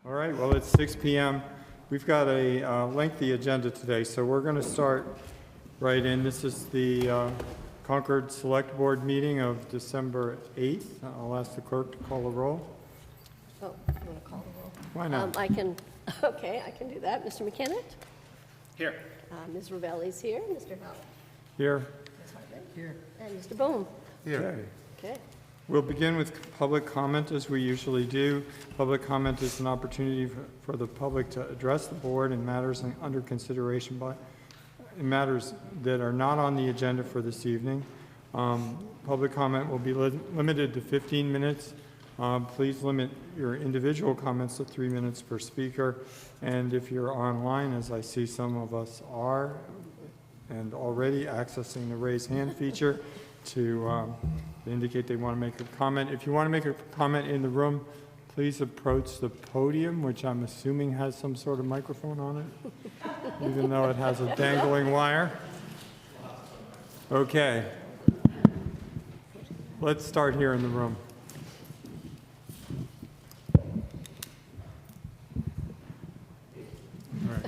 All right, well, it's 6 p.m. We've got a lengthy agenda today, so we're going to start right in. This is the Concord Select Board meeting of December 8th. I'll ask the clerk to call the roll. Oh, I'm going to call the roll. Why not? I can do that. Mr. McKenna? Here. Ms. Ravelli's here. Mr. Howell? Here. Ms. Hartman? Here. And Mr. Bohm? Okay. Okay. We'll begin with public comment as we usually do. Public comment is an opportunity for the public to address the board in matters under consideration in matters that are not on the agenda for this evening. Public comment will be limited to 15 minutes. Please limit your individual comments to 3 minutes per speaker. And if you're online, as I see some of us are, and already accessing the raise hand feature to indicate they want to make a comment. If you want to make a comment in the room, please approach the podium, which I'm assuming has some sort of microphone on it, even though it has a dangling wire. Okay. Let's start here in the room. All right.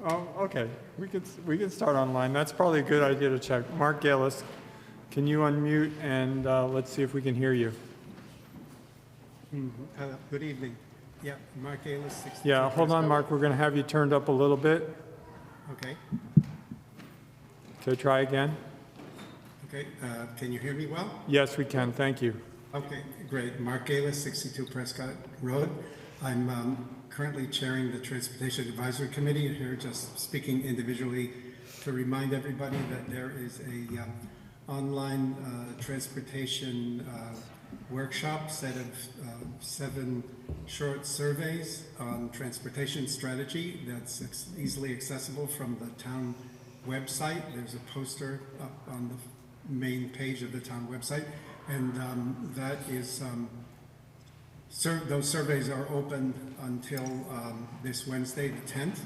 Oh, okay. We can start online. That's probably a good idea to check. Mark Galis, can you unmute and let's see if we can hear you? Good evening. Yeah, Mark Aylis, 62. Yeah, hold on, Mark. We're going to have you turned up a little bit. Okay. Okay, try again. Okay. Can you hear me well? Yes, we can. Thank you. Okay, great. Mark Aylis, 62 Prescott Road. I'm currently chairing the Transportation Advisory Committee and here just speaking individually to remind everybody that there is a online transportation workshop set of 7 short surveys on transportation strategy that's easily accessible from the town website. There's a poster up on the main page of the town website, and that is those surveys are open until this Wednesday, the 10th,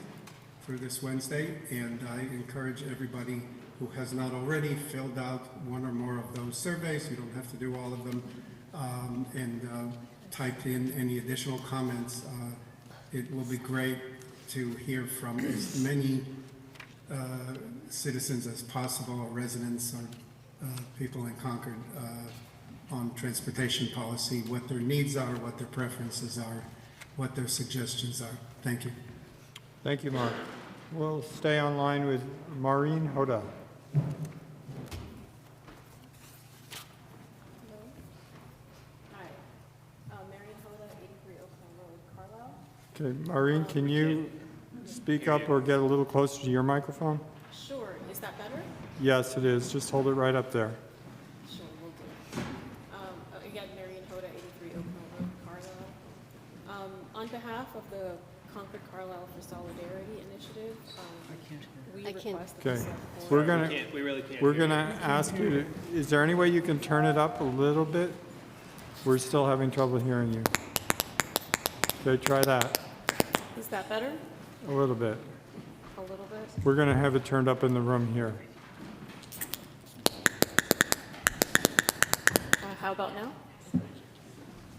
through this Wednesday, and I encourage everybody who has not already filled out one or more of those surveys, you don't have to do all of them, and typed in any additional comments. It will be great to hear from as many citizens as possible, or residents, or people in Concord, on transportation policy, what their needs are, what their preferences are, what their suggestions are. Thank you. Thank you, Mark. We'll stay online with Maureen Hoda. Okay, Maureen, can you speak up or get a little closer to your microphone? Sure. Is that better? Yes, it is. Just hold it right up there. Sure, we'll do. Again, Marion Hoda, 83 Oak Mill Road, Carlisle. On behalf of the Concord Carlisle for Solidarity Initiative, we I can't. request that the Okay, select we're board- gonna We really can't. we're hear gonna ask you to. Is there any way you can turn it up a little bit? We're still having trouble hearing you. Okay, try that Is that better? a little bit. A little bit? We're gonna have it turned up in the room here. How about now?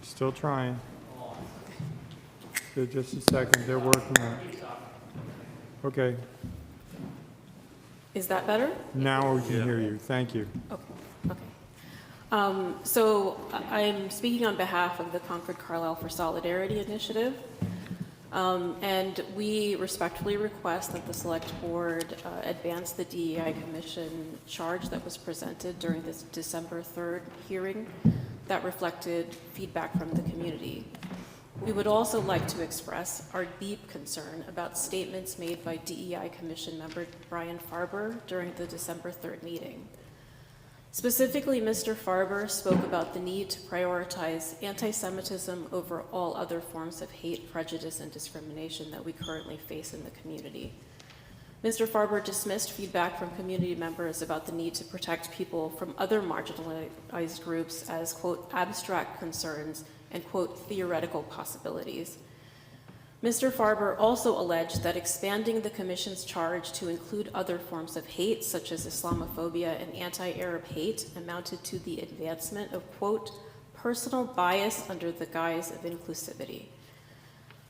Still trying. Okay, just a second. They're working on it. Okay, Is that better? now we can hear you. Thank you. Okay. So I'm speaking on behalf of the Concord Carlisle for Solidarity Initiative, and we respectfully request that the Select Board advance the DEI Commission charge that was presented during this December 3rd hearing that reflected feedback from the community. We would also like to express our deep concern about statements made by DEI Commission member Brian Farber during the December 3rd meeting. Specifically, Mr. Farber spoke about the need to prioritize anti-Semitism over all other forms of hate, prejudice, and discrimination that we currently face in the community. Mr. Farber dismissed feedback from community members about the need to protect people from other marginalized groups as, quote, abstract concerns and, quote, theoretical possibilities. Mr. Farber also alleged that expanding the Commission's charge to include other forms of hate, such as Islamophobia and anti-Arab hate, amounted to the advancement of, quote, personal bias under the guise of inclusivity.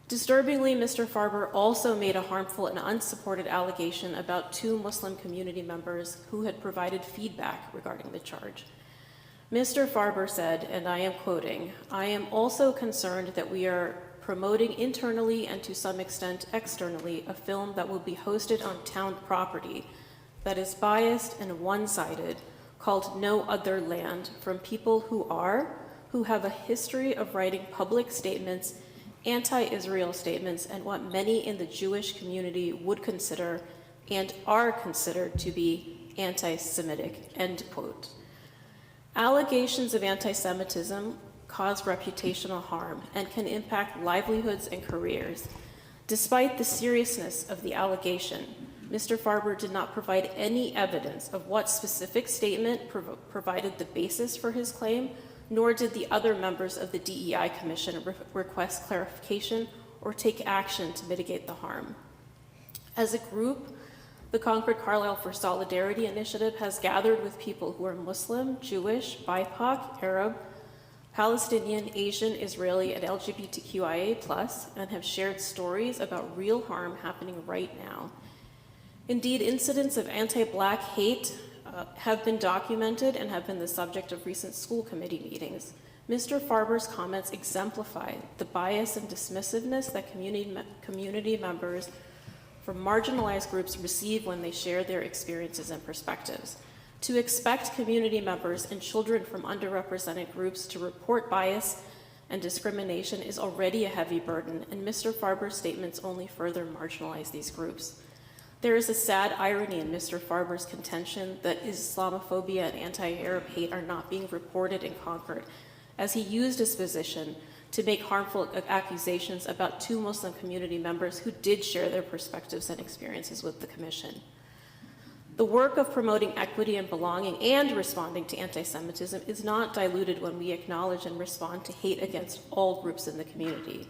Disturbingly, Mr. Farber also made a harmful and unsupported allegation about 2 Muslim community members who had provided feedback regarding the charge. Mr. Farber said, and I am quoting, "I am also concerned that we are promoting internally and to some extent externally a film that will be hosted on town property that is biased and one-sided, called No Other Land, from people who have a history of writing public statements, anti-Israel statements, and what many in the Jewish community would consider and are considered to be anti-Semitic," end quote. Allegations of anti-Semitism cause reputational harm and can impact livelihoods and careers. Despite the seriousness of the allegation, Mr. Farber did not provide any evidence of what specific statement provided the basis for his claim, nor did the other members of the DEI Commission request clarification or take action to mitigate the harm. As a group, the Concord Carlisle for Solidarity initiative has gathered with people who are Muslim, Jewish, BIPOC, Arab, Palestinian, Asian, Israeli, and LGBTQIA+, and have shared stories about real harm happening right now. Indeed, incidents of anti-Black hate have been documented and have been the subject of recent school committee meetings. Mr. Farber's comments exemplify the bias and dismissiveness that community members from marginalized groups receive when they share their experiences and perspectives. To expect community members and children from underrepresented groups to report bias and discrimination is already a heavy burden, and Mr. Farber's statements only further marginalize these groups. There is a sad irony in Mr. Farber's contention that Islamophobia and anti-Arab hate are not being reported in Concord, as he used his position to make harmful accusations about 2 Muslim community members who did share their perspectives and experiences with the Commission. The work of promoting equity and belonging and responding to anti-Semitism is not diluted when we acknowledge and respond to hate against all groups in the community.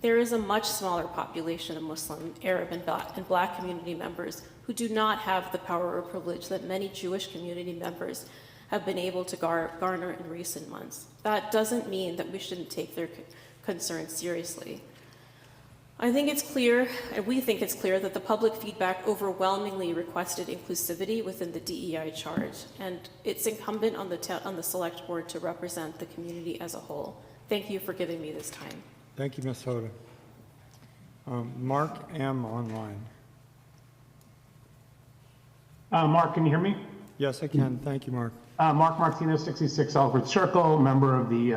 There is a much smaller population of Muslim, Arab, and Black community members who do not have the power or privilege that many Jewish community members have been able to garner in recent months. That doesn't mean that we shouldn't take their concerns seriously. I think it's clear, and we think it's clear, that the public feedback overwhelmingly requested inclusivity within the DEI charge, and it's incumbent on the Select Board to represent the community as a whole. Thank you for giving me this time. Thank you, Ms. Hoda. Mark M. online. Mark, can you hear me? Yes, I can. Thank you, Mark. Mark Martinez, 66 Alfred Circle, member of the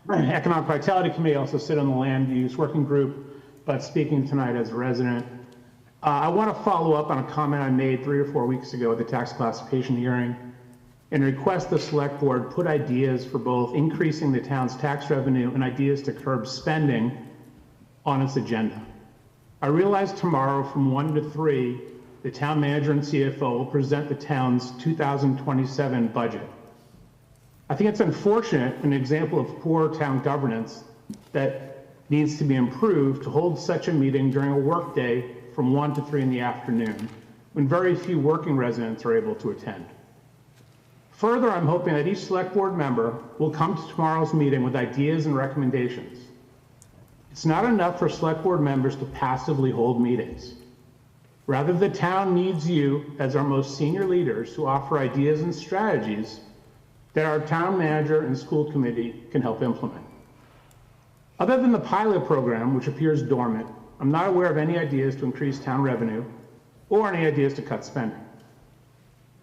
Economic Vitality Committee, also sit on the Land Use Working Group, but speaking tonight as a resident. I want to follow up on a comment I made 3 or 4 weeks ago at the tax classification hearing and request the Select Board put ideas for both increasing the town's tax revenue and ideas to curb spending on its agenda. I realize tomorrow from 1 to 3, the town manager and CFO will present the town's 2027 budget. I think it's unfortunate, an example of poor town governance that needs to be improved, to hold such a meeting during a workday from 1 to 3 in the afternoon, when very few working residents are able to attend. Further, I'm hoping that each Select Board member will come to tomorrow's meeting with ideas and recommendations. It's not enough for Select Board members to passively hold meetings. Rather, the town needs you as our most senior leaders to offer ideas and strategies that our town manager and school committee can help implement. Other than the pilot program, which appears dormant, I'm not aware of any ideas to increase town revenue or any ideas to cut spending.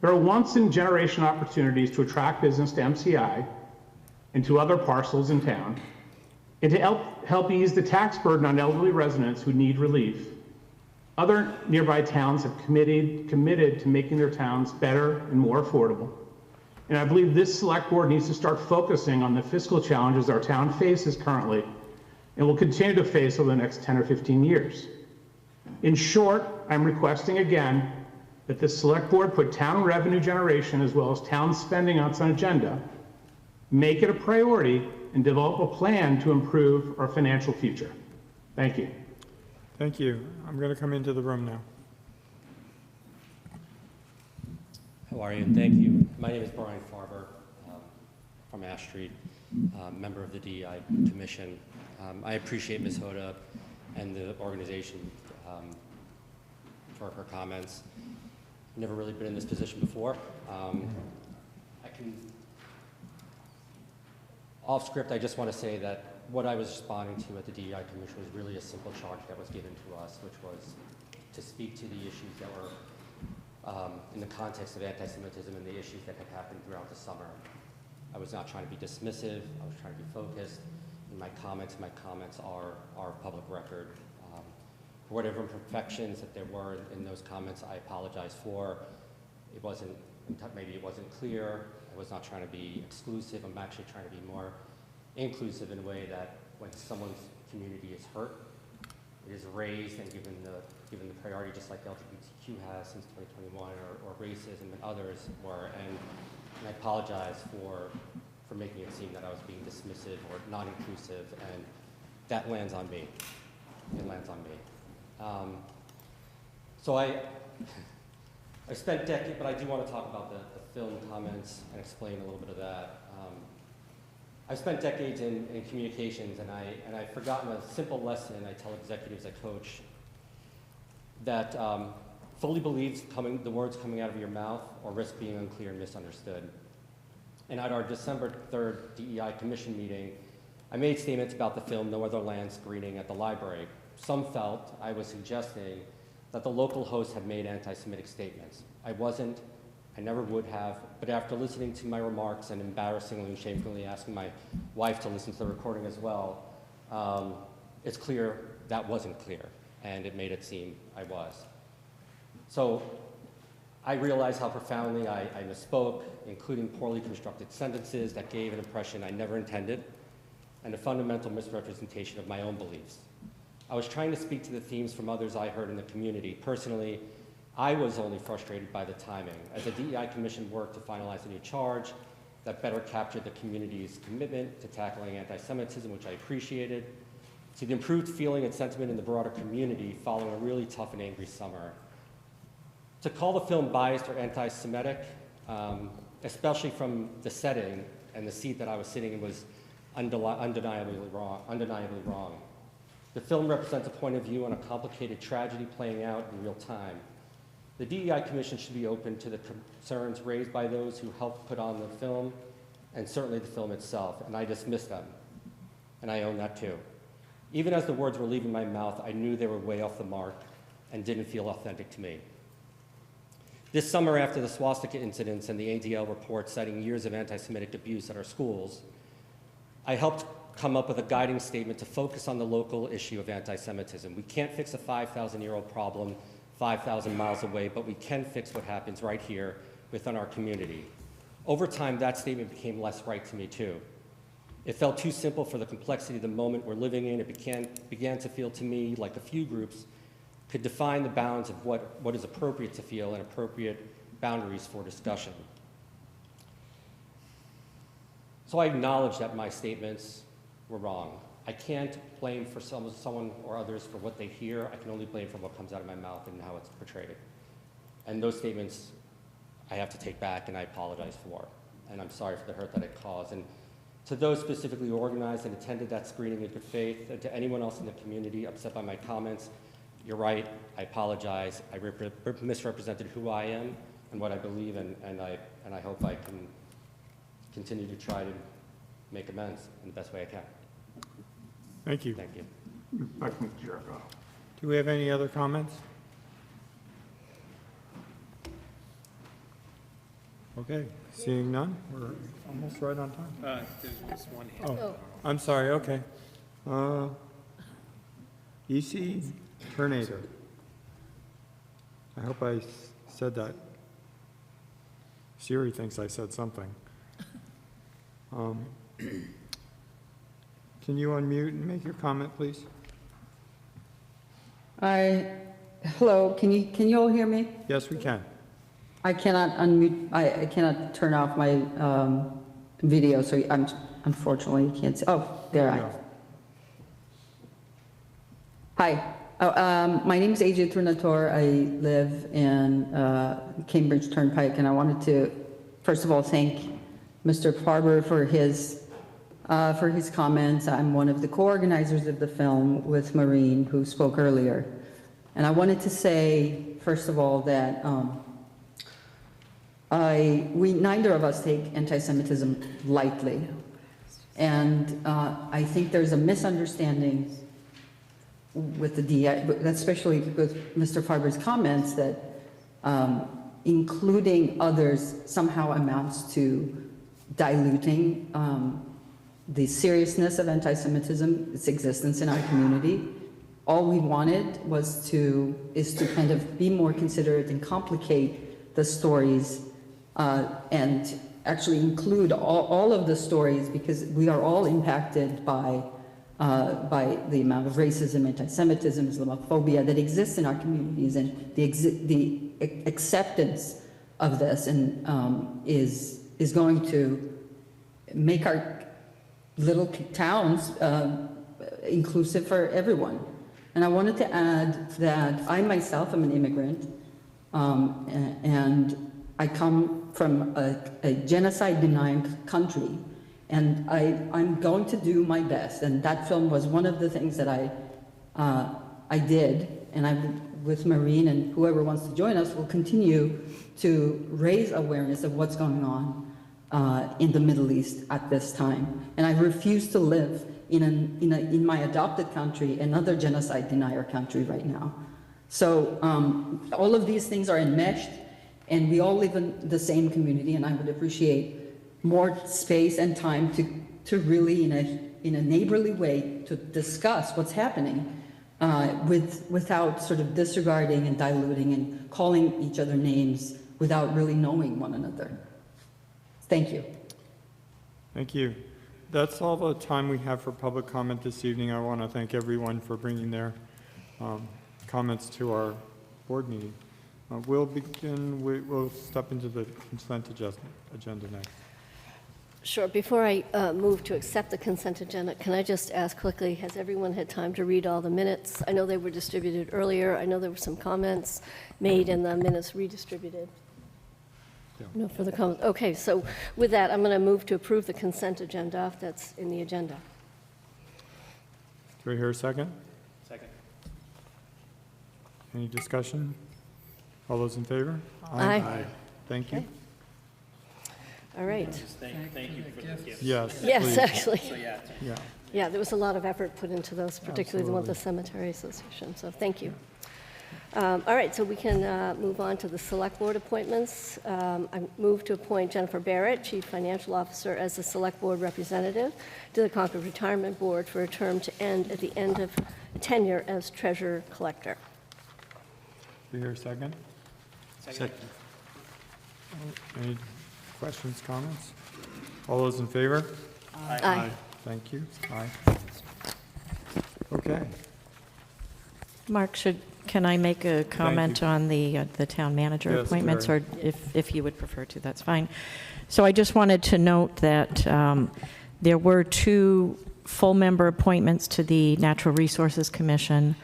There are once-in-generation opportunities to attract business to MCI and to other parcels in town, and to help ease the tax burden on elderly residents who need relief. Other nearby towns have committed to making their towns better and more affordable. And I believe this Select Board needs to start focusing on the fiscal challenges our town faces currently and will continue to face over the next 10 or 15 years. In short, I'm requesting again that the Select Board put town revenue generation as well as town spending on its agenda, make it a priority, and develop a plan to improve our financial future. Thank you. Thank you. I'm going to come into the room now. How are you? Thank you. My name is Brian Farber from Ash Street, member of the DEI Commission. I appreciate Ms. Hoda and the organization for her comments. Never really been in this position before. Off script, I just want to say that what I was responding to at the DEI Commission was really a simple charge that was given to us, which was to speak to the issues that were in the context of anti-Semitism and the issues that had happened throughout the summer. I was not trying to be dismissive. I was trying to be focused. And my comments are public record. For whatever imperfections that there were in those comments, I apologize for. Maybe it wasn't clear. I was not trying to be exclusive. I'm actually trying to be more inclusive in a way that when someone's community is hurt, it is raised and given the priority, just like LGBTQ has since 2021, or racism and others were. And I apologize for making it seem that I was being dismissive or non-inclusive, and that lands on me. It lands on me. So I spent decades, but I do want to talk about the film comments and explain a little bit of that. I've spent decades in communications, and I've forgotten a simple lesson I tell executives I coach, that fully believes the words coming out of your mouth or risk being unclear and misunderstood. And at our December 3rd DEI Commission meeting, I made statements about the film No Other Land screening at the library. Some felt I was suggesting that the local host had made anti-Semitic statements. I wasn't. I never would have, but after listening to my remarks and embarrassingly and shamefully asking my wife to listen to the recording as well, it's clear that wasn't clear, and it made it seem I was. So I realized how profoundly I misspoke, including poorly constructed sentences that gave an impression I never intended, and a fundamental misrepresentation of my own beliefs. I was trying to speak to the themes from others I heard in the community. Personally, I was only frustrated by the timing. As the DEI Commission worked to finalize a new charge that better captured the community's commitment to tackling anti-Semitism, which I appreciated, to the improved feeling and sentiment in the broader community following a really tough and angry summer. To call the film biased or anti-Semitic, especially from the setting and the seat that I was sitting in, was undeniably wrong. The film represents a point of view on a complicated tragedy playing out in real time. The DEI Commission should be open to the concerns raised by those who helped put on the film, and certainly the film itself, and I dismissed them, and I own that too. Even as the words were leaving my mouth, I knew they were way off the mark and didn't feel authentic to me. This summer, after the swastika incidents and the ADL report citing years of anti-Semitic abuse at our schools, I helped come up with a guiding statement to focus on the local issue of anti-Semitism. We can't fix a 5,000-year-old problem 5,000 miles away, but we can fix what happens right here within our community. Over time, that statement became less right to me too. It felt too simple for the complexity of the moment we're living in. It began to feel to me like a few groups could define the bounds of what is appropriate to feel and appropriate boundaries for discussion. So I acknowledge that my statements were wrong. I can't blame for someone or others for what they hear. I can only blame for what comes out of my mouth and how it's portrayed. And those statements I have to take back, and I apologize for. And I'm sorry for the hurt that it caused. And to those specifically organized and attended that screening in good faith, and to anyone else in the community upset by my comments, you're right, I apologize. I misrepresented who I am and what I believe, and I hope I can continue to try to make amends in the best way I can. Thank you. Thank you. Back to Mr. Jericho. Do we have any other comments? Okay, seeing none, we're almost right on time. There's one hand. Oh, I'm sorry, okay. EC Tornado. I hope I said that. Siri thinks I said something. Can you unmute and make your comment, please? Hello, can you all hear me? Yes, we can. I cannot unmute, I cannot turn off my video, so unfortunately you can't see. Oh, there I am. Hi, my name is AJ Trunator. I live in Cambridge Turnpike, and I wanted to, first of all, thank Mr. Farber for his for his comments. I'm one of the co-organizers of the film with Maureen, who spoke earlier. And I wanted to say, first of all, that neither of us take anti-Semitism lightly. And I think there's a misunderstanding with the DI, especially with Mr. Farber's comments, that including others somehow amounts to diluting the seriousness of anti-Semitism, its existence in our community. All we wanted is to kind of be more considerate and complicate the stories and actually include all of the stories, because we are all impacted by the amount of racism, anti-Semitism, Islamophobia that exists in our communities, and the acceptance of this and is going to make our little towns inclusive for everyone. And I wanted to add that I myself am an immigrant, and I come from a genocide-denying country, and I'm going to do my best. And that film was one of the things that I did, and I, with Maureen and whoever wants to join us, will continue to raise awareness of what's going on in the Middle East at this time. And I refuse to live in my adopted country, another genocide denier country right now. So all of these things are enmeshed, and we all live in the same community, and I would appreciate more space and time to really, in a neighborly way, to discuss what's happening without sort of disregarding and diluting and calling each other names without really knowing one another. Thank you. Thank you. That's all the time we have for public comment this evening. I want to thank everyone for bringing their comments to our board meeting. We'll step into the consent agenda next. Sure. Before I move to accept the consent agenda, can I just ask quickly, has everyone had time to read all the minutes? I know they were distributed earlier. I know there were some comments made and the minutes redistributed. Yeah. No further comments. Okay, so with that, I'm going to move to approve the consent agenda that's in the agenda. Do we hear a second? Second. Any discussion? All those in favor? Aye. Thank you. Okay. All right. Just thank you for the gift. Yes. Yes, please. actually. So, yeah. Yeah. Yeah, there was a lot of effort put into those, particularly the one with the Cemetery Association, so thank you. All right, so we can move on to the Select Board appointments. I move to appoint Jennifer Barrett, Chief Financial Officer, as the Select Board representative to the Concord Retirement Board for a term to end at the end of tenure as Treasurer Collector. Do we hear a second? Second. Any questions, comments? All those in favor? Aye. Thank you. Aye. Okay. Mark, can I make a comment you. on the town manager Yes, appointments? Mary. Or if you would prefer to, that's fine. So I just wanted to note that there were 2 full member appointments to the Natural Resources Commission,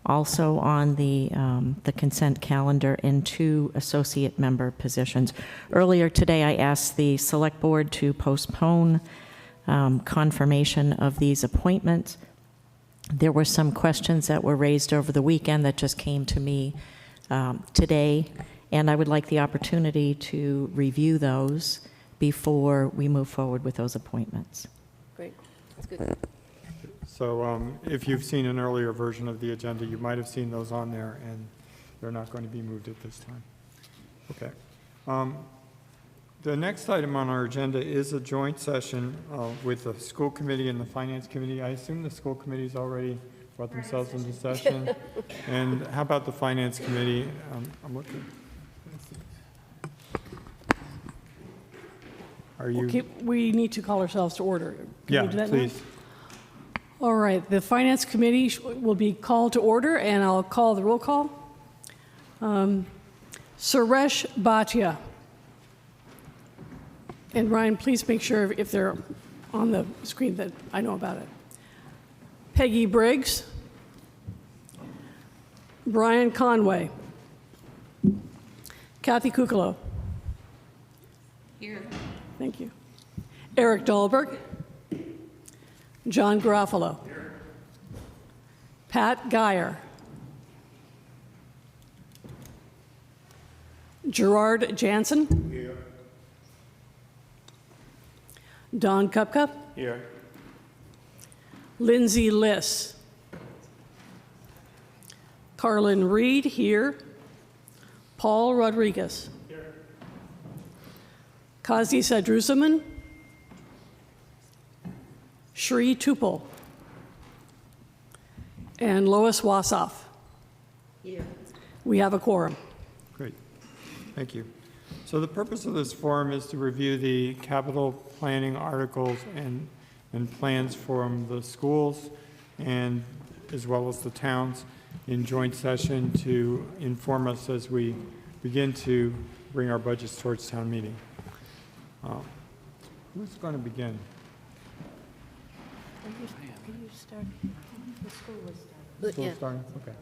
also on the consent calendar, and 2 associate member positions. Earlier today, I asked the Select Board to postpone confirmation of these appointments. There were some questions that were raised over the weekend that just came to me today, and I would like the opportunity to review those before we move forward with those appointments. Great, that's good. So if you've seen an earlier version of the agenda, you might have seen those on there, and they're not going to be moved at this time. Okay. The next item on our agenda is a joint session with the school committee and the finance committee. I assume the school committee's already brought themselves into session. And how about the finance committee? I'm looking. Are you? Okay, we need to call ourselves to order. Can Yeah, we do that now? please. All right, the Finance Committee will be called to order, and I'll call the roll call. Suresh Bhatia. And Ryan, please make sure if they're on the screen that I know about it. Peggy Briggs. Brian Conway. Kathy Kukalo. Here. Thank you. Eric Dahlberg. John Garofalo. Pat Geyer. Gerard Jansen. Here. Don Kupka. Here. Lindsay Liss. Carlin Reed here. Paul Rodriguez. Here. Kazi Sadrusaman. Shri Tupul. And Lois Wassoff. Here. We have a quorum. Great, thank you. So the purpose of this forum is to review the capital planning articles and plans from the schools and as well as the towns in joint session to inform us as we begin to bring our budgets towards town meeting. Who's going to begin? School starting? Okay.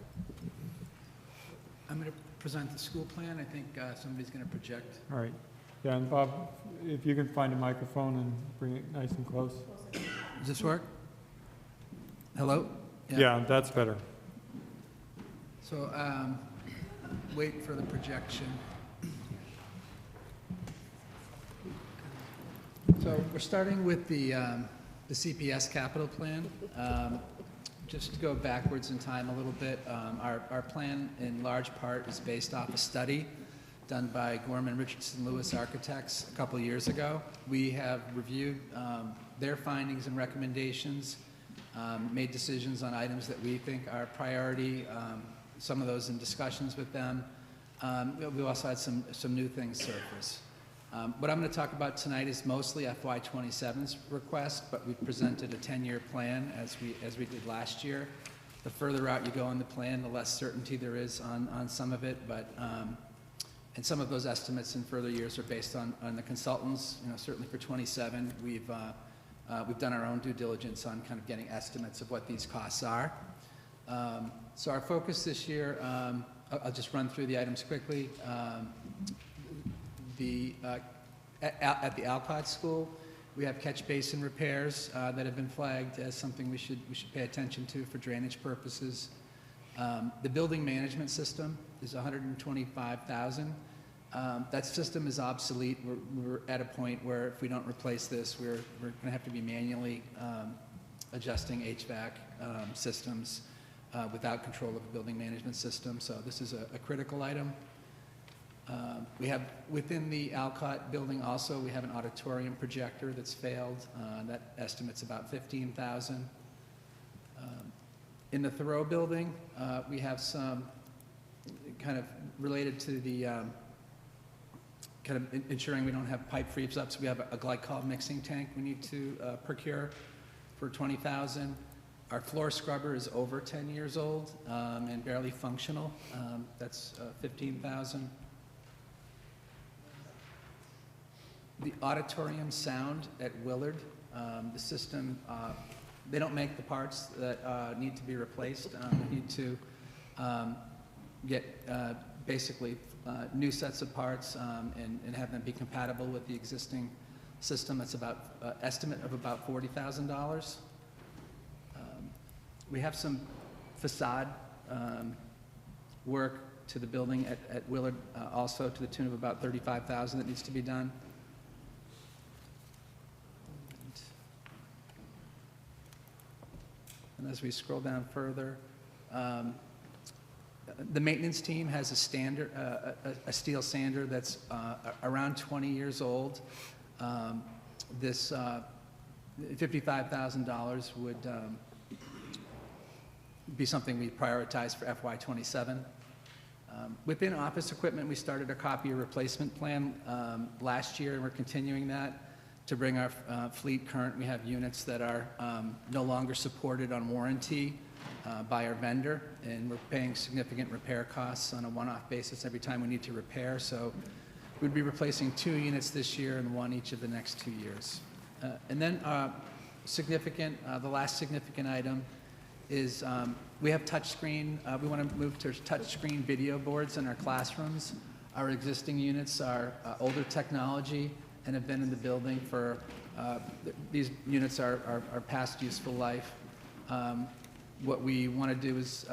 I'm going to present the school plan. I think somebody's going to project. All right. Yeah, and Bob, if you can find a microphone and bring it nice and close. Does this work? Hello? Yeah, that's better. So wait for the projection. So we're starting with the CPS capital plan. Just to go backwards in time a little bit, our plan in large part is based off a study done by Gorman Richardson Lewis Architects a couple years ago. We have reviewed their findings and recommendations, made decisions on items that we think are priority, some of those in discussions with them. We also had some new things surface. What I'm going to talk about tonight is mostly FY27's request, but we've presented a 10-year plan as we did last year. The further out you go in the plan, the less certainty there is on some of it, but and some of those estimates in further years are based on the consultants. You know, certainly for 27, we've done our own due diligence on kind of getting estimates of what these costs are. So our focus this year, I'll just run through the items quickly. At the Alcott School, we have catch basin repairs that have been flagged as something we should pay attention to for drainage purposes. The building management system is $125,000. That system is obsolete. We're at a point where if we don't replace this, we're going to have to be manually adjusting HVAC systems without control of the building management system. So this is a critical item. We have, within the Alcott building also, we have an auditorium projector that's failed. That estimate's about $15,000. In the Thoreau building, we have some kind of related to the kind of ensuring we don't have pipe freeze ups. We have a glycol mixing tank we need to procure for $20,000. Our floor scrubber is over 10 years old and barely functional. That's $15,000. The auditorium sound at Willard, the system, they don't make the parts that need to be replaced. We need to get basically new sets of parts and have them be compatible with the existing system. That's about estimate of about $40,000. We have some facade work to the building at Willard also to the tune of about $35,000 that needs to be done. And as we scroll down further, the maintenance team has a standard, a steel sander that's around 20 years old. This $55,000 would be something we prioritize for FY27. Within office equipment, we started a copier replacement plan last year, and we're continuing that to bring our fleet current. We have units that are no longer supported on warranty by our vendor, and we're paying significant repair costs on a one-off basis every time we need to repair. So we'd be replacing 2 units this year and 1 each of the next 2 years. And then the last significant item is we have touchscreen. We want to move to touchscreen video boards in our classrooms. Our existing units are older technology and have been in the building for These units are past useful life. What we want to do is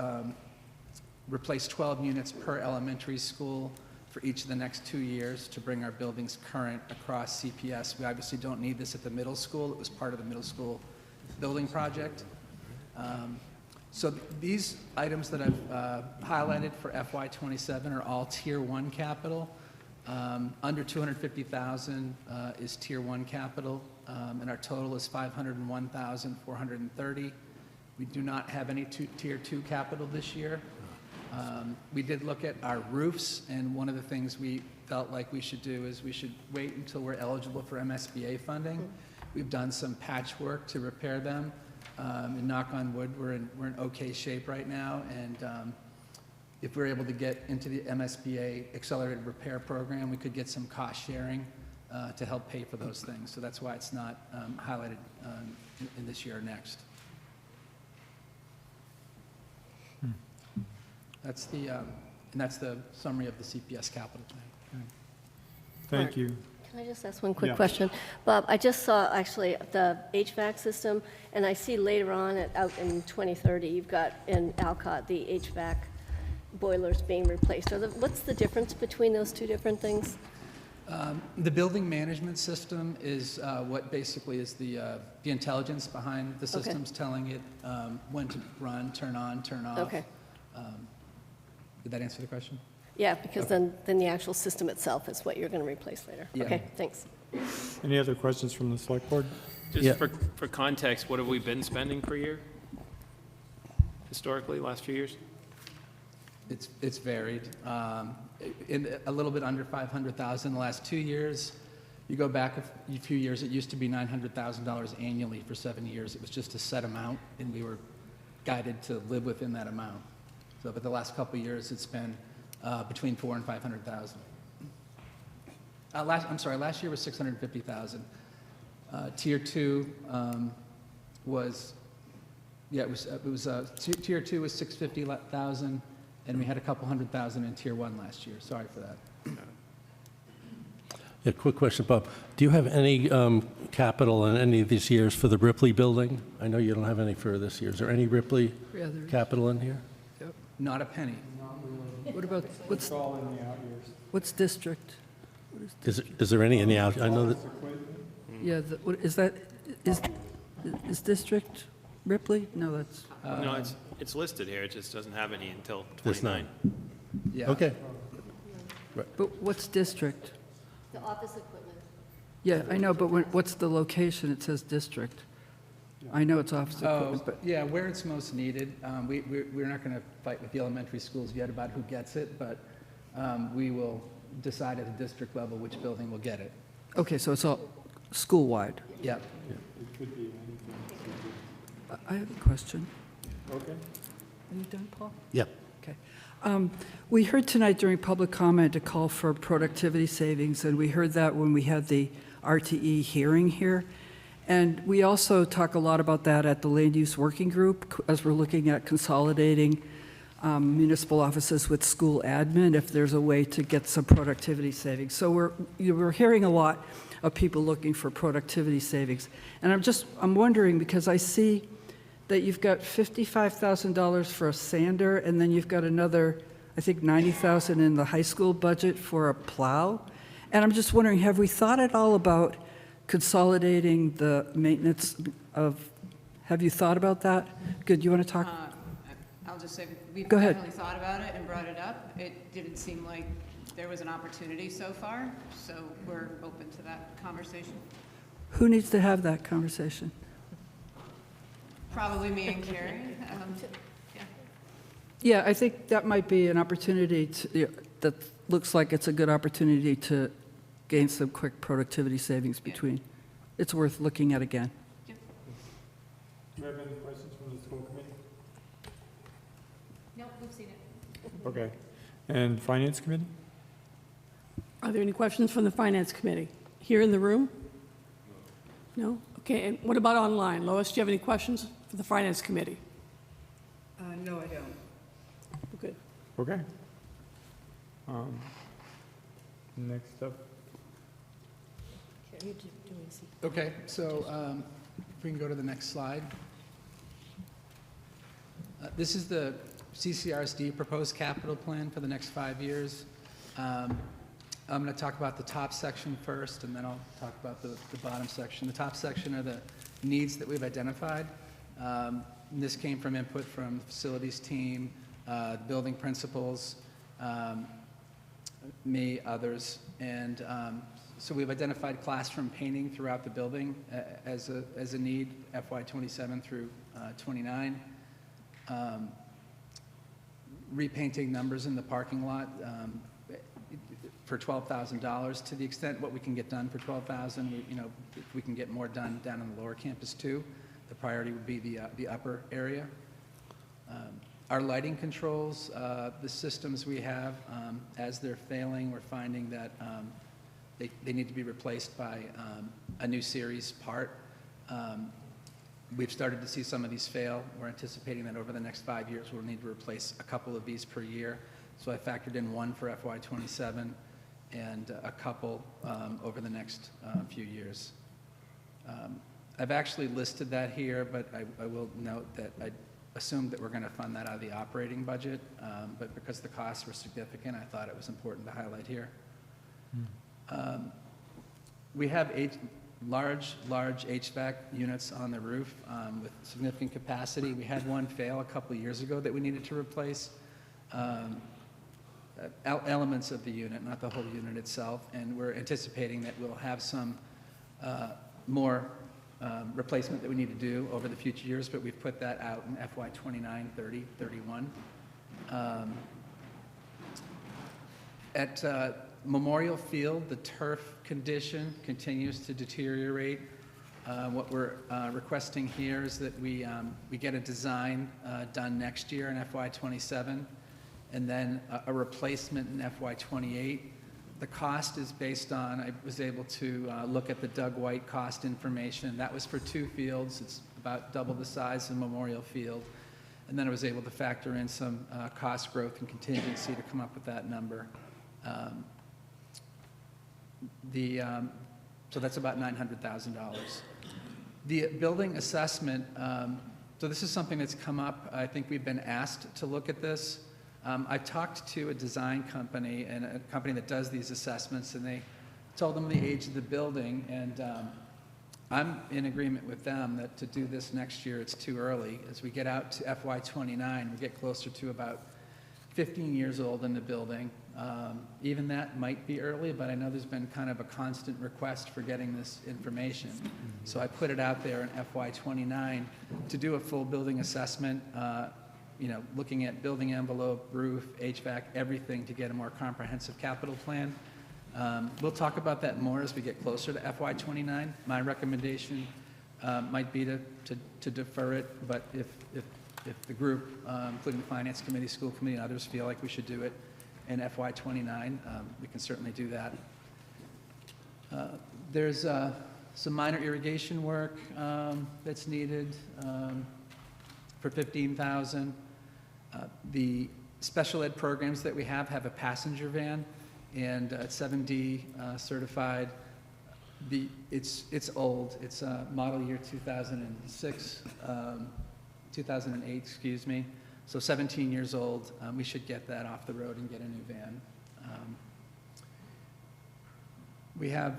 replace 12 units per elementary school for each of the next 2 years to bring our buildings current across CPS. We obviously don't need this at the middle school. It was part of the middle school building project. So these items that I've highlighted for FY27 are all Tier 1 capital. Under 250,000 is Tier 1 capital, and our total is 501,430. We do not have any Tier 2 capital this year. We did look at our roofs, and one of the things we felt like we should do is we should wait until we're eligible for MSBA funding. We've done some patchwork to repair them, and knock on wood, we're in okay shape right now, and if we're able to get into the MSBA accelerated repair program, we could get some cost sharing to help pay for those things. So that's why it's not highlighted in this year or next. That's the summary of the CPS capital plan. Thank you. Can I just ask one quick Yeah. question? Bob, I just saw actually the HVAC system, and I see later on out in 2030, you've got in Alcott, the HVAC boilers being replaced. What's the difference between those two different things? The building management system is what basically is the intelligence behind the systems, telling it when to run, turn on, turn off. Okay. Did that answer the question? Yeah, because then the actual system itself is what you're going to replace later. Yeah. Okay, thanks. Any other questions from the select board? Just for context, what have we been spending per year historically, last few years? It's varied. In a little bit under 500,000 the last 2 years. You go back a few years, it used to be $900,000 annually for 7 years. It was just a set amount, and we were guided to live within that amount. So, but the last couple of years, it's been between 400,000 and 500,000. Last year was 650,000. Tier 2 was, Tier 2 was 650,000, and we had a couple 100,000 in Tier 1 last year. Sorry for that. Yeah, quick question, Bob. Do you have any capital in any of these years for the Ripley building? I know you don't have any for this year. Is there any Ripley capital in here? Not a penny. What about, It's all in the out years. what's district? Is there any in the out? I know that, Yeah, is district Ripley? No, that's, No, it's listed here, it just doesn't have any until There's 29. Yeah. okay. but what's district? The office equipment. Yeah, I know, but what's the location? It says district. I know it's office equipment, but Yeah, where it's most needed. We're not going to fight with the elementary schools yet about who gets it, but we will decide at the district level which building will get it. okay, so it's all school-wide. Yep. It could be anything. I have a question. Okay. Are you done, Paul? Yep. Okay. We heard tonight during public comment a call for productivity savings, and we heard that when we had the RTE hearing here. And we also talk a lot about that at the Land Use Working Group as we're looking at consolidating municipal offices with school admin, if there's a way to get some productivity savings. So we're hearing a lot of people looking for productivity savings. And I'm wondering, because I see that you've got $55,000 for a sander, and then you've got another, I think, $90,000 in the high school budget for a plow. And I'm just wondering, have we thought at all about consolidating the maintenance have you thought about that? Good, you want to talk? I'll just say, we've Go ahead. definitely thought about it and brought it up. It didn't seem like there was an opportunity so far, so we're open to that conversation. Who needs to have that conversation? Probably me and Carrie. Yeah, I think that might be an opportunity that looks like it's a good opportunity to gain some quick productivity savings between. It's worth looking at again. Do you have any questions from the school committee? No, we've seen it. Okay. And finance committee? Are there any questions from the Finance Committee? Here in the room? No? Okay, and what about online? Lois, do you have any questions for the Finance Committee? No, I don't. Good. Okay. Next up. Okay, so if we can go to the next slide. This is the CCRSD proposed capital plan for the next 5 years. I'm going to talk about the top section first, and then I'll talk about the bottom section. The top section are the needs that we've identified. This came from input from the facilities team, the building principals, me, others, and so we've identified classroom painting throughout the building as a need, FY27 through 29. Repainting numbers in the parking lot for $12,000 to the extent what we can get done for $12,000. If we can get more done down on the lower campus too, the priority would be the upper area. Our lighting controls, the systems we have, as they're failing, we're finding that they need to be replaced by a new series part. We've started to see some of these fail. We're anticipating that over the next 5 years, we'll need to replace a couple of these per year. So I factored in one for FY27 and a couple over the next few years. I've actually listed that here, but I will note that I assumed that we're going to fund that out of the operating budget, but because the costs were significant, I thought it was important to highlight here. We have large HVAC units on the roof with significant capacity. We had one fail a couple of years ago that we needed to replace. Elements of the unit, not the whole unit itself, and we're anticipating that we'll have some more replacement that we need to do over the future years, but we've put that out in FY 29, 30, 31. At Memorial Field, the turf condition continues to deteriorate. What we're requesting here is that we get a design done next year in FY 27, and then a replacement in FY 28. The cost is based on, I was able to look at the Doug White cost information. That was for 2 fields. It's about double the size of Memorial Field. And then I was able to factor in some cost growth and contingency to come up with that number. So that's about $900,000. The building assessment, so this is something that's come up. I think we've been asked to look at this. I talked to a design company and a company that does these assessments, and they told them the age of the building, and I'm in agreement with them that to do this next year, it's too early. As we get out to FY 29, we get closer to about 15 years old in the building. Even that might be early, but I know there's been kind of a constant request for getting this information. So I put it out there in FY 29 to do a full building assessment, looking at building envelope, roof, HVAC, everything to get a more comprehensive capital plan. We'll talk about that more as we get closer to FY 29. My recommendation might be to defer it, but if the group, including the Finance Committee, School Committee, and others feel like we should do it in FY 29, we can certainly do that. There's some minor irrigation work that's needed for $15,000. The special ed programs that we have a passenger van, and it's 7D certified. It's old. It's model year 2006, 2008, excuse me. So 17 years old. We should get that off the road and get a new van. We have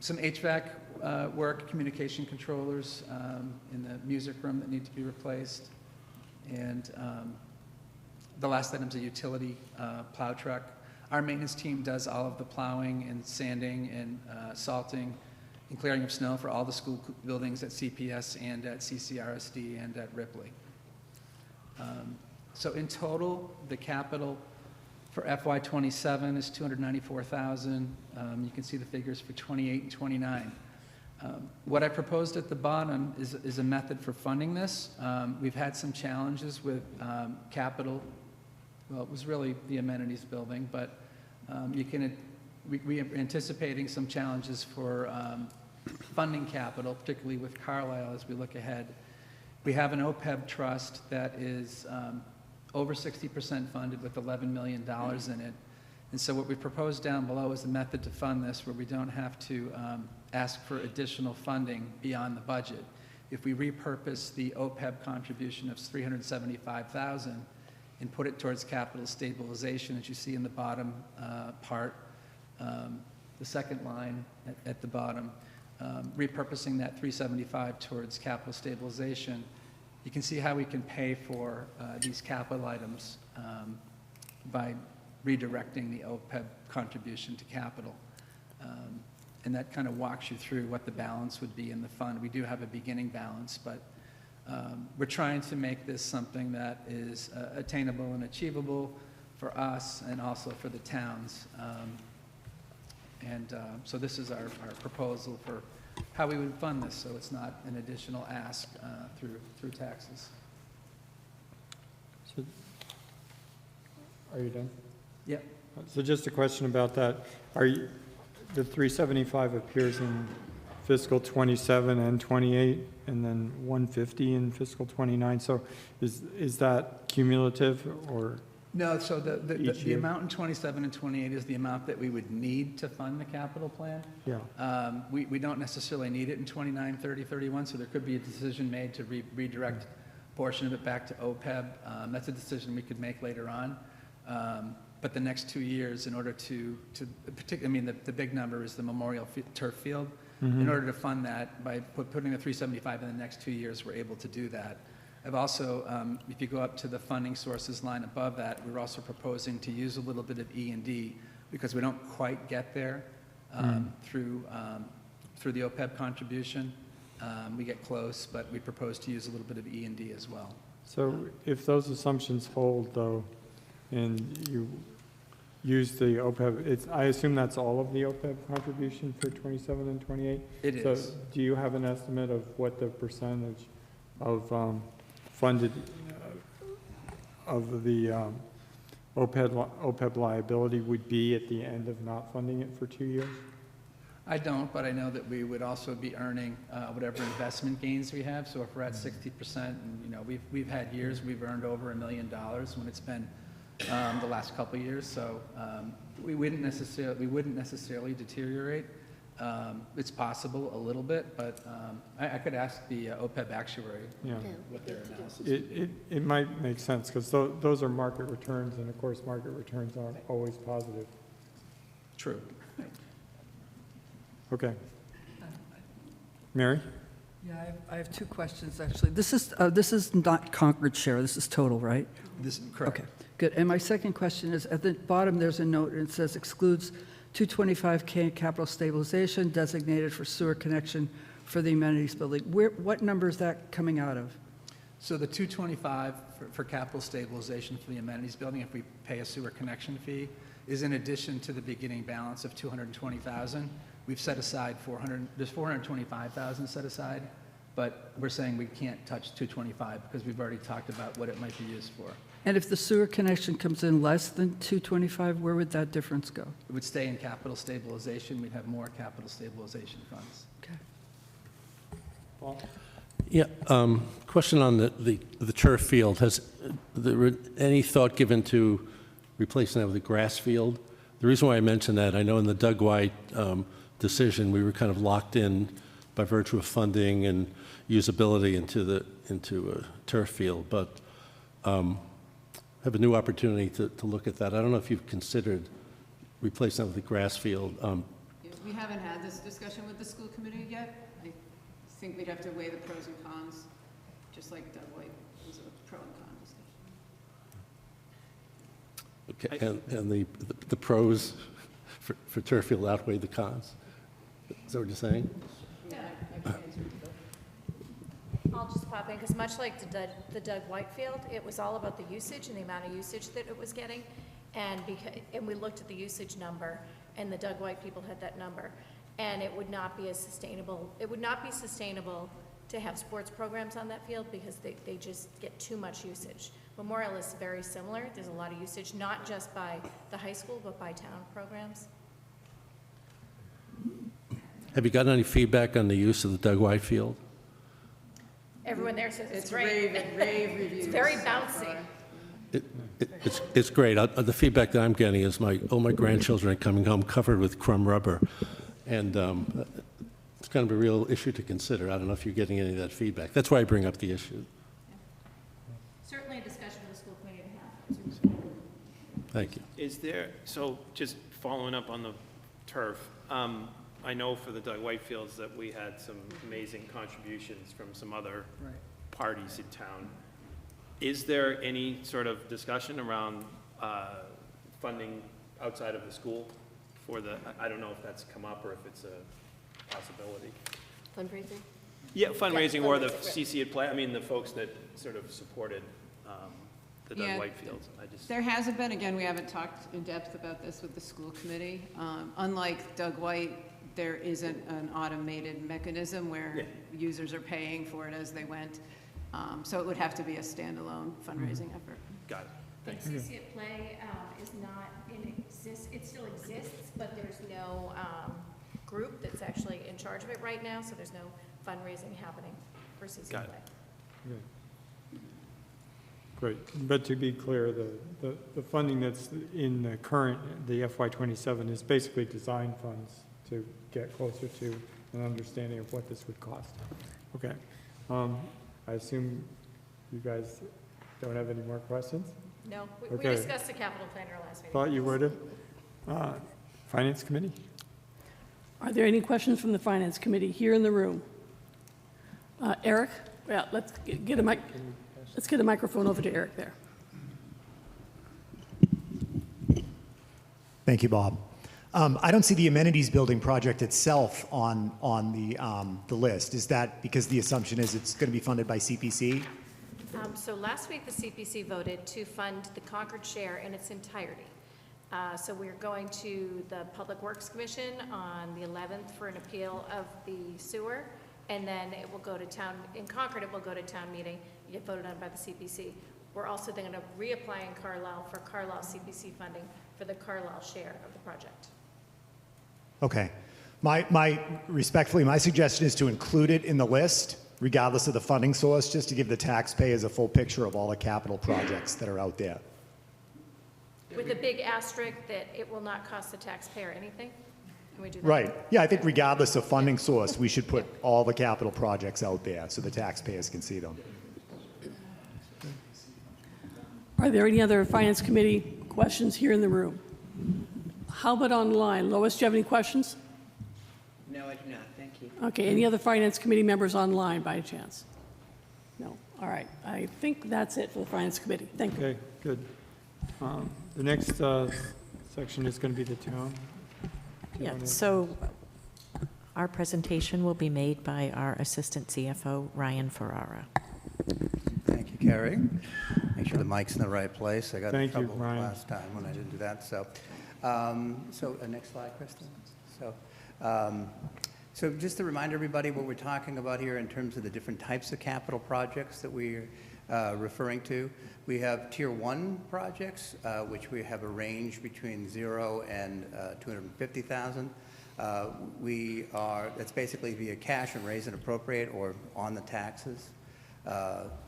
some HVAC work, communication controllers in the music room that need to be replaced. And the last item is a utility plow truck. Our maintenance team does all of the plowing and sanding and salting and clearing of snow for all the school buildings at CPS and at CCRSD and at Ripley. So in total, the capital for FY 27 is $294,000. You can see the figures for 28 and 29. What I proposed at the bottom is a method for funding this. We've had some challenges with capital. Well, it was really the amenities building, but we are anticipating some challenges for funding capital, particularly with Carlisle as we look ahead. We have an OPEB trust that is over 60% funded with $11 million in it. And so what we proposed down below is the method to fund this where we don't have to ask for additional funding beyond the budget. If we repurpose the OPEB contribution of $375,000 and put it towards capital stabilization, as you see in the bottom part, the second line at the bottom, repurposing that 375 towards capital stabilization, you can see how we can pay for these capital items by redirecting the OPEB contribution to capital. And that kind of walks you through what the balance would be in the fund. We do have a beginning balance, but we're trying to make this something that is attainable and achievable for us and also for the towns. So this is our proposal for how we would fund this, so it's not an additional ask through taxes. So, are you done? Yep. So just a question about that. The 375 appears in fiscal 27 and 28, and then 150 in fiscal 29. So is that cumulative or? No, so the amount in 27 and 28 is the amount that we would need to fund the capital plan. Yeah. We don't necessarily need it in 29, 30, 31, so there could be a decision made to redirect a portion of it back to OPEB. That's a decision we could make later on. But the next 2 years, in order to particularly, I mean, the big number is the Memorial Turf Field. In order to fund that, by putting the 375 in the next 2 years, we're able to do that. I've also, if you go up to the funding sources line above that, we're also proposing to use a little bit of E&D because we don't quite get there through the OPEB contribution. We get close, but we propose to use a little bit of E&D as well. So if those assumptions hold, though, and you use the OPEB, I assume that's all of the OPEB contribution for 27 and 28? It is. So do you have an estimate of what the percentage of funded of the OPEB liability would be at the end of not funding it for 2 years? I don't, but I know that we would also be earning whatever investment gains we have. So if we're at 60%, and we've had years we've earned over $1 million when it's been the last couple of years. So we wouldn't necessarily deteriorate. It's possible a little bit, but I could ask the OPEB actuary what their analysis would be. It might make sense because those are market returns, and of course market returns aren't always positive. True. Okay. Mary? Yeah, I have two questions, actually. This is not Concord share, this is total, right? This correct. Okay, good. And my second question is, at the bottom, there's a note, and it says excludes $225K capital stabilization designated for sewer connection for the amenities building. What number is that coming out of? So the 225 for capital stabilization for the amenities building, if we pay a sewer connection fee, is in addition to the beginning balance of 220,000. We've set aside there's 425,000 set aside, but we're saying we can't touch 225 because we've already talked about what it might be used for. And if the sewer connection comes in less than 225, where would that difference go? It would stay in capital stabilization. We'd have more capital stabilization funds. Okay. Paul? Yeah, question on the turf field. Has there any thought given to replacing that with a grass field? The reason why I mention that, I know in the Doug White decision, we were kind of locked in by virtue of funding and usability into a turf field, but have a new opportunity to look at that. I don't know if you've considered replacing that with a grass field. We haven't had this discussion with the school committee yet. I think we'd have to weigh the pros and cons, just like Doug White was a pro and con discussion. Okay, and the pros for turf field outweigh the cons? Is that what you're saying? Yeah, I can answer both. I'll just pop in, because much like the Doug Whitefield, it was all about the usage and the amount of usage that it was getting. And we looked at the usage number, and the Doug White people had that number. And it would not be sustainable to have sports programs on that field because they just get too much usage. Memorial is very similar. There's a lot of usage, not just by the high school, but by town programs. Have you gotten any feedback on the use of the Doug White field? Everyone there says it's It's great. rave reviews. It's very bouncy. It's great. The feedback that I'm getting is all my grandchildren are coming home covered with crumb rubber. And it's kind of a real issue to consider. I don't know if you're getting any of that feedback. That's why I bring up the issue. Certainly a discussion with the school committee to have. Thank you. Is there, so just following up on the turf, I know for the Doug White Fields that we had some amazing contributions from some other parties in town. Is there any sort of discussion around funding outside of the school for the, I don't know if that's come up or if it's a possibility. Fundraising? Yeah, fundraising or the fundraising, right. CC at Play, I mean, the folks that sort of supported the Doug Yeah. White Fields. There hasn't been, again, we haven't talked in depth about this with the school committee. Unlike Doug White, there isn't an automated mechanism where users are paying for it as they went. So it would have to be a standalone fundraising effort. Got it. And Thanks. CC at Play is not in exist, it still exists, but there's no group that's actually in charge of it right now, so there's no fundraising happening for CC Got at it. Play. Great. But to be clear, the funding that's in the current, the FY27 is basically design funds to get closer to an understanding of what this would cost. Okay. I assume you guys don't have any more questions? No, we Okay. discussed the capital plan in our last meeting. Thought you would have. Finance Committee? Are there any questions from the Finance Committee here in the room? Eric? Yeah, let's get a microphone over to Eric there. Thank you, Bob. I don't see the amenities building project itself on the list. Is that because the assumption is it's going to be funded by CPC? So last week, the CPC voted to fund the Concord share in its entirety. So we're going to the Public Works Commission on the 11th for an appeal of the sewer, and then it will go to town, in Concord, it will go to town meeting, get voted on by the CPC. We're also then going to reapply in Carlisle for Carlisle CPC funding for the Carlisle share of the project. Okay. Respectfully, my suggestion is to include it in the list, regardless of the funding source, just to give the taxpayers a full picture of all the capital projects that are out there. With a big asterisk that it will not cost the taxpayer anything? Can we do that? Right. Yeah, I think regardless of funding source, we should put all the capital projects out there so the taxpayers can see them. Are there any other Finance Committee questions here in the room? How about online? Lois, do you have any questions? No, I do not. Thank you. Okay, any other Finance Committee members online by chance? No. All right. I think that's it for the Finance Committee. Thank you. Okay, good. The next section is going to be the town. Yeah, so our presentation will be made by our Assistant CFO, Ryan Ferrara. Thank you, Carrie. Make sure the mic's in the right place. I got in Thank you, trouble Ryan. last time when I didn't do that. So, next slide, Kristen. So just to remind everybody what we're talking about here in terms of the different types of capital projects that we're referring to. We have Tier 1 projects, which we have a range between 0 and 250,000. That's basically via cash and raise and appropriate or on the taxes.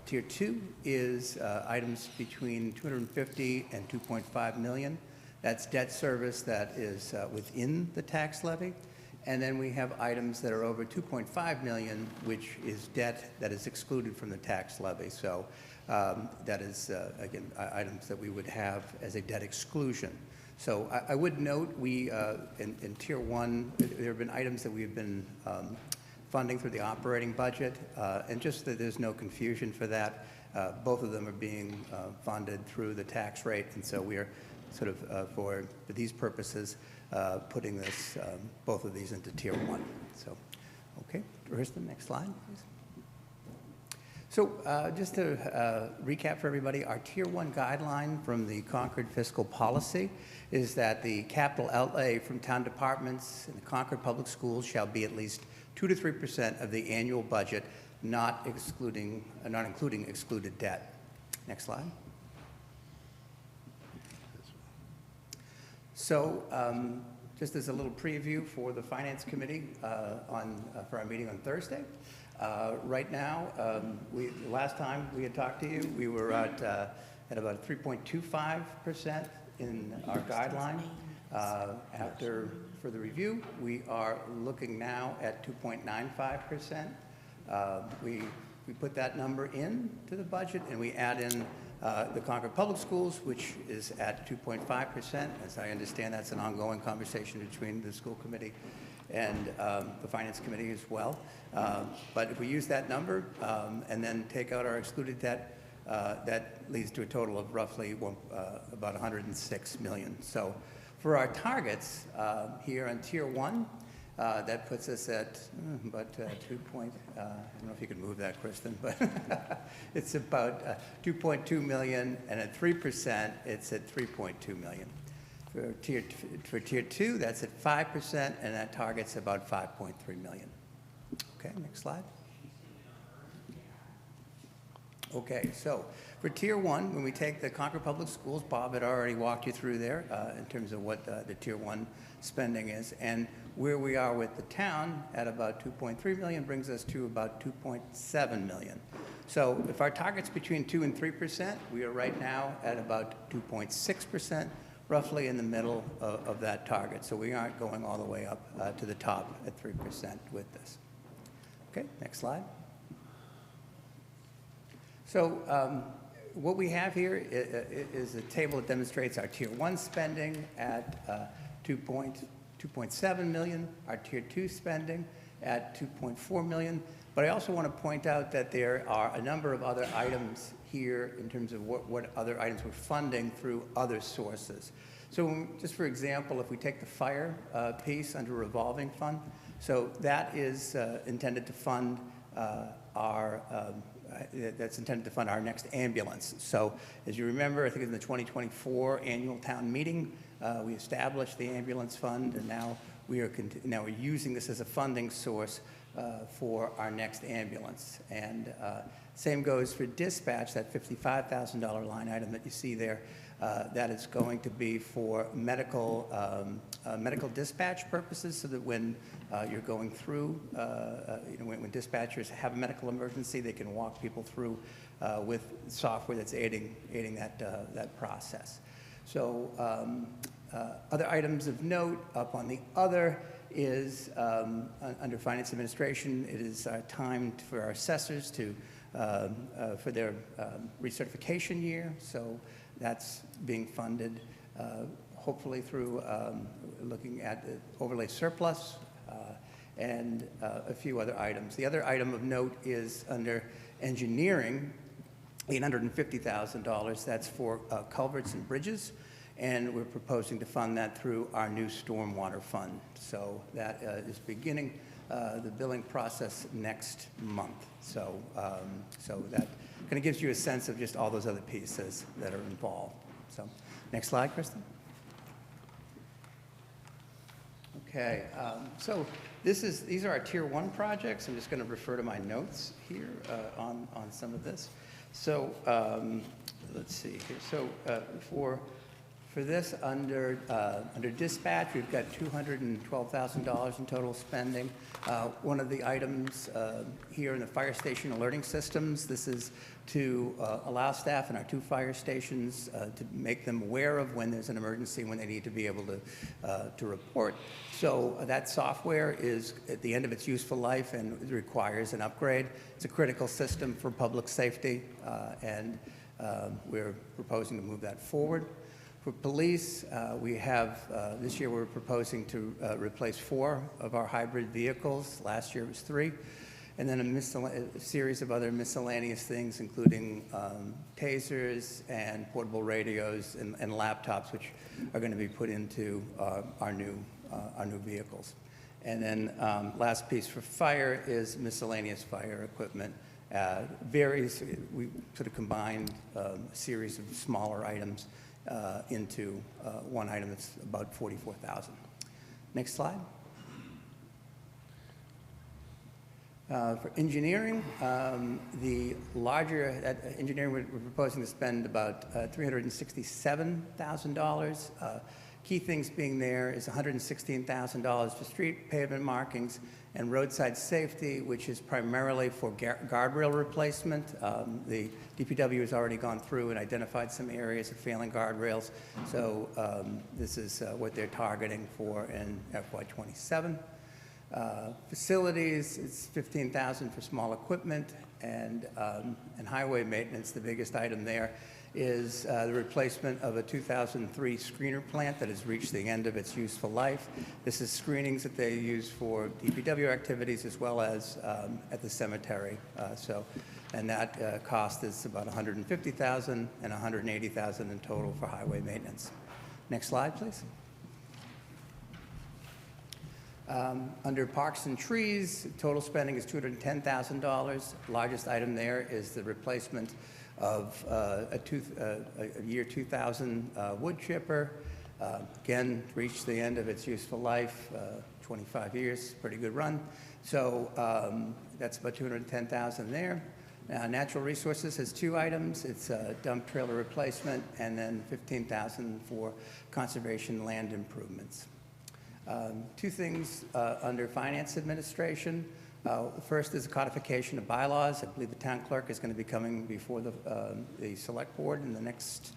Tier 2 is items between 250 and 2.5 million. That's debt service that is within the tax levy. And then we have items that are over 2.5 million, which is debt that is excluded from the tax levy. So that is, again, items that we would have as a debt exclusion. So I would note in Tier 1, there have been items that we've been funding through the operating budget, and just that there's no confusion for that. Both of them are being funded through the tax rate, and so we are sort of, for these purposes, putting both of these into Tier 1. So, okay, where's the next slide, please? So just to recap for everybody, our Tier 1 guideline from the Concord fiscal policy is that the capital outlay from town departments in the Concord Public Schools shall be at least 2 to 3% of the annual budget, not including excluded debt. Next slide. So just as a little preview for the Finance Committee for our meeting on Thursday. Right now, last time we had talked to you, we were at at about 3.25% in our guideline. After further review, we are looking now at 2.95%. We put that number into the budget, and we add in the Concord Public Schools, which is at 2.5%. As I understand, that's an ongoing conversation between the school committee and the finance committee as well. But if we use that number and then take out our excluded debt, that leads to a total of roughly about $106 million. So for our targets here on Tier 1, that puts us at about 2 point, I don't know if you can move that, Kristen, but it's about 2.2 million, and at 3%, it's at 3.2 million. For tier 2, that's at 5%, and that target's about 5.3 million. Okay, next slide. Okay, so for Tier 1, when we take the Concord Public Schools, Bob had already walked you through there in terms of what the Tier 1 spending is, and where we are with the town at about 2.3 million brings us to about 2.7 million. So if our target's between 2 and 3%, we are right now at about 2.6%, roughly in the middle of that target. So we aren't going all the way up to the top at 3% with this. Okay, next slide. So what we have here is a table that demonstrates our Tier 1 spending at 2.7 million, our Tier 2 spending at 2.4 million. But I also want to point out that there are a number of other items here in terms of what other items we're funding through other sources. So just for example, if we take the fire piece under revolving fund, so that is intended to fund that's intended to fund our next ambulance. So as you remember, I think in the 2024 annual town meeting, we established the ambulance fund, and now we're using this as a funding source for our next ambulance. And same goes for dispatch, that $55,000 line item that you see there. That is going to be for medical dispatch purposes, so that when you're going through, when dispatchers have a medical emergency, they can walk people through with software that's aiding that process. So other items of note up on the other is under finance administration, it is time for our assessors to for their recertification year. So that's being funded hopefully through looking at the overlay surplus and a few other items. The other item of note is under engineering, $850,000. That's for culverts and bridges, and we're proposing to fund that through our new stormwater fund. So that is beginning the billing process next month. So, so that kind of gives you a sense of just all those other pieces that are involved. So, next slide, Kristen. Okay, so these are our Tier 1 projects. I'm just going to refer to my notes here on some of this. So let's see here. So for this, under dispatch, we've got $212,000 in total spending. One of the items here in the fire station alerting systems, this is to allow staff in our 2 fire stations to make them aware of when there's an emergency, when they need to be able to report. So that software is at the end of its useful life and requires an upgrade. It's a critical system for public safety, and we're proposing to move that forward. For police, we have, this year we're proposing to replace 4 of our hybrid vehicles. Last year it was 3. And then a series of other miscellaneous things, including tasers and portable radios and laptops, which are going to be put into our new vehicles. And then last piece for fire is miscellaneous fire equipment. We sort of combined a series of smaller items into one item that's about $44,000. Next slide. For engineering, the larger engineering, we're proposing to spend about $367,000. Key things being there is $116,000 for street pavement markings and roadside safety, which is primarily for guardrail replacement. The DPW has already gone through and identified some areas of failing guardrails, so this is what they're targeting for in FY27. Facilities, it's $15,000 for small equipment, and highway maintenance, the biggest item there is the replacement of a 2003 screener plant that has reached the end of its useful life. This is screenings that they use for DPW activities as well as at the cemetery. And that cost is about $150,000 and $180,000 in total for highway maintenance. Next slide, please. Under parks and trees, total spending is $210,000. Largest item there is the replacement of a year 2000 wood chipper. Again, reached the end of its useful life, 25 years, pretty good run. So that's about $210,000 there. Natural Resources has two items. It's a dump trailer replacement and then $15,000 for conservation land improvements. Two things under Finance Administration. First is the codification of bylaws. I believe the town clerk is going to be coming before the select board in the next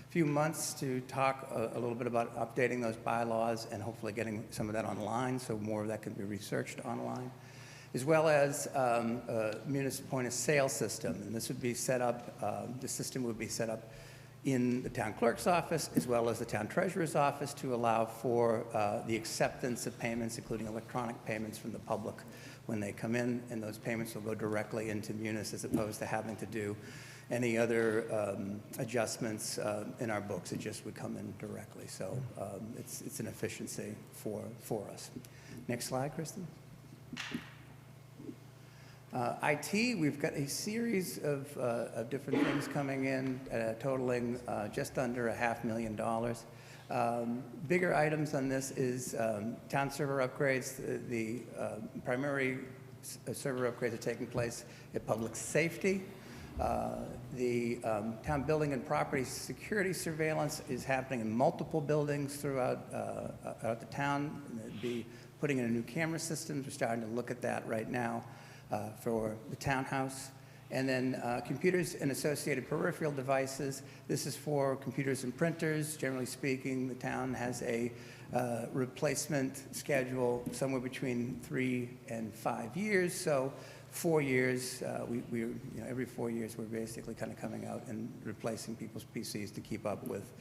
few months to talk a little bit about updating those bylaws and hopefully getting some of that online, so more of that can be researched online, as well as a municipal point of sale system. And this would be set up, the system would be set up in the town clerk's office as well as the town treasurer's office to allow for the acceptance of payments, including electronic payments from the public when they come in, and those payments will go directly into Munis as opposed to having to do any other adjustments in our books. It just would come in directly. So it's an efficiency for us. Next slide, Kristen. IT, we've got a series of different things coming in, totaling just under $500,000. Bigger items on this is town server upgrades. The primary server upgrades are taking place at public safety. The town building and property security surveillance is happening in multiple buildings throughout the town. They'd be putting in a new camera system. We're starting to look at that right now for the townhouse. And then computers and associated peripheral devices. This is for computers and printers. Generally speaking, the town has a replacement schedule somewhere between 3 and 5 years. So 4 years, every 4 years, we're basically kind of coming out and replacing people's PCs to keep up with,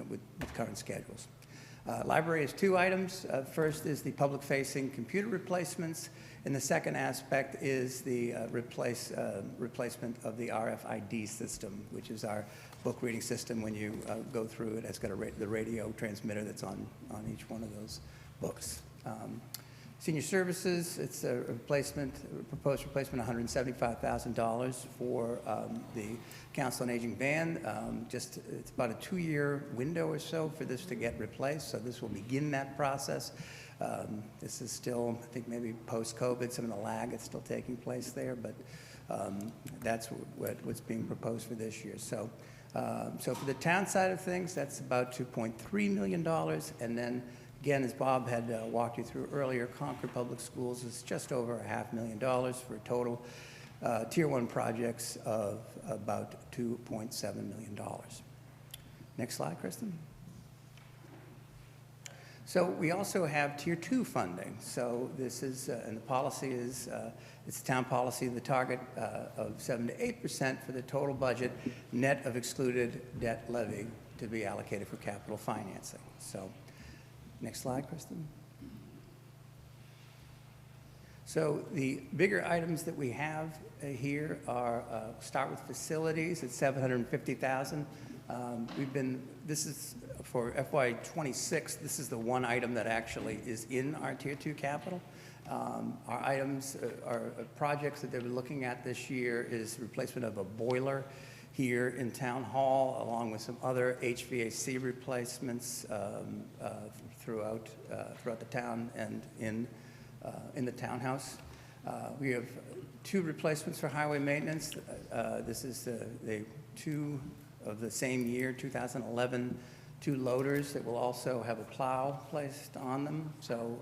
with current schedules. Library has two items. First is the public-facing computer replacements, and the second aspect is the replacement of the RFID system, which is our book reading system. When you go through it, it's got the radio transmitter that's on each one of those books. Senior Services, it's a proposed replacement, $175,000 for the Council on Aging van. It's about a 2-year window or so for this to get replaced, so this will begin that process. This is still, I think, maybe post-COVID, some of the lag is still taking place there, but that's what's being proposed for this year. So for the town side of things, that's about $2.3 million, and then again, as Bob had walked you through earlier, Concord Public Schools is just over $500,000 for a total Tier 1 projects of about $2.7 million. Next slide, Kristen. So we also have Tier 2 funding. So this is, and the policy is, it's town policy, the target of 7 to 8% for the total budget, net of excluded debt levy to be allocated for capital financing. So next slide, Kristen. So the bigger items that we have here are, start with facilities at $750,000. This is for FY26, this is the one item that actually is in our Tier 2 capital. Our items, our projects that they're looking at this year is replacement of a boiler here in Town Hall, along with some other HVAC replacements throughout the town and in the townhouse. We have 2 replacements for highway maintenance. This is the 2 of the same year, 2011, 2 loaders that will also have a plow placed on them. So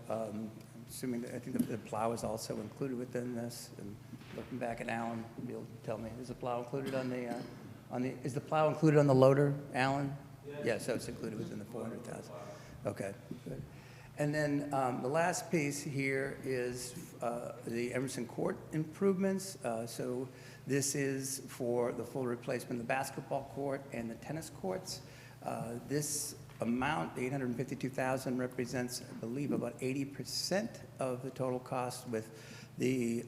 assuming that, I think the plow is also included within this. And looking back at Alan, you'll tell me, is the plow included on the, is the plow included on the loader, Alan? Yeah, so it's included within the 400,000. Okay, good. And then the last piece here is the Emerson Court improvements. So this is for the full replacement of the basketball court and the tennis courts. This amount, $852,000, represents, I believe, about 80% of the total cost, with the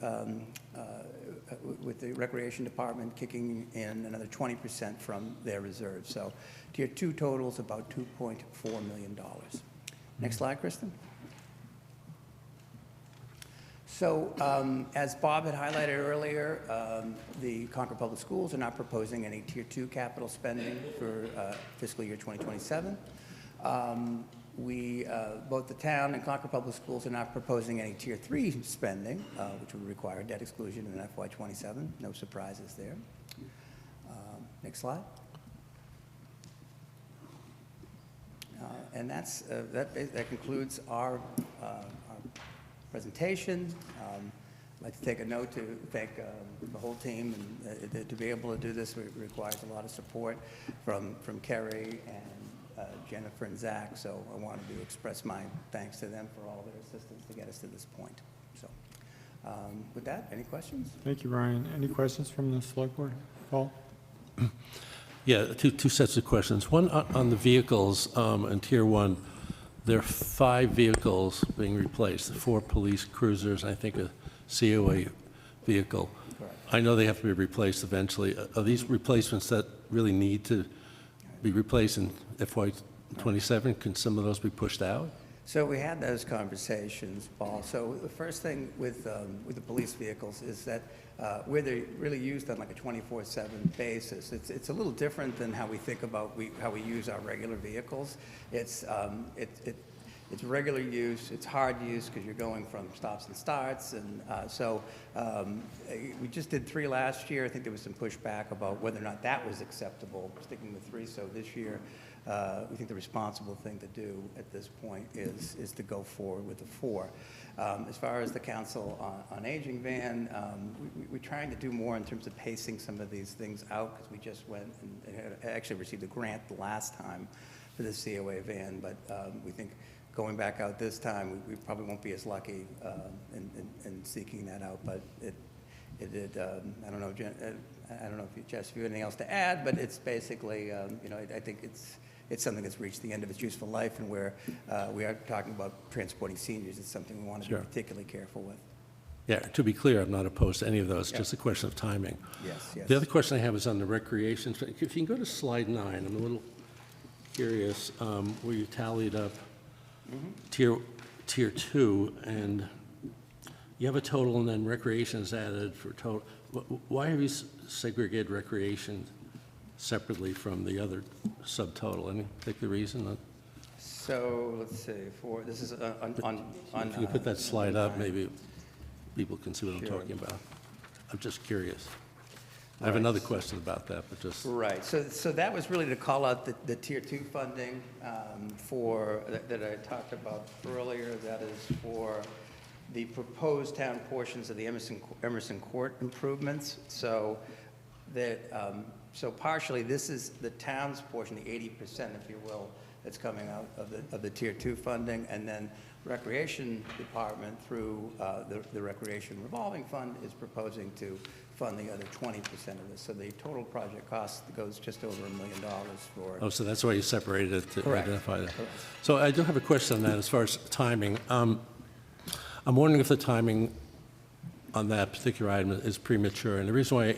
Recreation Department kicking in another 20% from their reserves. So Tier 2 totals about $2.4 million. Next slide, Kristen. So as Bob had highlighted earlier, the Concord Public Schools are not proposing any Tier 2 capital spending for fiscal year 2027. Both the town and Concord Public Schools are not proposing any Tier 3 spending, which would require debt exclusion in FY27. No surprises there. Next slide. And that concludes our presentation. I'd like to take a note to thank the whole team, and to be able to do this requires a lot of support from Kerry and Jennifer and Zach, so I wanted to express my thanks to them for all their assistance to get us to this point. So with that, any questions? Thank you, Ryan. Any questions from the select board? Paul? Yeah, two sets of questions. One on the vehicles in Tier 1. There are 5 vehicles being replaced, 4 police cruisers, I think a COA vehicle. Correct. I know they have to be replaced eventually. Are these replacements that really need to be replaced in FY27? Can some of those be pushed out? So we had those conversations, Paul. So the first thing with the police vehicles is that where they're really used on like a 24/7 basis, it's a little different than how we think about how we use our regular vehicles. It's regular use, it's hard use because you're going from stops and starts, and we just did 3 last year. I think there was some pushback about whether or not that was acceptable, sticking with 3. So this year, we think the responsible thing to do at this point is to go forward with the 4. As far as the Council on Aging van, we're trying to do more in terms of pacing some of these things out, because we just went and had actually received a grant the last time for the COA van, but we think going back out this time, we probably won't be as lucky in seeking that out, but I don't know, Jen, I don't know if you have anything else to add, but it's basically, I think it's something that's reached the end of its useful life, and where we are talking about transporting seniors. It's something we want to be particularly careful with. Yeah, to be clear, I'm not opposed to any of those, Yeah. just a question of timing. Yes. The other question I have is on the recreation. If you can go to slide 9, I'm a little curious where you tallied up tier 2, and you have a total, and then recreation is added for total. Why have you segregated recreation separately from the other subtotal? Any particular reason? So let's see. This is on. If you put that slide up, maybe people can see what I'm talking about. I'm just curious. I have another question about that, but just... Right. So that was really to call out the Tier 2 funding that I talked about earlier. That is for the proposed town portions of the Emerson Court improvements. So partially, this is the town's portion, the 80%, if you will, that's coming out of the Tier 2 funding, and then Recreation Department through the Recreation Revolving Fund is proposing to fund the other 20% of this. So the total project cost goes just over $1 million for... Oh, so that's why you separated it to Correct. identify that. Correct. So I do have a question on that as far as timing. I'm wondering if the timing on that particular item is premature. And the reason why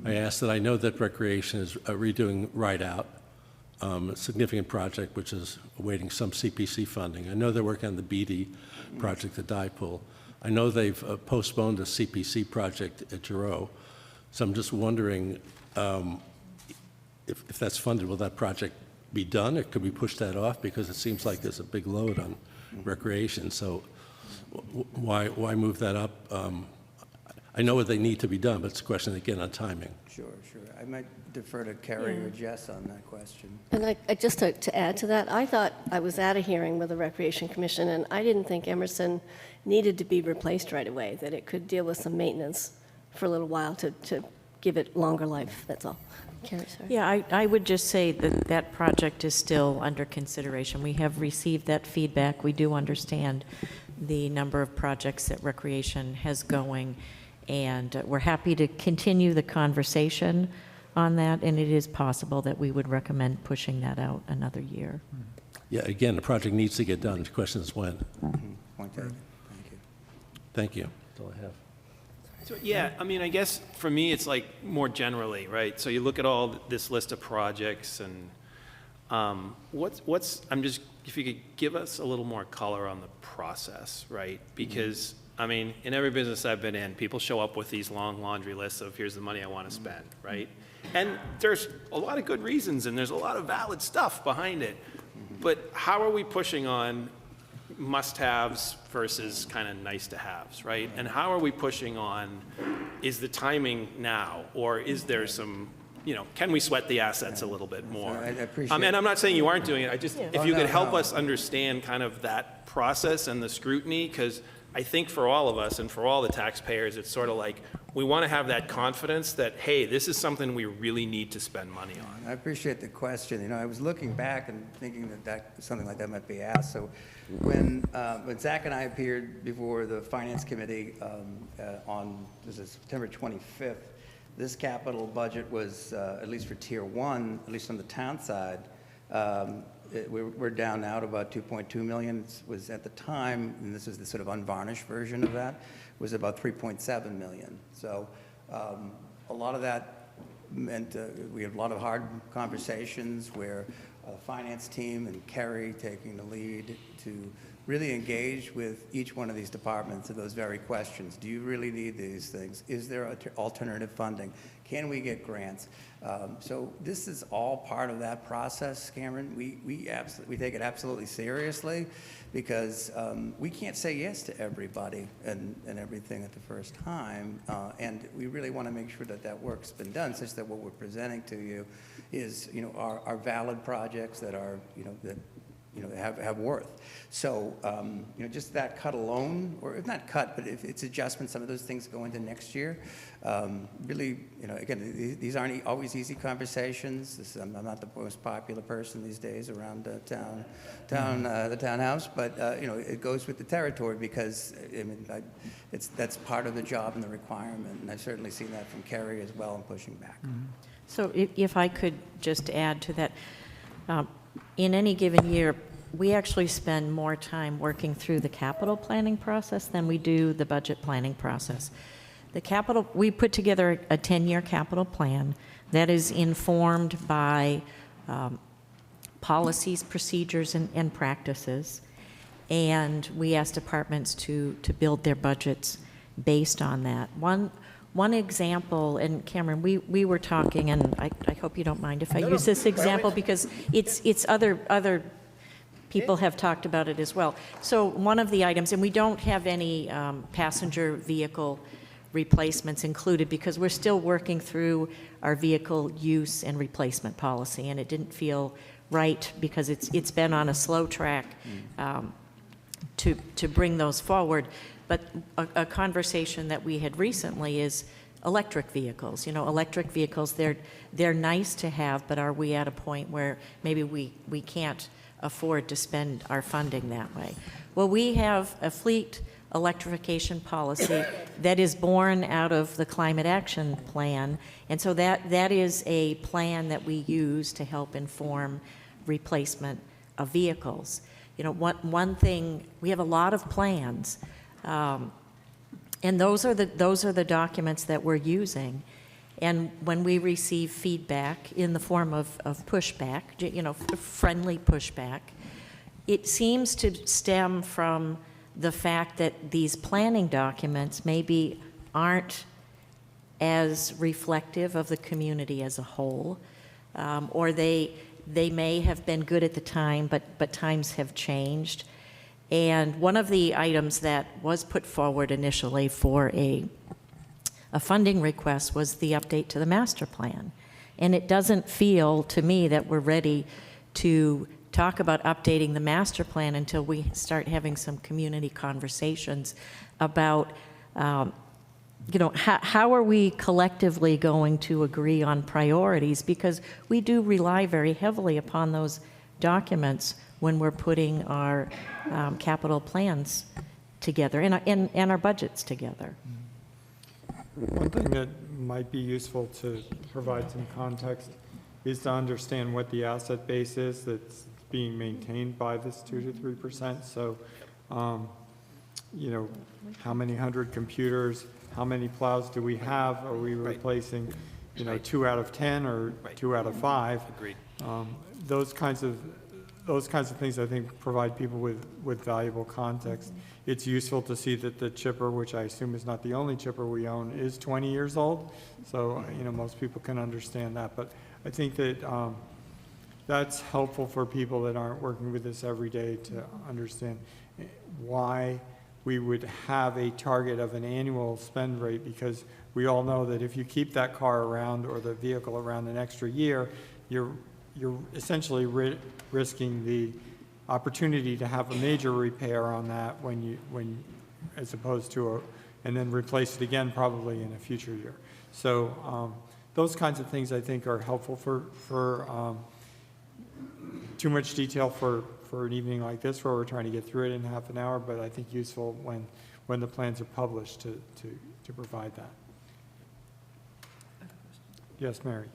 I ask that, I know that Recreation is redoing Ride Out, a significant project which is awaiting some CPC funding. I know they're working on the BD project at Dyepool. I know they've postponed a CPC project at Giroux. So I'm just wondering if that's funded, will that project be done, or could we push that off? Because it seems like there's a big load I know what they need to be done, but it's a question, again, on timing. Sure, sure. I might defer to Carrie or Jess on that question. And I just to add to that, I thought I was at a hearing with the Recreation Commission, and I didn't think Emerson needed to be replaced right away, that it could deal with some maintenance for a little while to give it longer life, that's all. Carrie, sorry. Yeah, I would just say that that project is still under consideration. We have received that feedback. We do understand the number of projects that Recreation has going, and we're happy to continue the conversation on that, and it is possible that we would recommend pushing that out another year. Yeah, again, the project needs to get done. The question is when. Point taken. Thank you. Thank you. That's all I have. So, yeah, I mean, I guess for me, it's like more generally, right? So you look at all this list of projects and if you could give us a little more color on the process, right? Because, I mean, in every business I've been in, people show up with these long laundry lists of here's the money I want to spend, right? And there's a lot of good reasons and there's a lot of valid stuff behind it. But how are we pushing on must-haves versus kind of nice-to-haves, right? And how are we pushing on, is the timing now, or is there some, can we sweat the assets a little bit more? I appreciate and I'm not saying you aren't doing it, if you no, could help no. us understand kind of that process and the scrutiny, because I think for all of us and for all the taxpayers, it's sort of like, we want to have that confidence that, hey, this is something we really need to spend money on. I appreciate the question. I was looking back and thinking that something like that might be asked. So when Zach and I appeared before the Finance Committee on September 25th, this capital budget was, at least for Tier 1, at least on the town side, we're down now to about 2.2 million. It was at the time, and this is the sort of unvarnished version of that, was about 3.7 million. So a lot of that meant we had a lot of hard conversations where the finance team and Kerry taking the lead to really engage with each one of these departments of those very questions. Do you really need these things? Is there alternative funding? Can we get grants? So this is all part of that process, Cameron. We take it absolutely seriously because we can't say yes to everybody and everything at the first time. And we really want to make sure that that work's been done such that what we're presenting to you is, are valid projects that are, that have worth. So, just that cut alone, or if not cut, but if it's adjustment, some of those things go into next year. Really, again, these aren't always easy conversations. I'm not the most popular person these days around the townhouse, but it goes with the territory because that's part of the job and the requirement, and I've certainly seen that from Kerry as well in pushing back. So if I could just add to that, in any given year, we actually spend more time working through the capital planning process than we do the budget planning process. We put together a 10-year capital plan that is informed by policies, procedures, and practices, and we ask departments to build their budgets based on that. One example, and Cameron, we were talking, and I hope you don't mind if I use this example because it's other people have talked about it as well. So one of the items, and we don't have any passenger vehicle replacements included because we're still working through our vehicle use and replacement policy, and it didn't feel right because it's been on a slow track to bring those forward. But a conversation that we had recently is electric vehicles. Electric vehicles, they're nice to have, but are we at a point where maybe we can't afford to spend our funding that way? Well, we have a fleet electrification policy that is born out of the Climate Action Plan, and so that is a plan that we use to help inform replacement of vehicles. One thing, we have a lot of plans, and those are the documents that we're using. And when we receive feedback in the form of pushback, friendly pushback, it seems to stem from the fact that these planning documents maybe aren't as reflective of the community as a whole, or they may have been good at the time, but times have changed. And one of the items that was put forward initially for a a funding request was the update to the master plan. And it doesn't feel to me that we're ready to talk about updating the master plan until we start having some community conversations about, how are we collectively going to agree on priorities? Because we do rely very heavily upon those documents when we're putting our capital plans together and our budgets together. One thing that might be useful to provide some context is to understand what the asset base is that's being maintained by this 2 to 3%. So, how many hundred computers, how many plows do we have? Are we replacing, 2 out of 10 or 2 out of 5? Agreed. Those kinds of things, I think, provide people with valuable context. It's useful to see that the chipper, which I assume is not the only chipper we own, is 20 years old. So, most people can understand that. But I think that that's helpful for people that aren't working with this every day to understand why we would have a target of an annual spend rate, because we all know that if you keep that car around or the vehicle around an extra year, you're essentially risking the opportunity to have a major repair on that as opposed to and then replace it again probably in a future year. So those kinds of things I think are helpful for too much detail for an evening like this where we're trying to get through it in half an hour, but I think useful when the plans are published to provide that. Yes, Mary.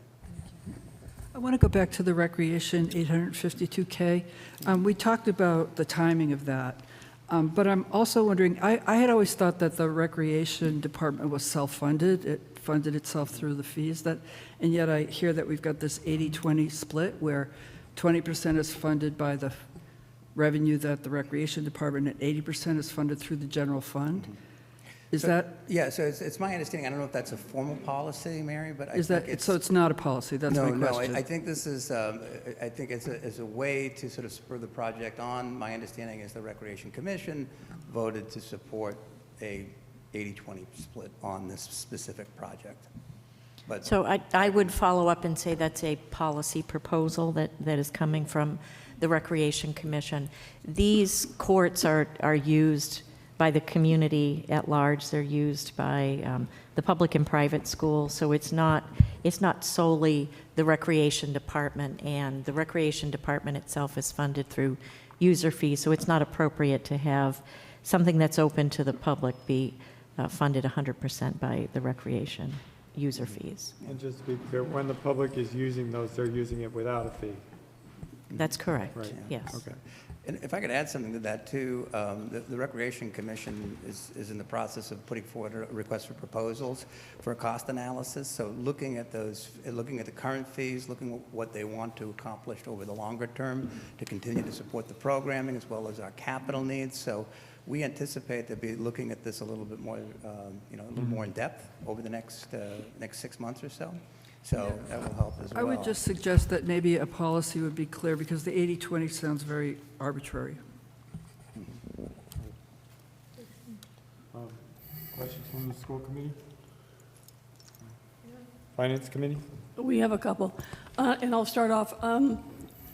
I want to go back to the recreation 852K. We talked about the timing of that, but I'm also wondering, I had always thought that the recreation department was self-funded. It funded itself through the fees, and yet I hear that we've got this 80-20 split where 20% is funded by the revenue that the recreation department and 80% is funded through the general fund. Is that? Yeah, so it's my understanding, I don't know if that's a formal policy, Mary, but I Is think that, it's... so it's not a policy, that's my question. No, I think this is, I think it's a way to sort of spur the project on. My understanding is the Recreation Commission voted to support a 80-20 split on this specific project. But So I would follow up and say that's a policy proposal that is coming from the Recreation Commission. These courts are used by the community at large. They're used by the public and private schools. So it's not solely the Recreation Department, and the Recreation Department itself is funded through user fees. So it's not appropriate to have something that's open to the public be funded 100% by the recreation user fees. And just to be clear, when the public is using those, they're using it without a fee. That's correct, Right. yes. Okay. And if I could add something to that too, the Recreation Commission is in the process of putting forward a request for proposals for a cost analysis. So looking at the current fees, looking at what they want to accomplish over the longer term to continue to support the programming as well as our capital needs. So we anticipate to be looking at this a little bit more, a little more in depth over the next 6 months or so. So that will help as well. I would just suggest that maybe a policy would be clear, because the 80-20 sounds very arbitrary. Questions from the school committee? Finance committee? We have a couple. And I'll start off.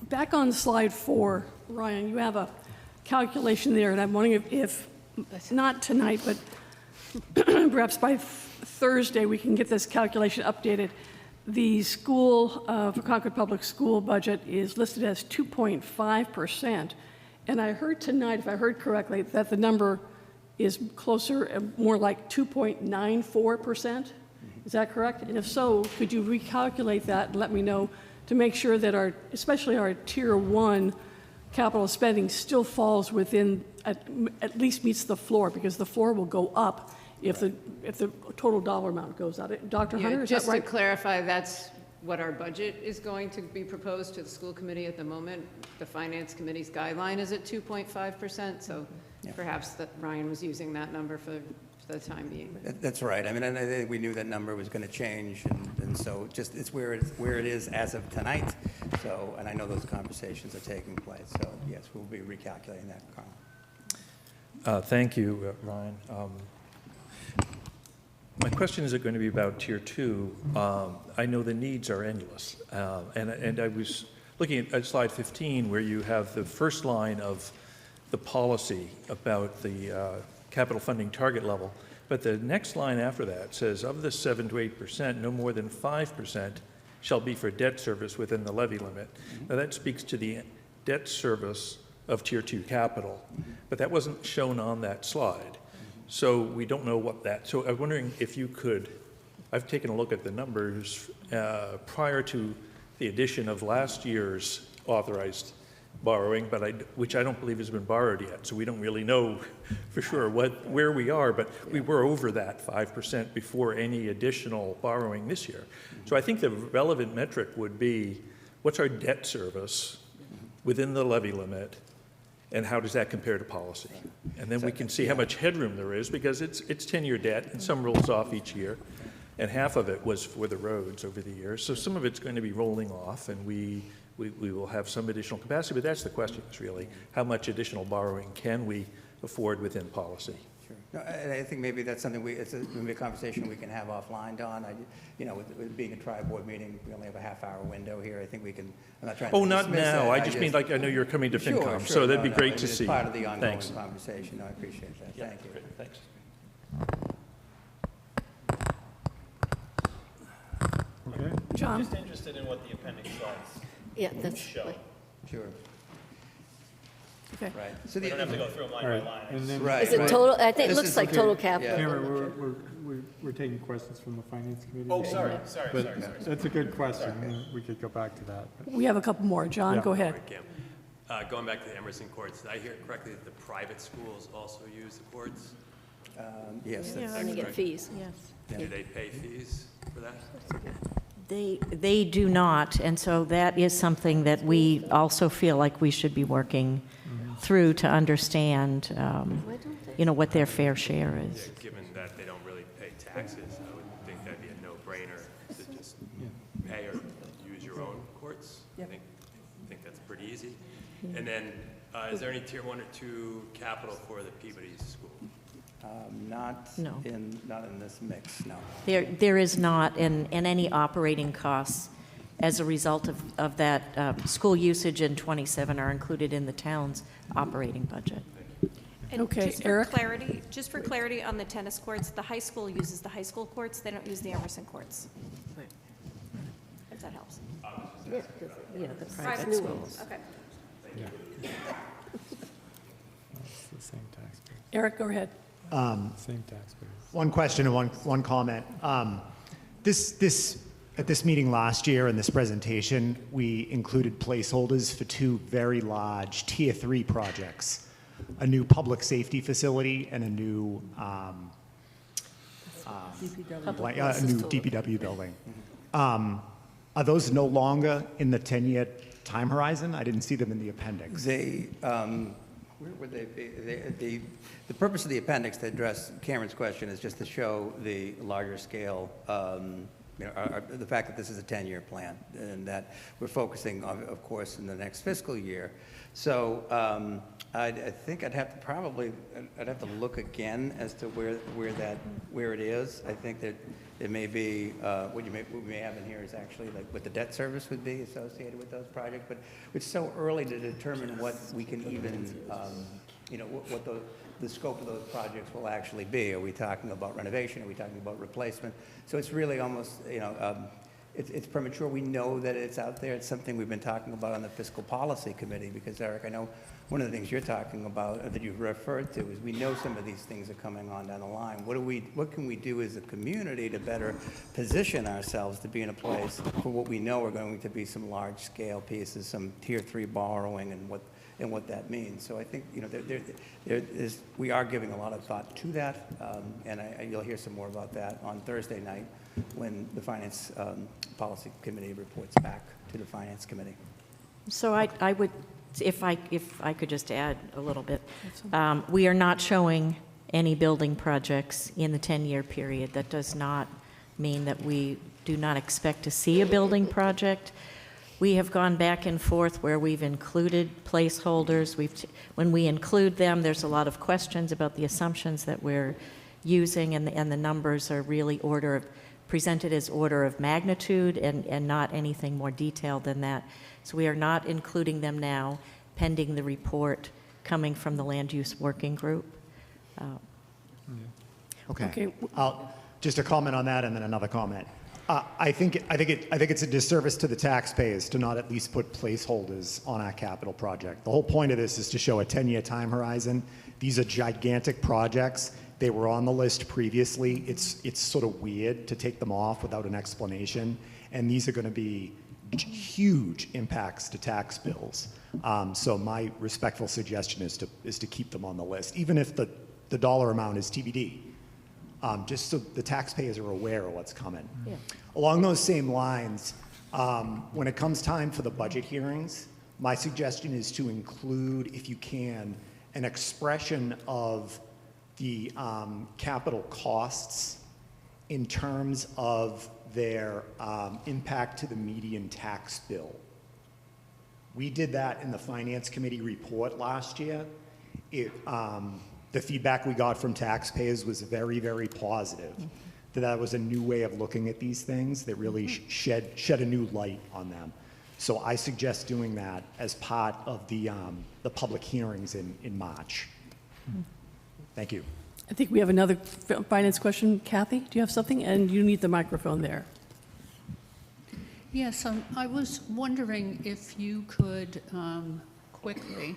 Back on slide 4, Ryan, you have a calculation there, and I'm wondering if not tonight, but perhaps by Thursday, we can get this calculation updated. The school, for Concord Public School budget is listed as 2.5%. And I heard tonight, if I heard correctly, that the number is closer, more like 2.94%. Is that correct? And if so, could you recalculate that and let me know to make sure that especially our Tier 1 capital spending still falls within, at least meets the floor, because the floor will go up if the total dollar amount goes out. Dr. Hunter, is that right? Just to clarify, that's what our budget is going to be proposed to the school committee at the moment. The finance committee's guideline is at 2.5%, so perhaps that Ryan was using that number for the time being. That's right. I mean, and I think we knew that number was going to change, and so just it's where it is as of tonight. So, and I know those conversations are taking place. So yes, we'll be recalculating that, Carl. Thank you, Ryan. My question is going to be about Tier 2. I know the needs are endless. And I was looking at slide 15 where you have the first line of the policy about the capital funding target level. But the next line after that says, of the 7 to 8%, no more than 5% shall be for debt service within the levy limit. Now that speaks to the debt service of Tier 2 capital, but that wasn't shown on that slide. So we don't know what that, so I'm wondering if you could, I've taken a look at the numbers prior to the addition of last year's authorized borrowing, but which I don't believe has been borrowed yet, so we don't really know for sure where we are, but we were over that 5% before any additional borrowing this year. So I think the relevant metric would be, what's our debt service within the levy limit, and how does that compare to policy? And then we can see how much headroom there is, because it's 10-year debt, and some rolls off each year, and half of it was for the roads over the years. So some of it's going to be rolling off, and we will have some additional capacity, but that's the question, is really, how much additional borrowing can we afford within policy? Sure. No, I think maybe that's something it's maybe a conversation we can have offline, Don. With being a tri-board meeting, we only have a half-hour window here. I think we can, I'm not trying to Oh, not dismiss it. now. I just mean, like, I know you're coming to FinCom, Sure, so that'd be no, great I to mean, see. It's part of the ongoing Thanks. conversation. No, I appreciate that. Yeah, Thank you. great. Thanks. Okay. John? Just interested in what the appendix says. Yeah, that's, Show. Sure. Okay. Right. So We don't have to go through them line All by right, line. and then. Right. is it total, I think it This looks is like okay. total Yeah. capital. Cameron, we're taking questions from the finance committee. Oh, sorry. But that's a good question. We could go back to that. but- We have a couple more. John, Yeah. go ahead. Going back to the Emerson courts, did I hear it correctly that the private schools also use the courts? Yes, that's And they get fees. Yes. Do they pay fees for that? They do not, and so that is something that we also feel like we should be working through to understand, what their fair share is. Yeah, given that they don't really pay taxes, I would think that'd be a no-brainer to just pay or use your own courts. I think that's pretty easy. And then, is there any tier 1 or 2 capital for the Peabody School? not No. in this mix, no. There is not, and any operating costs as a result of that school usage in 27 are included in the town's operating budget. And Okay, just for Eric? just for clarity on the tennis courts, the high school uses the high school courts, they don't use the Emerson courts. If that helps. Yeah, the Private private schools, schools. okay. Yeah. It's the same taxpayers. Eric, go ahead. Same taxpayers. One question and one comment. At this meeting last year in this presentation, we included placeholders for 2 very large Tier 3 projects, a new public safety facility and a new DPW building. Are those no longer in the 10-year time horizon? I didn't see them in the appendix. They, where would they be? The purpose of the appendix, to address Cameron's question, is just to show the larger scale, the fact that this is a 10-year plan, and that we're focusing on, of course, in the next fiscal year. So I think I'd have to look again as to where it is. I think that it may be, what we may have in here is actually like what the debt service would be associated with those projects, but it's so early to determine what we can even, what the scope of those projects will actually be. Are we talking about renovation? Are we talking about replacement? So it's really almost, it's premature. We know that it's out there. It's something we've been talking about on the Fiscal Policy Committee, because, Eric, I know one of the things you're talking about, that you've referred to, is we know some of these things are coming on down the line. What can we do as a community to better position ourselves to be in a place for what we know are going to be some large-scale pieces, some Tier 3 borrowing, and what that means. So I think, we are giving a lot of thought to that, and you'll hear some more about that on Thursday night when the Finance Policy Committee reports back to the Finance Committee. So I would, if I could just add a little bit, we are not showing any building projects in the 10-year period. That does not mean that we do not expect to see a building project. We have gone back and forth where we've included placeholders. When we include them, there's a lot of questions about the assumptions that we're using, and the numbers are really presented as order of magnitude and not anything more detailed than that. So we are not including them now, pending the report coming from the Land Use Working Group. Okay. Just a comment on that and then another comment. I think it's a disservice to the taxpayers to not at least put placeholders on our capital project. The whole point of this is to show a 10-year time horizon. These are gigantic projects. They were on the list previously. It's sort of weird to take them off without an explanation. And these are going to be huge impacts to tax bills. So my respectful suggestion is to keep them on the list, even if the dollar amount is TBD. Just so the taxpayers are aware of what's coming. Yeah. Along those same lines, when it comes time for the budget hearings, my suggestion is to include, if you can, an expression of the capital costs in terms of their impact to the median tax bill. We did that in the Finance Committee report last year. The feedback we got from taxpayers was very, very positive. That was a new way of looking at these things that really shed a new light on them. So I suggest doing that as part of the public hearings in March. Thank you. I think we have another finance question. Kathy, do you have something? And you need the microphone there. Yes, I was wondering if you could quickly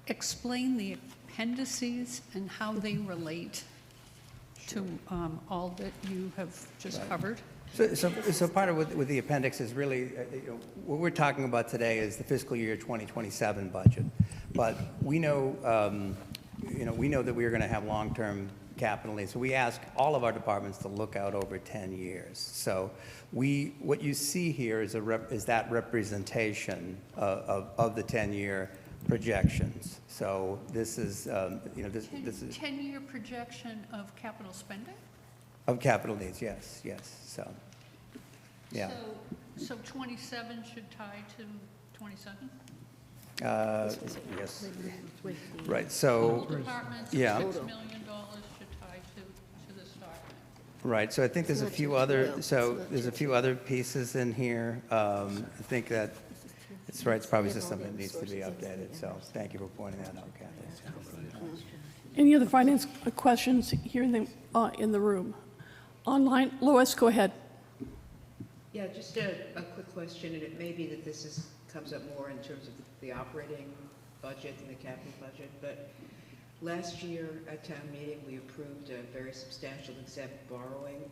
explain the appendices and how they relate to all that you have just covered. So part of with the appendix is really, what we're talking about today is the fiscal year 2027 budget. But we know, we know that we are going to have long-term capital needs. So we ask all of our departments to look out over 10 years. So what you see here is that representation of the 10-year projections. So this is, this is 10-year projection of capital spending? Of capital needs, yes. So, yeah. So 27 should tie to 27? Yes. Right. So, Departments, yeah. $6 million should tie to the start. Right. So I think there's a few other pieces in here. I think that it's right. It's probably just something that needs to be updated. So thank you for pointing that out, Kathy. Any other finance questions here in the room? Online, Lois, go ahead. Yeah, just a quick question, and it may be that this comes up more in terms of the operating budget and the capital budget, but last year at town meeting, we approved a very substantial exempt borrowing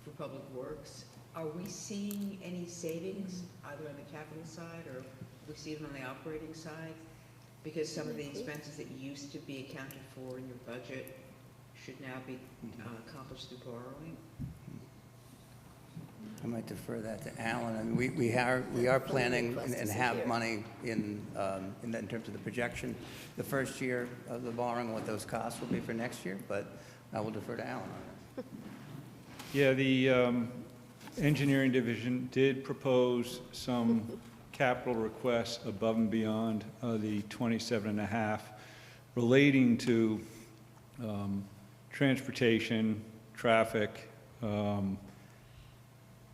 for public works. Are we seeing any savings either on the capital side or we see them on the operating side? Because some of the expenses that used to be accounted for in your budget should now be accomplished through borrowing? I might defer that to Alan. I mean, we are planning and have money in terms of the projection, the first year of the borrowing, what those costs will be for next year, but I will defer to Alan on that. Yeah, the engineering division did propose some capital requests above and beyond the 27.5 relating to transportation, traffic,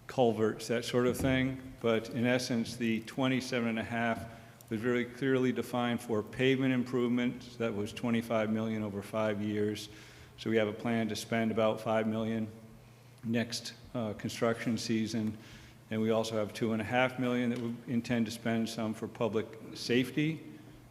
culverts, that sort of thing. But in essence, the 27.5 was very clearly defined for pavement improvements. That was 25 million over 5 years. So we have a plan to spend about 5 million next construction season. And we also have 2.5 million that we intend to spend some for public safety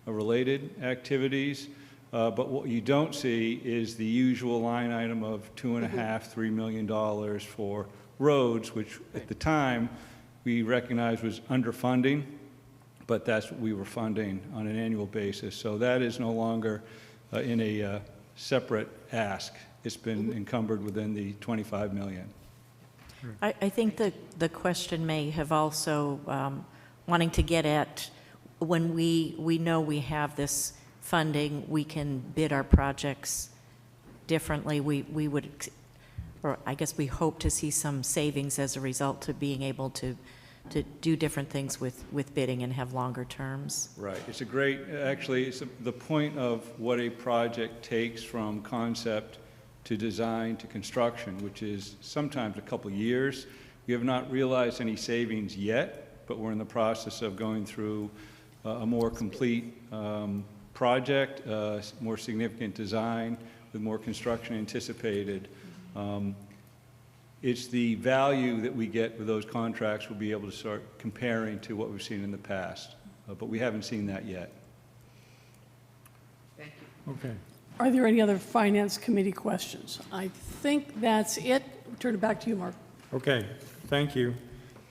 related activities. But what you don't see is the usual line item of $2.5–3 million for roads, which at the time we recognized was underfunding, but that's what we were funding on an annual basis. So that is no longer in a separate ask. It's been encumbered within the 25 million. I think the question may have also wanting to get at when we know we have this funding, we can bid our projects differently. We would, or I guess we hope to see some savings as a result of being able to to do different things with bidding and have longer terms. Right. It's a great, actually, the point of what a project takes from concept to design to construction, which is sometimes a couple years. We have not realized any savings yet, but we're in the process of going through a more complete project, more significant design with more construction anticipated. It's the value that we get with those contracts we'll be able to start comparing to what we've seen in the past, but we haven't seen that yet. Thank you. Okay. Are there any other Finance Committee questions? I think that's it. Turn it back to you, Mark. Okay, thank you.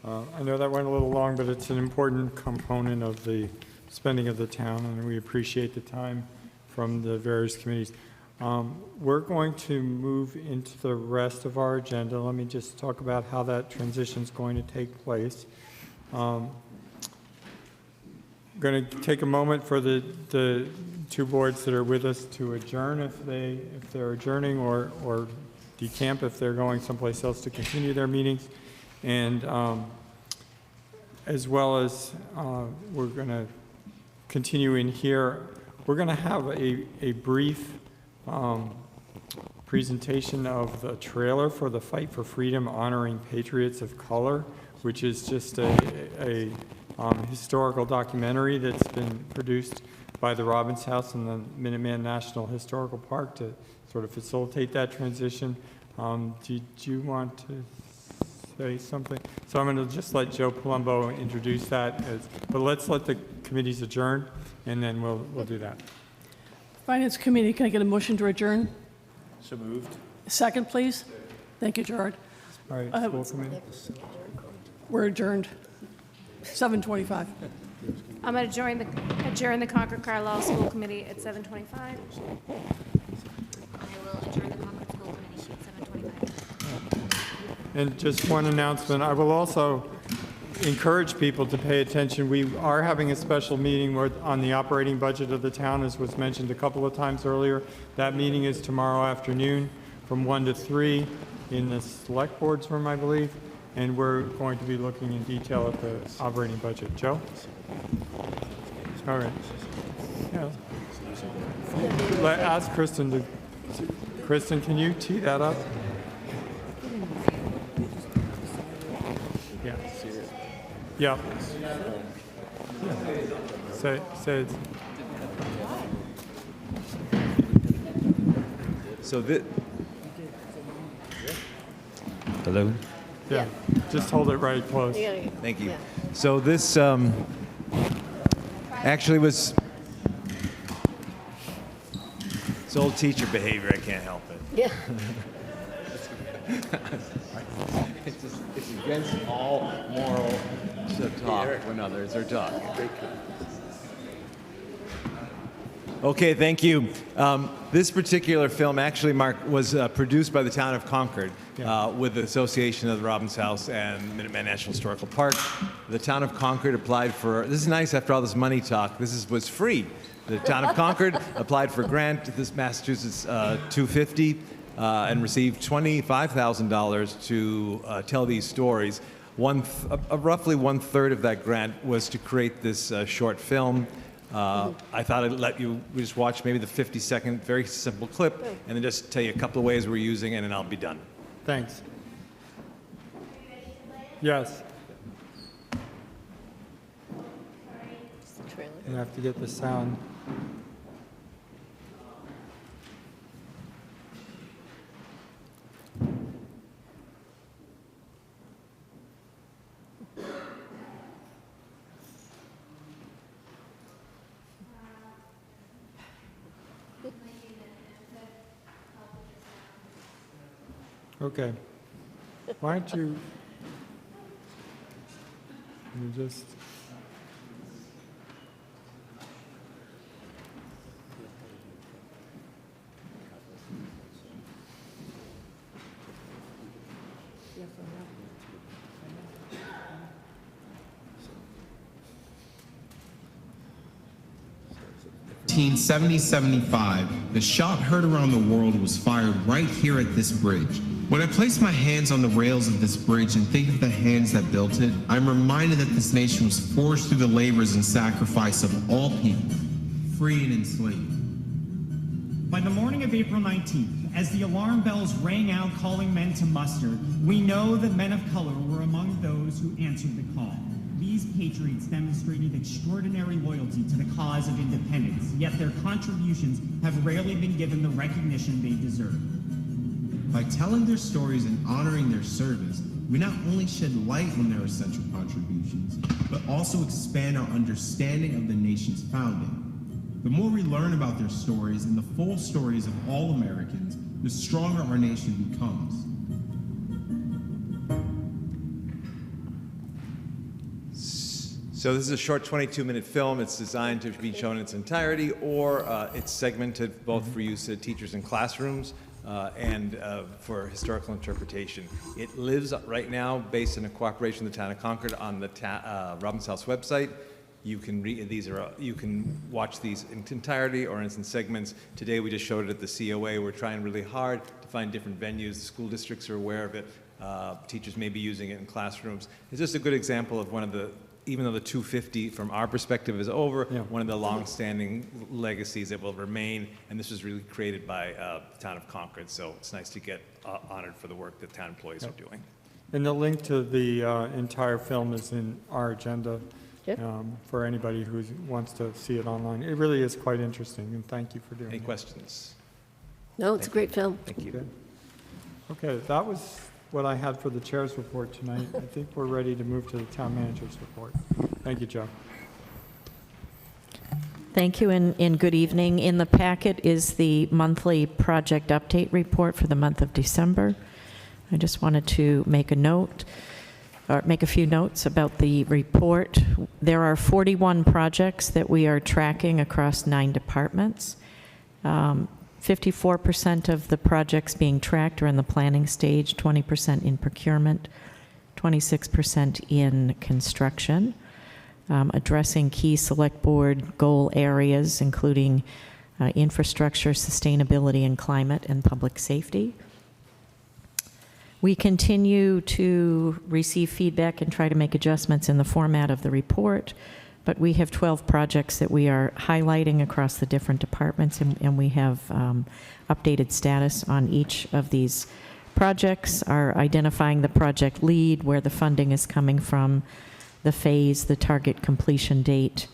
I know that went a little long, but it's an important component of the spending of the town, and we appreciate the time from the various committees. We're going to move into the rest of our agenda. Let me just talk about how that transition is going to take place. Going to take a moment for the two boards that are with us to adjourn if they're adjourning, or decamp if they're going someplace else to continue their meetings. And as well as we're going to continue in here, we're going to have a brief presentation of the trailer for the Fight for Freedom Honoring Patriots of Color, which is just a historical documentary that's been produced by the Robbins House and the Minuteman National Historical Park to sort of facilitate that transition. Did you want to say something? So I'm going to just let Joe Palumbo introduce that, but let's let the committees adjourn, and then we'll do that. Finance Committee, can I get a motion to adjourn? So moved. Second, please. Thank you, Gerard. All right, school committee. We're adjourned. 7:25. I'm going to adjourn the Concord Carlisle School Committee at 7:25. I will adjourn the Concord School Committee at 7:25. And just one announcement, I will also encourage people to pay attention. We are having a special meeting on the operating budget of the town, as was mentioned a couple of times earlier. That meeting is tomorrow afternoon from 1 to 3 in the select board's room, I believe. And we're going to be looking in detail at the operating budget. Joe? All right. Yeah. Ask Kristen Kristen, can you tee that up? Yeah. Yeah. Say it. So this. Hello? Yeah, just hold it right close. Thank you. So this actually was, it's old teacher behavior, I can't help it. Yeah. It's against all moral to talk when others are talking. Okay, thank you. This particular film actually, Mark, was produced by the town of Concord with the Association of the Robbins House and Minuteman National Historical Park. The town of Concord applied for, this is nice after all this money talk, was free. The town of Concord applied for a grant, this Massachusetts $250, and received $25,000 to tell these stories. Roughly 1/3 of that grant was to create this short film. I thought I'd let you just watch maybe the 50-second, very simple clip, and then just tell you a couple of ways we're using it, and then I'll be done. Thanks. Yes. You have to get the sound. Okay. Why don't you just... 1970-75, the shot heard around the world was fired right here at this bridge. When I place my hands on the rails of this bridge and think of the hands that built it, I'm reminded that this nation was forged through the labors and sacrifice of all people, free and enslaved. By the morning of April 19th, as the alarm bells rang out calling men to muster, we know that men of color were among those who answered the call. These patriots demonstrated extraordinary loyalty to the cause of independence, yet their contributions have rarely been given the recognition they deserve. By telling their stories and honoring their service, we not only shed light on their essential contributions, but also expand our understanding of the nation's founding. The more we learn about their stories and the full stories of all Americans, the stronger our nation becomes. So this is a short 22-minute film. It's designed to be shown in its entirety, or it's segmented both for use at teachers in classrooms and for historical interpretation. It lives right now, based in a cooperation with the town of Concord, on the Robbins House website. You can read you can watch these in entirety or in segments. Today we just showed it at the COA. We're trying really hard to find different venues. The school districts are aware of it. Teachers may be using it in classrooms. It's just a good example of one of the, even though the 250 from our perspective is over, one of the long-standing legacies that will remain. And this was really created by the town of Concord. So it's nice to get honored for the work that town employees are doing. And the link to the entire film is in our agenda. For anybody who wants to see it online. It really is quite interesting, and thank you for doing it. Any questions? No, it's a great film. Thank you. Good. Okay, that was what I had for the chair's report tonight. I think we're ready to move to the town manager's report. Thank you, Joe. Thank you, and good evening. In the packet is the monthly project update report for the month of December. I just wanted to make a note. Make a few notes about the report. There are 41 projects that we are tracking across 9 departments. 54% of the projects being tracked are in the planning stage, 20% in procurement, 26% in construction, addressing key select board goal areas, including infrastructure, sustainability, and climate, and public safety. We continue to receive feedback and try to make adjustments in the format of the report, but we have 12 projects that we are highlighting across the different departments, and we have updated status on each of these projects, are identifying the project lead, where the funding is coming from, the phase, the target completion date,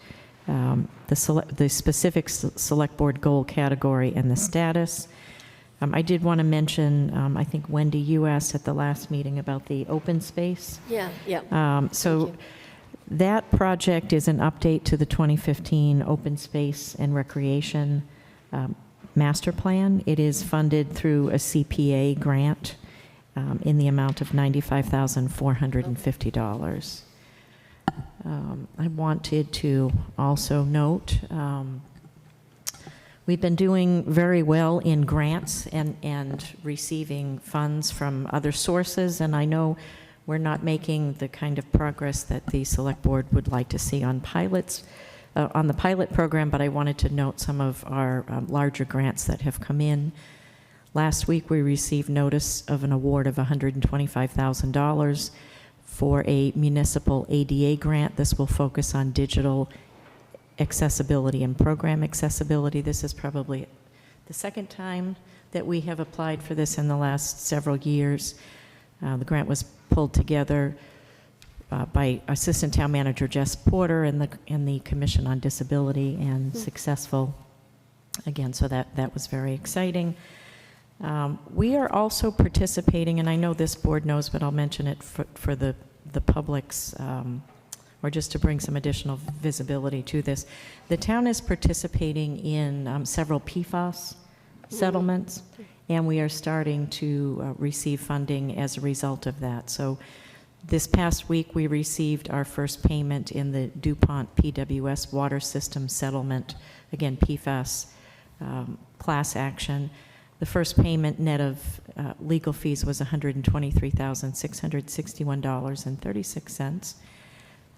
the specific select board goal category, and the status. I did want to mention, I think, Wendy, you asked at the last meeting about the open space. Yeah. So that project is an update to the 2015 Open Space and Recreation Master Plan. It is funded through a CPA grant in the amount of $95,450. I wanted to also note we've been doing very well in grants and receiving funds from other sources, and I know we're not making the kind of progress that the select board would like to see on pilots, on the pilot program, but I wanted to note some of our larger grants that have come in. Last week we received notice of an award of $125,000 for a municipal ADA grant. This will focus on digital accessibility and program accessibility. This is probably the second time that we have applied for this in the last several years. The grant was pulled together by Assistant Town Manager Jess Porter and the Commission on Disability, and successful again, so that was very exciting. We are also participating, and I know this board knows, but I'll mention it for the public's or just to bring some additional visibility to this. The town is participating in several PFAS settlements, and we are starting to receive funding as a result of that. So this past week, we received our first payment in the DuPont PWS water system settlement, again, PFAS class action. The first payment net of legal fees was $123,661.36.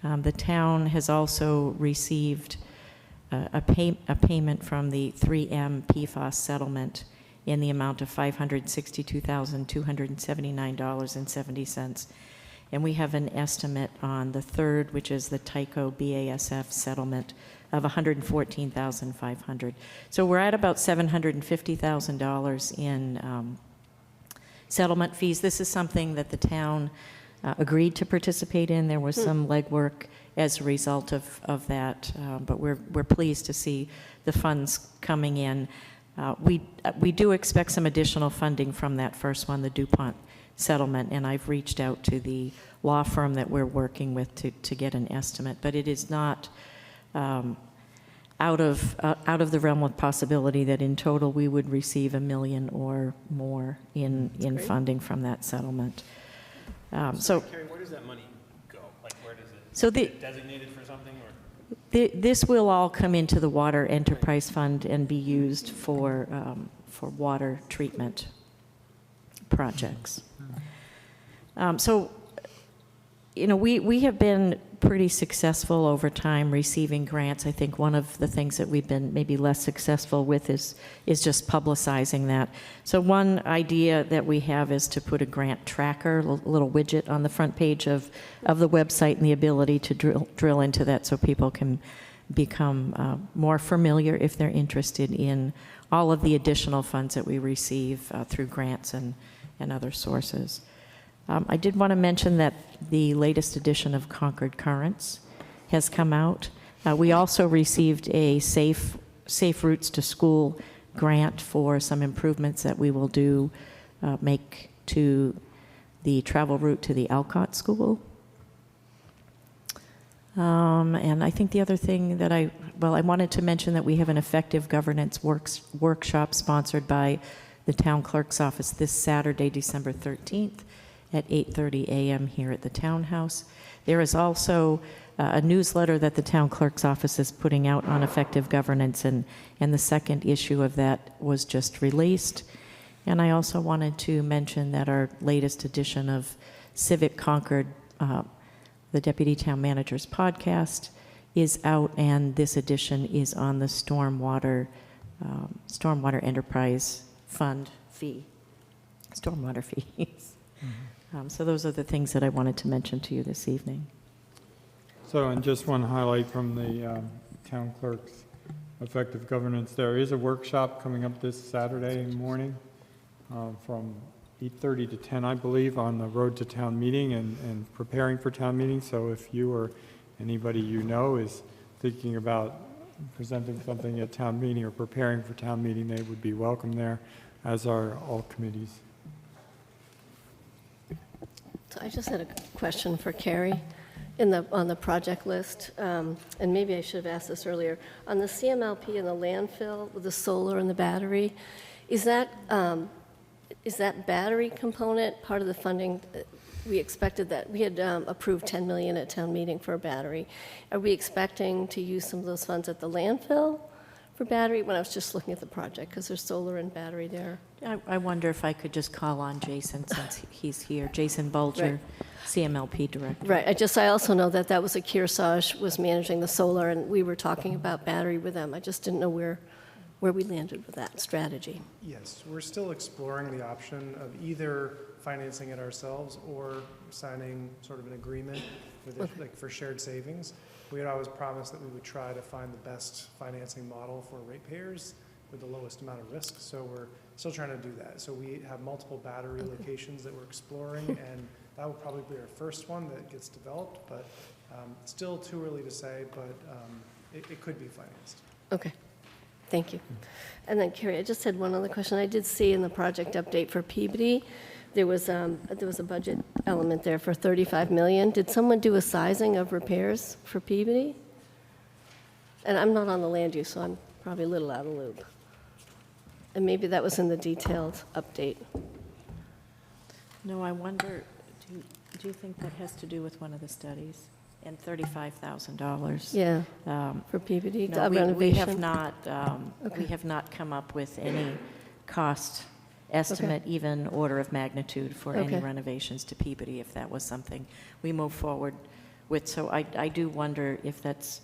The town has also received a payment from the 3M PFAS settlement in the amount of $562,279.70. And we have an estimate on the third, which is the Tyco BASF settlement of $114,500. So we're at about $750,000 in settlement fees. This is something that the town agreed to participate in. There was some legwork as a result of that, but we're pleased to see the funds coming in. We do expect some additional funding from that first one, the DuPont settlement, and I've reached out to the law firm that we're working with to get an estimate, but it is not out of the realm of possibility that in total we would receive $1 million or more in funding from that settlement. So Carrie, where does that money go? Like, where does it, so is the, it designated for something, or? this will all come into the Water Enterprise Fund and be used for water treatment projects. So, you know, we have been pretty successful over time receiving grants. I think one of the things that we've been maybe less successful with is just publicizing that. So one idea that we have is to put a grant tracker, a little widget on the front page of the website, and the ability to drill into that so people can become more familiar if they're interested in all of the additional funds that we receive through grants and other sources. I did want to mention that the latest edition of Concord Currents has come out. We also received a Safe Routes to School grant for some improvements that we will make to the travel route to the Alcott School. And I think the other thing that I wanted to mention that we have an effective governance workshop sponsored by the town clerk's office this Saturday, December 13th. At 8:30 a.m. here at the townhouse. There is also a newsletter that the town clerk's office is putting out on effective governance, and the second issue of that was just released. And I also wanted to mention that our latest edition of Civic Concord, the Deputy Town Manager's podcast, is out, and this edition is on the Stormwater Enterprise Fund fee, stormwater fees. So those are the things that I wanted to mention to you this evening. So, and just one highlight from the town clerk's effective governance, there is a workshop coming up this Saturday morning from 8:30 to 10, I believe, on the road to town meeting and preparing for town meeting. So if you or anybody you know is thinking about presenting something at town meeting or preparing for town meeting, they would be welcome there, as are all committees. So I just had a question for Carrie on the project list, and maybe I should have asked this earlier. On the CMLP and the landfill with the solar and the battery, is that battery component part of the funding? We expected that. We had approved $10 million at town meeting for a battery. Are we expecting to use some of those funds at the landfill for battery? When I was just looking at the project, because there's solar and battery there. I wonder if I could just call on Jason since he's here. Jason Bulger, Right. CMLP Director. Right. I also know that was a Kearsarge was managing the solar, and we were talking about battery with them. I just didn't know where we landed with that strategy. Yes, we're still exploring the option of either financing it ourselves or signing sort of an agreement with it, like for shared savings. We had always promised that we would try to find the best financing model for ratepayers with the lowest amount of risk. So we're still trying to do that. So we have multiple battery locations that we're exploring, and that will probably be our first one that gets developed, but still too early to say, but it could be financed. Okay. Thank you. And then, Carrie, I just had one other question. I did see in the project update for Peabody, there was a budget element there for $35 million. Did someone do a sizing of repairs for Peabody? And I'm not on the land use, so I'm probably a little out of loop. And maybe that was in the detailed update. No, I wonder, do you think that has to do with one of the studies? And $35,000. Yeah, for Peabody No, renovation. we have not come up with any cost estimate, even order of magnitude for any Okay. renovations to Peabody, if that was something we move forward with. So I do wonder if that's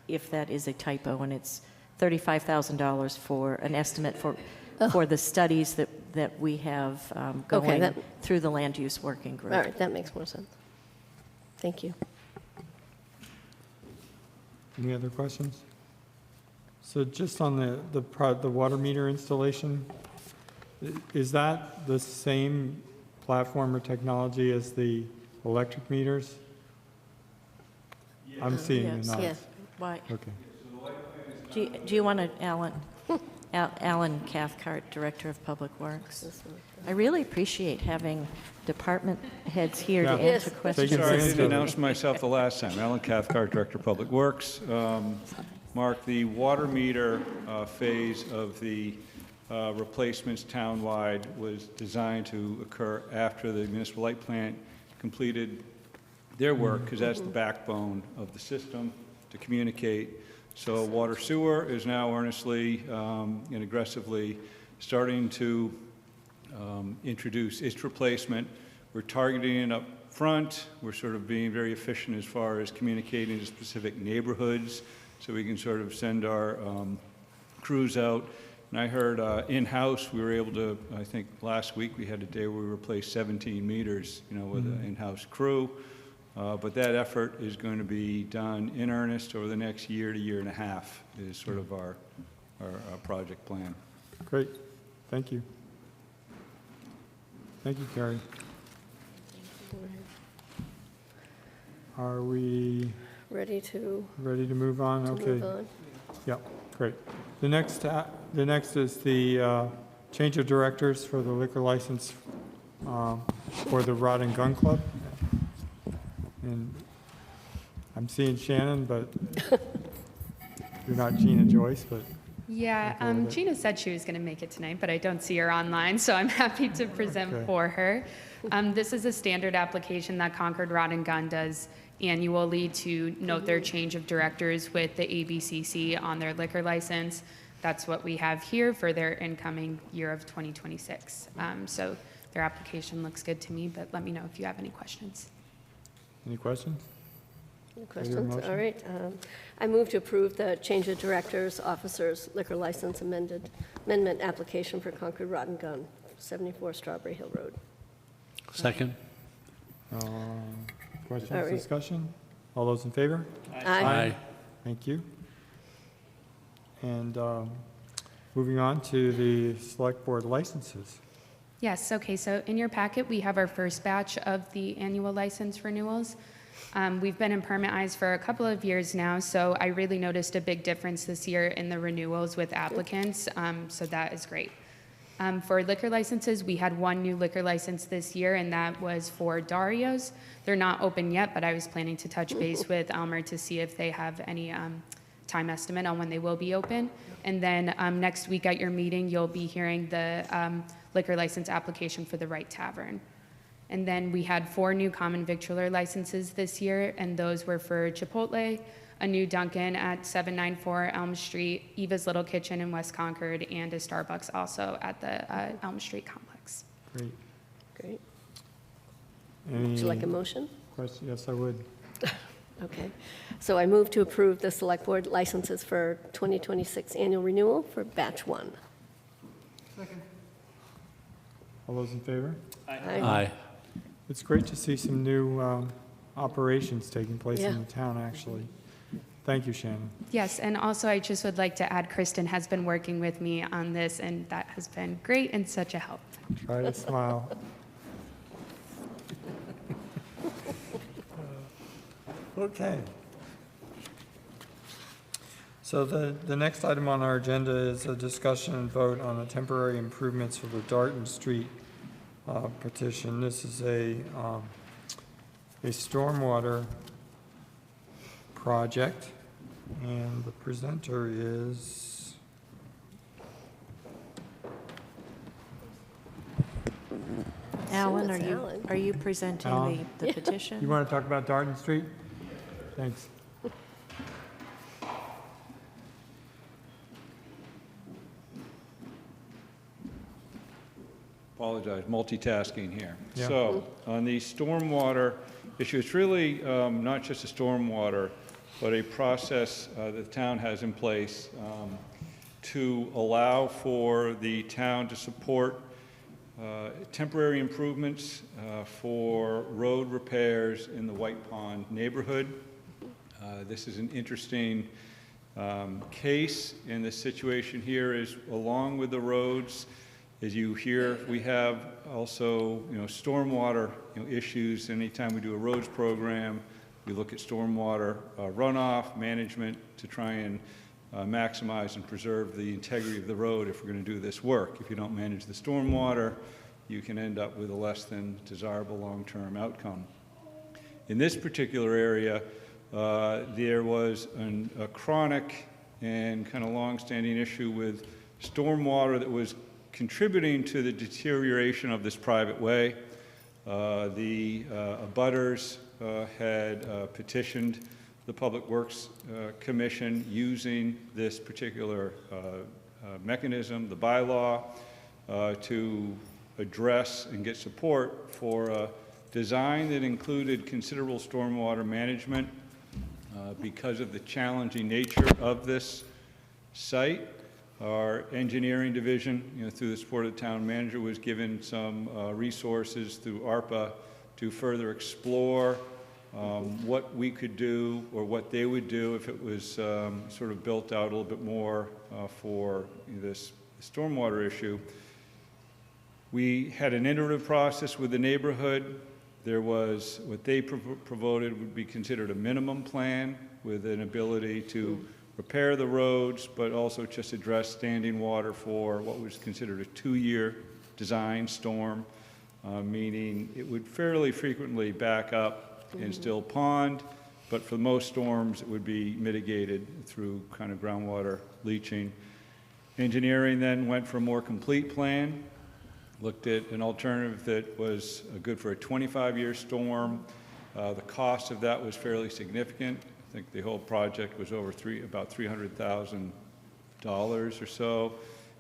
if that is a typo, and it's $35,000 for an estimate for the studies that we have going through the land use working group. All right, that makes more sense. Thank you. Any other questions? So just on the water meter installation, is that the same platform or technology as the electric meters? I'm seeing the nods. Yes. Why? Okay. Do you want to, Alan Cathcart, Director of Public Works? I really appreciate having department heads here to answer questions. Sorry, I didn't announce myself the last time. Alan Cathcart, Director of Public Works. Mark, the water meter phase of the replacements townwide was designed to occur after the municipal light plant completed their work, because that's the backbone of the system to communicate. So water sewer is now earnestly and aggressively starting to introduce its replacement. We're targeting it up front. We're sort of being very efficient as far as communicating to specific neighborhoods, so we can sort of send our crews out. And I heard in-house, we were able to, I think last week we had a day where we replaced 17 meters, with an in-house crew. But that effort is going to be done in earnest over the next year to year and a half is sort of our project plan. Great. Thank you. Thank you, Carrie. Are we ready to move on? Okay. move on? Yeah, great. The next is the change of directors for the liquor license for the Rod and Gun Club. And I'm seeing Shannon, but you're not Gina Joyce, but. Yeah, Gina said she was going to make it tonight, but I don't see her online, so I'm happy to present for her. This is a standard application that Concord Rod and Gun does annually to note their change of directors with the ABCC on their liquor license. That's what we have here for their incoming year of 2026. So their application looks good to me, but let me know if you have any questions. Any questions? Any questions? All right. I move to approve the change of directors, officers, liquor license amendment application for Concord Rod and Gun, 74 Strawberry Hill Road. Second. Questions, All right. discussion? All those in favor? Aye. Thank you. And moving on to the select board licenses. Yes, okay, so in your packet, we have our first batch of the annual license renewals. We've been in permit eyes for a couple of years now, so I really noticed a big difference this year in the renewals with applicants, so that is great. For liquor licenses, we had one new liquor license this year, and that was for Dario's. They're not open yet, but I was planning to touch base with Elmer to see if they have any time estimate on when they will be open. And then next week at your meeting, you'll be hearing the liquor license application for the Right Tavern. And then we had 4 new common victualler licenses this year, and those were for Chipotle, a new Dunkin' at 794 Elm Street, Eva's Little Kitchen in West Concord, and a Starbucks also at the Elm Street complex. Great. Great. Would you like a motion? Question? Yes, I would. Okay. So I move to approve the select board licenses for 2026 annual renewal for batch 1. Second. All those in favor? Aye. It's great to see some new operations taking place Yeah. in the town, actually. Thank you, Shannon. Yes, and also I just would like to add Kristen has been working with me on this, and that has been great and such a help. Try to smile. Okay. So the next item on our agenda is a discussion and vote on the temporary improvements for the Darton Street petition. This is a stormwater project, and the presenter is Alan, It's Alan. are you presenting Alan? the petition? You want to talk about Darton Street? Thanks. Apologize, multitasking here. Yeah. So, on the stormwater issue, it's really not just a stormwater but a process that the town has in place to allow for the town to support temporary improvements for road repairs in the White Pond neighborhood. This is an interesting case, and the situation here is, along with the roads, as you hear, we have also, stormwater, issues. Anytime we do a roads program, we look at stormwater runoff management to try and maximize and preserve the integrity of the road if we're going to do this work. If you don't manage the stormwater, you can end up with a less than desirable long-term outcome. In this particular area, there was a chronic and kind of long-standing issue with stormwater that was contributing to the deterioration of this private way. The abutters had petitioned the Public Works Commission using this particular mechanism, the bylaw, to address and get support for a design that included considerable stormwater management. Because of the challenging nature of this site, our engineering division, through the support of the town manager, was given some resources through ARPA to further explore what we could do, or what they would do if it was sort of built out a little bit more for this stormwater issue. We had an iterative process with the neighborhood. There was what they promoted would be considered a minimum plan with an ability to repair the roads, but also just address standing water for what was considered a 2-year design storm, meaning it would fairly frequently back up and still pond, but for most storms it would be mitigated through kind of groundwater leaching. Engineering then went for a more complete plan, looked at an alternative that was good for a 25-year storm. The cost of that was fairly significant. I think the whole project was over about $300,000 or so.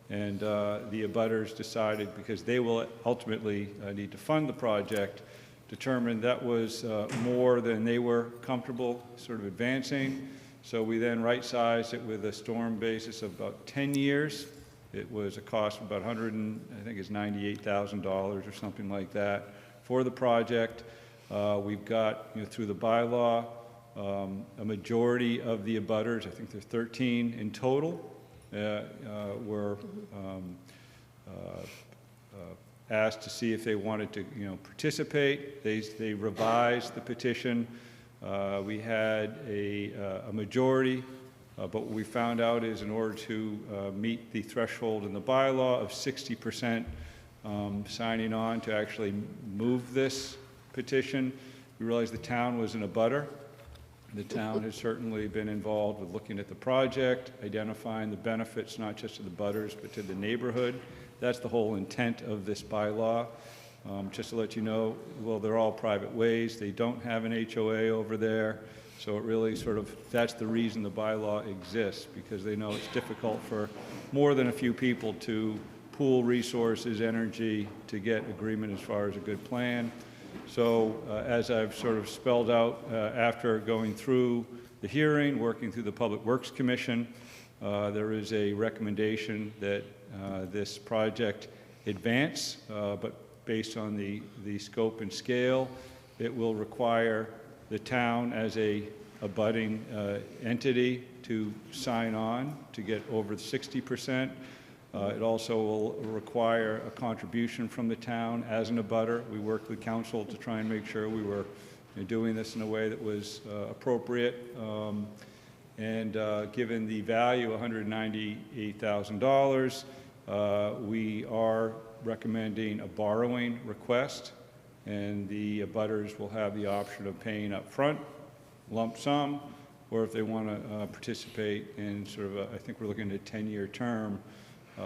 And the abutters decided, because they will ultimately need to fund the project, determined that was more than they were comfortable sort of advancing. So we then right-sized it with a storm basis of about 10 years. It was a cost of about $98,000 or something like that for the project. We've got, through the bylaw, a majority of the abutters, I think there's 13 in total, were asked to see if they wanted to, participate. They revised the petition. We had a majority. But what we found out is, in order to meet the threshold in the bylaw of 60% signing on to actually move this petition, we realized the town was in a abutter. The town has certainly been involved with looking at the project, identifying the benefits not just to the butters but to the neighborhood. That's the whole intent of this bylaw. Just to let you know, well, they're all private ways. They don't have an HOA over there. So it really that's the reason the bylaw exists, because they know it's difficult for more than a few people to pool resources, energy, to get agreement as far as a good plan. So as I've sort of spelled out after going through the hearing, working through the Public Works Commission, there is a recommendation that this project advance, but based on the scope and scale, it will require the town as a abutting entity to sign on to get over 60%. It also will require a contribution from the town as an abutter. We worked with council to try and make sure we were doing this in a way that was appropriate. Given the value, $198,000, we are recommending a borrowing request, and the abutters will have the option of paying up front, lump sum, or if they want to participate in sort of I think we're looking at a 10-year term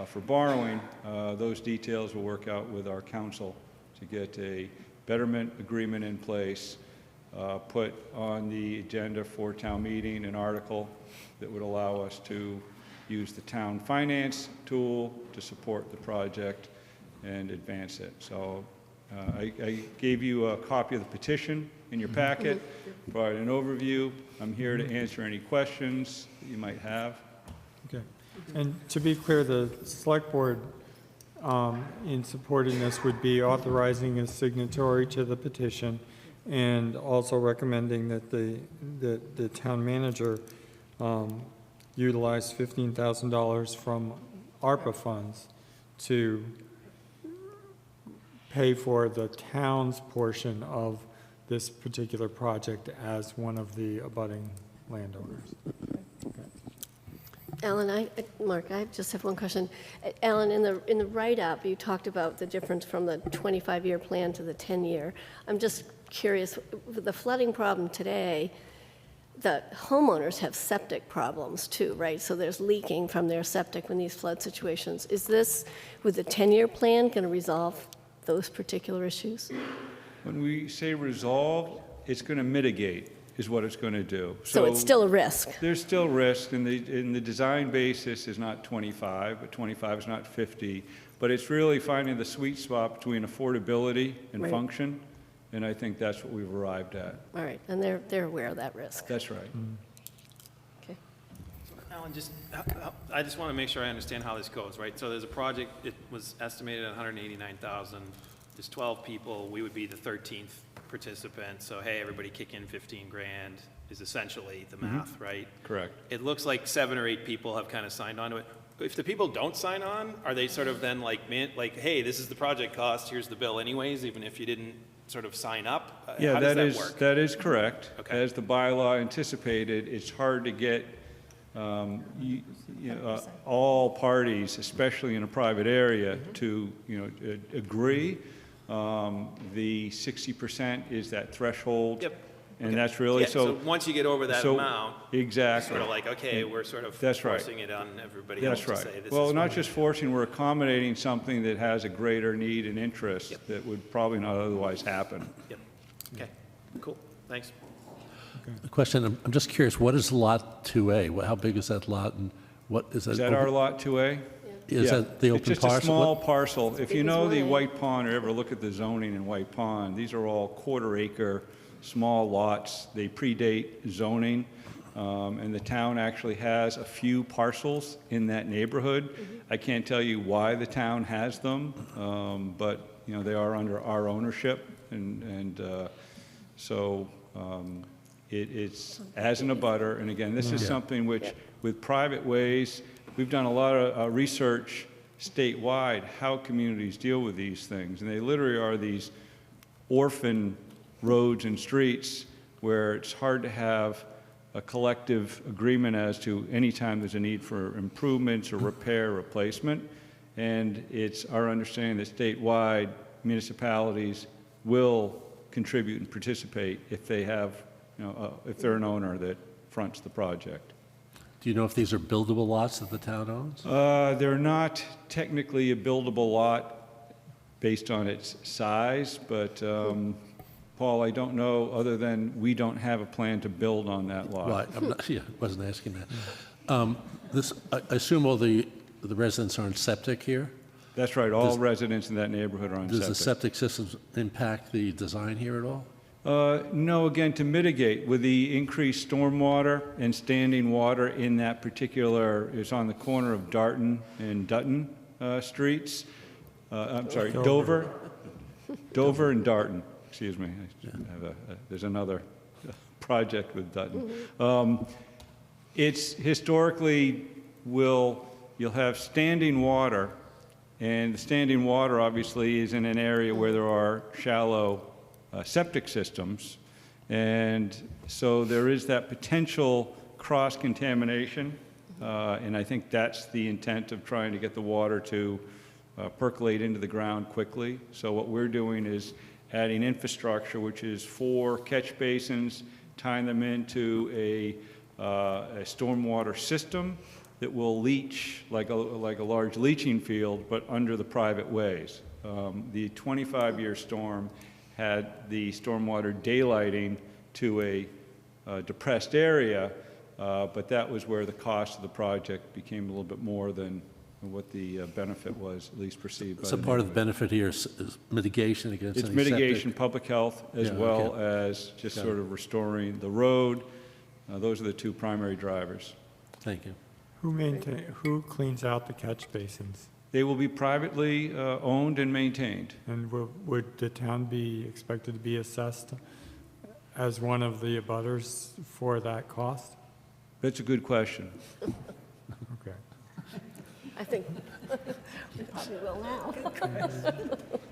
for borrowing. Those details will work out with our council to get a betterment agreement in place, put on the agenda for town meeting an article that would allow us to use the town finance tool to support the project and advance it. So I gave you a copy of the petition in your packet, provided an overview. I'm here to answer any questions that you might have. Okay. And to be clear, the select board in supporting this would be authorizing a signatory to the petition and also recommending that the town manager utilize $15,000 from ARPA funds to pay for the town's portion of this particular project as one of the abutting landowners. Alan, Mark, I just have one question. Alan, in the write-up, you talked about the difference from the 25-year plan to the 10-year. I'm just curious, with the flooding problem today, the homeowners have septic problems too, right? So there's leaking from their septic in these flood situations. Is this, with the 10-year plan, going to resolve those particular issues? When we say resolve, it's going to mitigate, is what it's going to do. So it's still a risk? There's still risk, and the design basis is not 25, but 25 is not 50. But it's really finding the sweet spot between affordability and Right. function, and I think that's what we've arrived at. All right, and they're aware of that risk. That's right. Okay. Alan, I just want to make sure I understand how this goes, right? So there's a project, it was estimated at 189,000. There's 12 people, we would be the 13th participant. So hey, everybody kick in 15 grand is essentially the math, right? Correct. It looks like 7 or 8 people have kind of signed on to it. If the people don't sign on, are they sort of then like, hey, this is the project cost, here's the bill anyways, even if you didn't sort of sign up? Yeah, How does that work? that is correct. Okay. As the bylaw anticipated, it's hard to get all parties, especially in a private area, to agree. The 60% is that threshold. Yep. And that's really, Yeah, so once you get over that amount, exactly. sort of like, okay, we're sort of That's right. forcing it on everybody else That's to right. say this Well, is not what- just forcing, we're accommodating something that has a greater need and interest that would probably not otherwise happen. Yep. Okay, cool, thanks. A question, I'm just curious, what is Lot 2A? How big is that lot, and what is that? Is that our Lot 2A? Is Yeah. that the open It's just a parcel? small What- parcel. If you big as know the 1A. White Pond or ever look at the zoning in White Pond, these are all quarter-acre, small lots. They predate zoning, and the town actually has a few parcels in that neighborhood. I can't tell you why the town has them, but, they are under our ownership, and so it's as an abutter. And again, this is something which, with private ways, we've done a lot of research statewide, how communities deal with these things. And they literally are these orphan roads and streets where it's hard to have a collective agreement as to any time there's a need for improvements or repair, replacement. And it's our understanding that statewide municipalities will contribute and participate if they have, if they're an owner that fronts the project. Do you know if these are buildable lots that the town owns? They're not technically a buildable lot based on its size, but Paul, I don't know, other than we don't have a plan to build on that lot. Well, I'm not, yeah, wasn't asking that. I assume all the residents are on septic here? That's right, all residents in that neighborhood are on Does septic. the septic systems impact the design here at all? No, again, to mitigate with the increased stormwater and standing water in that particular, it's on the corner of Darton and Dutton streets. I'm sorry, Dover and Darton, excuse me. There's another project with Dutton. It's historically you'll have standing water, and the standing water obviously is in an area where there are shallow septic systems, and so there is that potential cross-contamination, and I think that's the intent of trying to get the water to percolate into the ground quickly. So what we're doing is adding infrastructure, which is 4 catch basins, tying them into a stormwater system that will leach like a large leaching field, but under the private ways. The 25-year storm had the stormwater daylighting to a depressed area, but that was where the cost of the project became a little bit more than what the benefit was, at least perceived by So the part of the neighborhood. benefit here is mitigation against It's any septic? mitigation, public health, as Yeah, well okay. as just Got sort it. of restoring the road. Those are the two primary drivers. Thank you. Who cleans out the catch basins? They will be privately owned and maintained. And would the town be expected to be assessed as one of the abutters for that cost? That's a good question. Okay. I think we probably will now.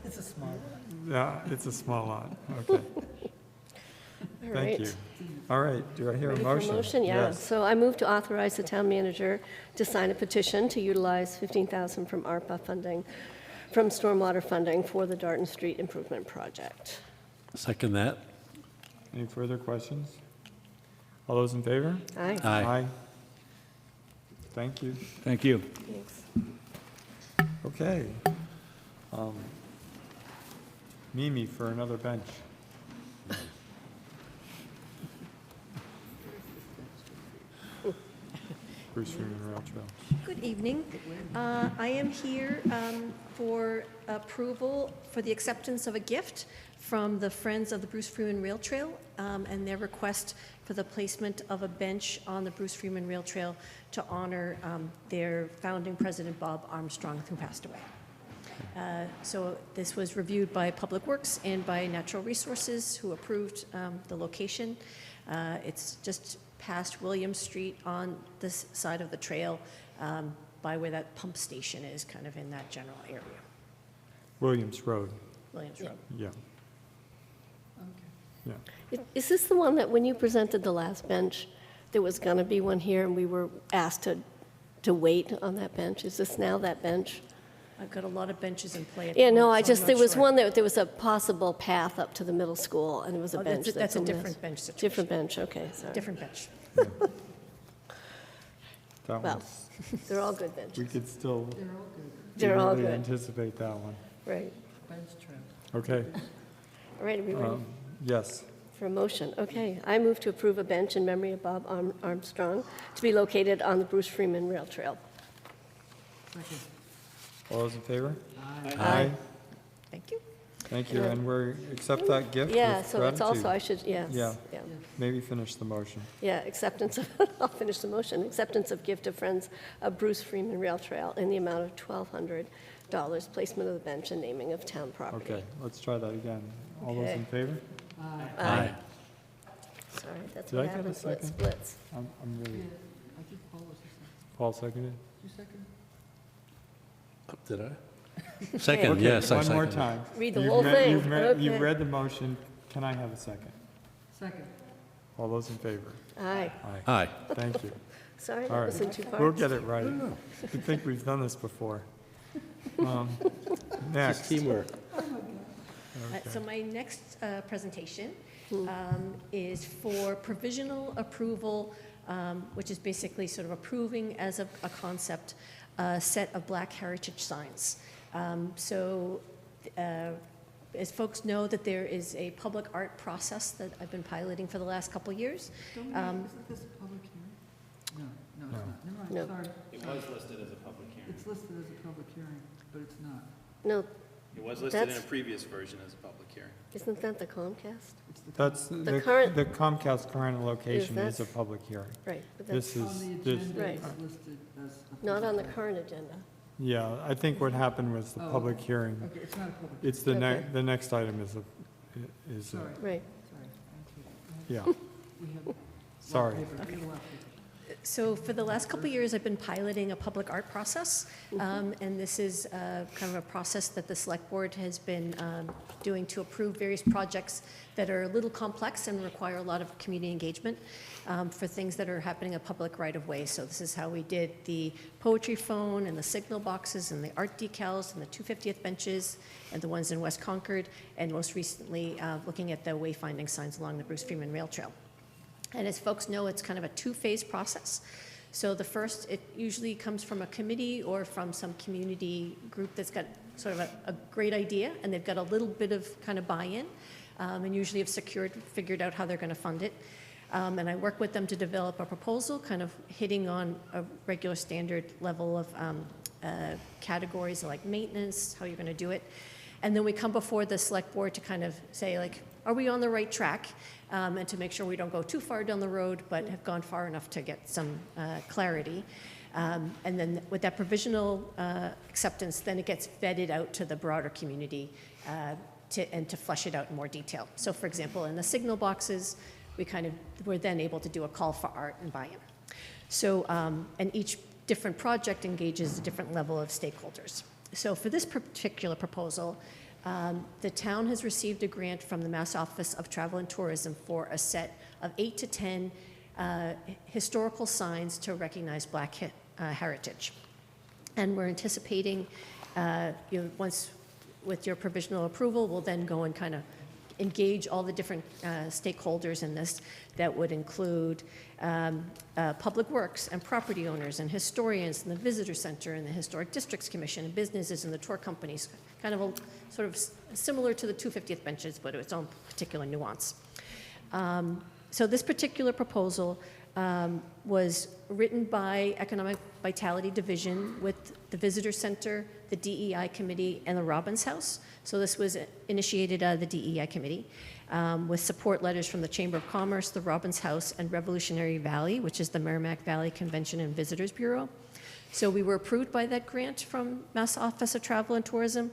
It's a small lot. Yeah, it's a small lot, okay. All Thank you. right. All right, do I hear a Ready for motion? motion? Yeah. Yes. So I move to authorize the town manager to sign a petition to utilize $15,000 from ARPA funding, from stormwater funding for the Darton Street Improvement Project. Second that. Any further questions? All those in favor? Aye. Aye. Thank you. Thank you. Thanks. Okay. Mimi for another bench. Bruce Freeman Rail Trail. Good evening. I am here for approval for the acceptance of a gift from the Friends of the Bruce Freeman Rail Trail and their request for the placement of a bench on the Bruce Freeman Rail Trail to honor their founding president, Bob Armstrong, who passed away. So this was reviewed by Public Works and by Natural Resources, who approved the location. It's just past William Street on this side of the trail, by where that pump station is, kind of in that general area. Williams Road, Williams Road. yeah. Yeah. Is this the one that when you presented the last bench, there was going to be one here and we were asked to wait on that bench? Is this now that bench? I've got a lot of benches in play. at Yeah, the no, moment, so I'm not there was sure. one that, there was a possible path up to the middle school, and it was a Oh, bench. that's a missed. different bench situation. Different bench, okay, sorry. Different bench. That Well, one's, they're all good benches. we could still They're all eagerly good. anticipate that one. Right. Okay. All right, are we ready Yes. for a motion? Okay, I move to approve a bench in memory of Bob Armstrong to be located on the Bruce Freeman Rail Trail. All those in favor? Aye. Thank you. Thank you, and we accept that gift with Yeah, so it's also, gratitude. I should, yes. Yeah. Yeah. Maybe finish the motion. Yeah, acceptance of, I'll finish the motion. Acceptance of gift of Friends of Bruce Freeman Rail Trail in the amount of $1,200, placement of the bench and naming of town property. Okay, let's try that again. All those Okay. in favor? Aye. Sorry, that's Did what I get a happens when it second? splits. I'm really. Paul seconded? Did I? Second, Okay, yes, I one more second. time. Read the You've whole read- thing. You've Okay. read the motion. Can I have a second? Second. All those in favor? Aye. Aye. Thank you. Sorry, All that right. was in two parts. We'll get it right. I think we've done this before. Next. Teamwork. So my next presentation is for provisional approval, which is basically sort of approving as a concept, a set of Black heritage signs. So as folks know, that there is a public art process that I've been piloting for the last couple of years. Isn't this a public hearing? No, it's not. Never mind, No. sorry. It was listed as a public hearing. It's listed as a public hearing, but it's not. No, It was listed in a That's- previous version as a public hearing. isn't that the Comcast? That's, The current- the Comcast current location is a that's- public hearing. Right, but This that's is, On the this, agenda, Right. it's listed as a not on the public current agenda. yeah, I think what happened was the Oh, public hearing. Okay, it's not a public. It's the Okay. the next item is Sorry. Right. Sorry. yeah, We have a lot of sorry. paper. We have a lot of paper. So for the last couple of years, I've been piloting a public art process, and this is kind of a process that the Select Board has been doing to approve various projects that are a little complex and require a lot of community engagement for things that are happening in public right-of-way. So this is how we did the poetry phone and the signal boxes and the art decals and the 250th benches and the ones in West Concord, and most recently, looking at the wayfinding signs along the Bruce Freeman Rail Trail. And as folks know, it's kind of a two-phase process. So the first, it usually comes from a committee or from some community group that's got sort of a great idea, and they've got a little bit of kind of buy-in, and usually have figured out how they're going to fund it. And I work with them to develop a proposal, kind of hitting on a regular standard level of categories like maintenance, how you're going to do it. And then we come before the select board to kind of say, like, are we on the right track? And to make sure we don't go too far down the road, but have gone far enough to get some clarity. And then with that provisional acceptance, then it gets vetted out to the broader community to flesh it out in more detail. So for example, in the signal boxes, we're then able to do a call for art and buy-in. So, and each different project engages a different level of stakeholders. So for this particular proposal, the town has received a grant from the Mass Office of Travel and Tourism for a set of 8 to 10 historical signs to recognize Black heritage. And we're anticipating, once with your provisional approval, we'll then go and kind of engage all the different stakeholders in this. That would include public works and property owners and historians and the visitor center and the Historic Districts Commission and businesses and the tour companies, kind of sort of similar to the 250th benches, but its own particular nuance. So this particular proposal was written by Economic Vitality Division with the Visitor Center, the DEI Committee, and the Robbins House. So this was initiated out of the DEI Committee with support letters from the Chamber of Commerce, the Robbins House, and Revolutionary Valley, which is the Merrimack Valley Convention and Visitors Bureau. So we were approved by that grant from Mass Office of Travel and Tourism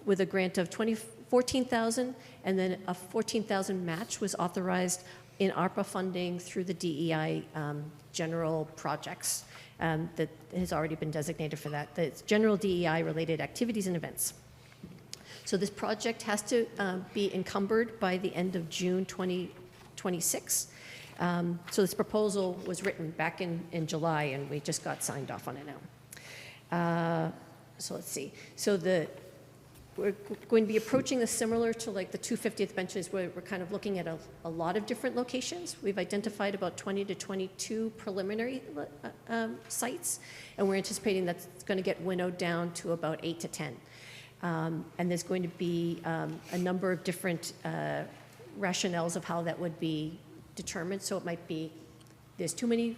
with a grant of $14,000, and then a $14,000 match was authorized in ARPA funding through the DEI general projects that has already been designated for that. That's general DEI related activities and events. So this project has to be encumbered by the end of June 2026. So this proposal was written back in July, and we just got signed off on it now. So let's see. So we're going to be approaching this similar to like the 250th benches, where we're kind of looking at a lot of different locations. We've identified about 20 to 22 preliminary sites, and we're anticipating that's going to get winnowed down to about 8 to 10. And there's going to be a number of different rationales of how that would be determined. So it might be there's too many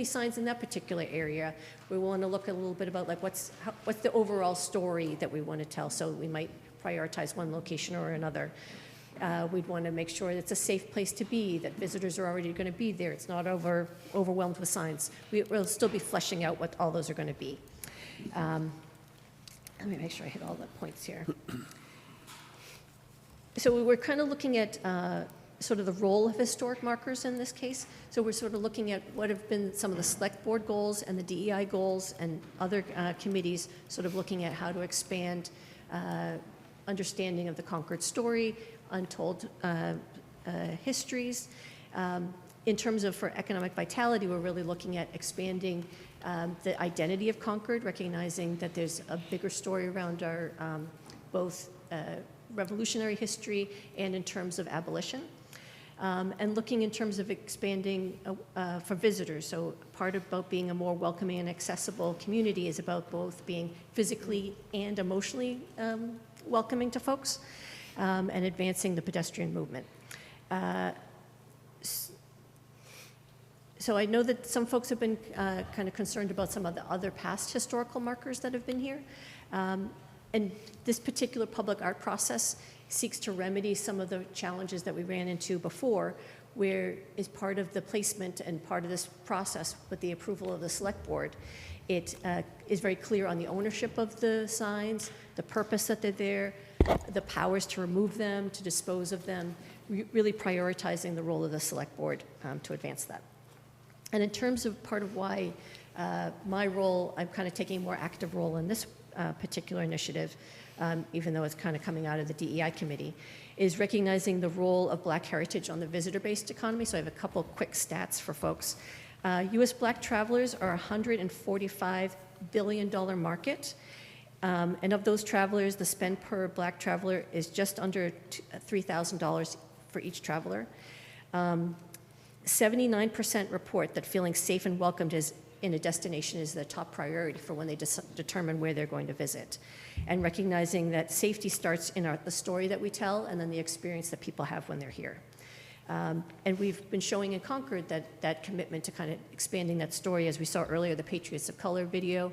signs in that particular area. We want to look a little bit about like what's the overall story that we want to tell. So we might prioritize one location or another. We'd want to make sure it's a safe place to be, that visitors are already going to be there. It's not overwhelmed with signs. We'll still be fleshing out what all those are going to be. Let me make sure I hit all the points here. So we're kind of looking at sort of the role of historic markers in this case. So we're sort of looking at what have been some of the select board goals and the DEI goals and other committees, sort of looking at how to expand understanding of the Concord story, untold histories. In terms of for economic vitality, we're really looking at expanding the identity of Concord, recognizing that there's a bigger story around our both revolutionary history and in terms of abolition. And looking in terms of expanding for visitors. So part about being a more welcoming and accessible community is about both being physically and emotionally welcoming to folks and advancing the pedestrian movement. So I know that some folks have been kind of concerned about some of the other past historical markers that have been here. And this particular public art process seeks to remedy some of the challenges that we ran into before, where as part of the placement and part of this process with the approval of the select board, it is very clear on the ownership of the signs, the purpose that they're there, the powers to remove them, to dispose of them, really prioritizing the role of the select board to advance that. And in terms of part of why my role, I'm kind of taking a more active role in this particular initiative, even though it's kind of coming out of the DEI committee, is recognizing the role of Black heritage on the visitor-based economy. So I have a couple quick stats for folks. U.S. Black travelers are a $145 billion market. And of those travelers, the spend per Black traveler is just under $3,000 for each traveler. 79% report that feeling safe and welcomed in a destination is the top priority for when they determine where they're going to visit. And recognizing that safety starts in the story that we tell and then the experience that people have when they're here. And we've been showing in Concord that commitment to kind of expanding that story, as we saw earlier, the Patriots of Color video,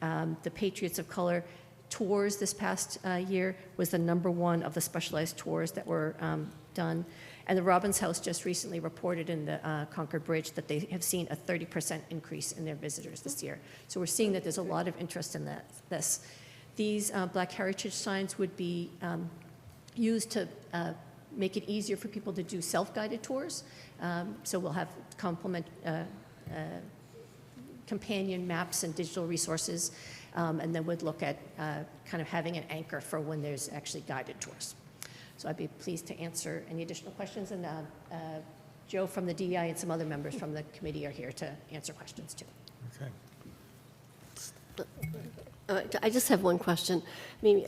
The Patriots of Color tours this past year was the #1 of the specialized tours that were done. And the Robbins House just recently reported in the Concord Bridge that they have seen a 30% increase in their visitors this year. So we're seeing that there's a lot of interest in this. These Black Heritage signs would be used to make it easier for people to do self-guided tours. So we'll have companion maps and digital resources, and then would look at kind of having an anchor for when there's actually guided tours. So I'd be pleased to answer any additional questions, and Joe from the DEI and some other members from the committee are here to answer questions too. Okay. I just have one question. I mean,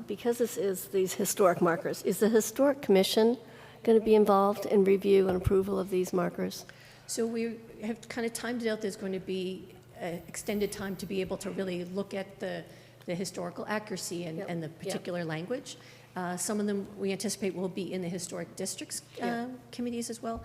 because this is these historic markers, is the Historic Commission going to be involved in review and approval of these markers? So we have kind of timed it out. There's going to be extended time to be able to really look at the historical accuracy and the particular language. Some of them we anticipate will be in the historic districts committees as well.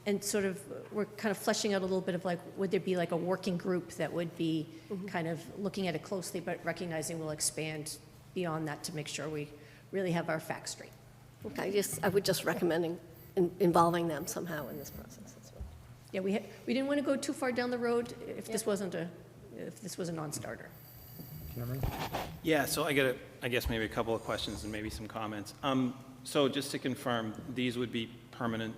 And sort of, we're kind of fleshing out a little bit of like, would there be like a working group that would be kind of looking at it closely, but recognizing we'll expand beyond that to make sure we really have our facts straight. Okay, I would just recommend involving them somehow in this process as well. Yeah, we didn't want to go too far down the road if this wasn't if this was a non-starter. Cameron? Yeah, so I guess maybe a couple of questions and maybe some comments. So just to confirm, these would be permanent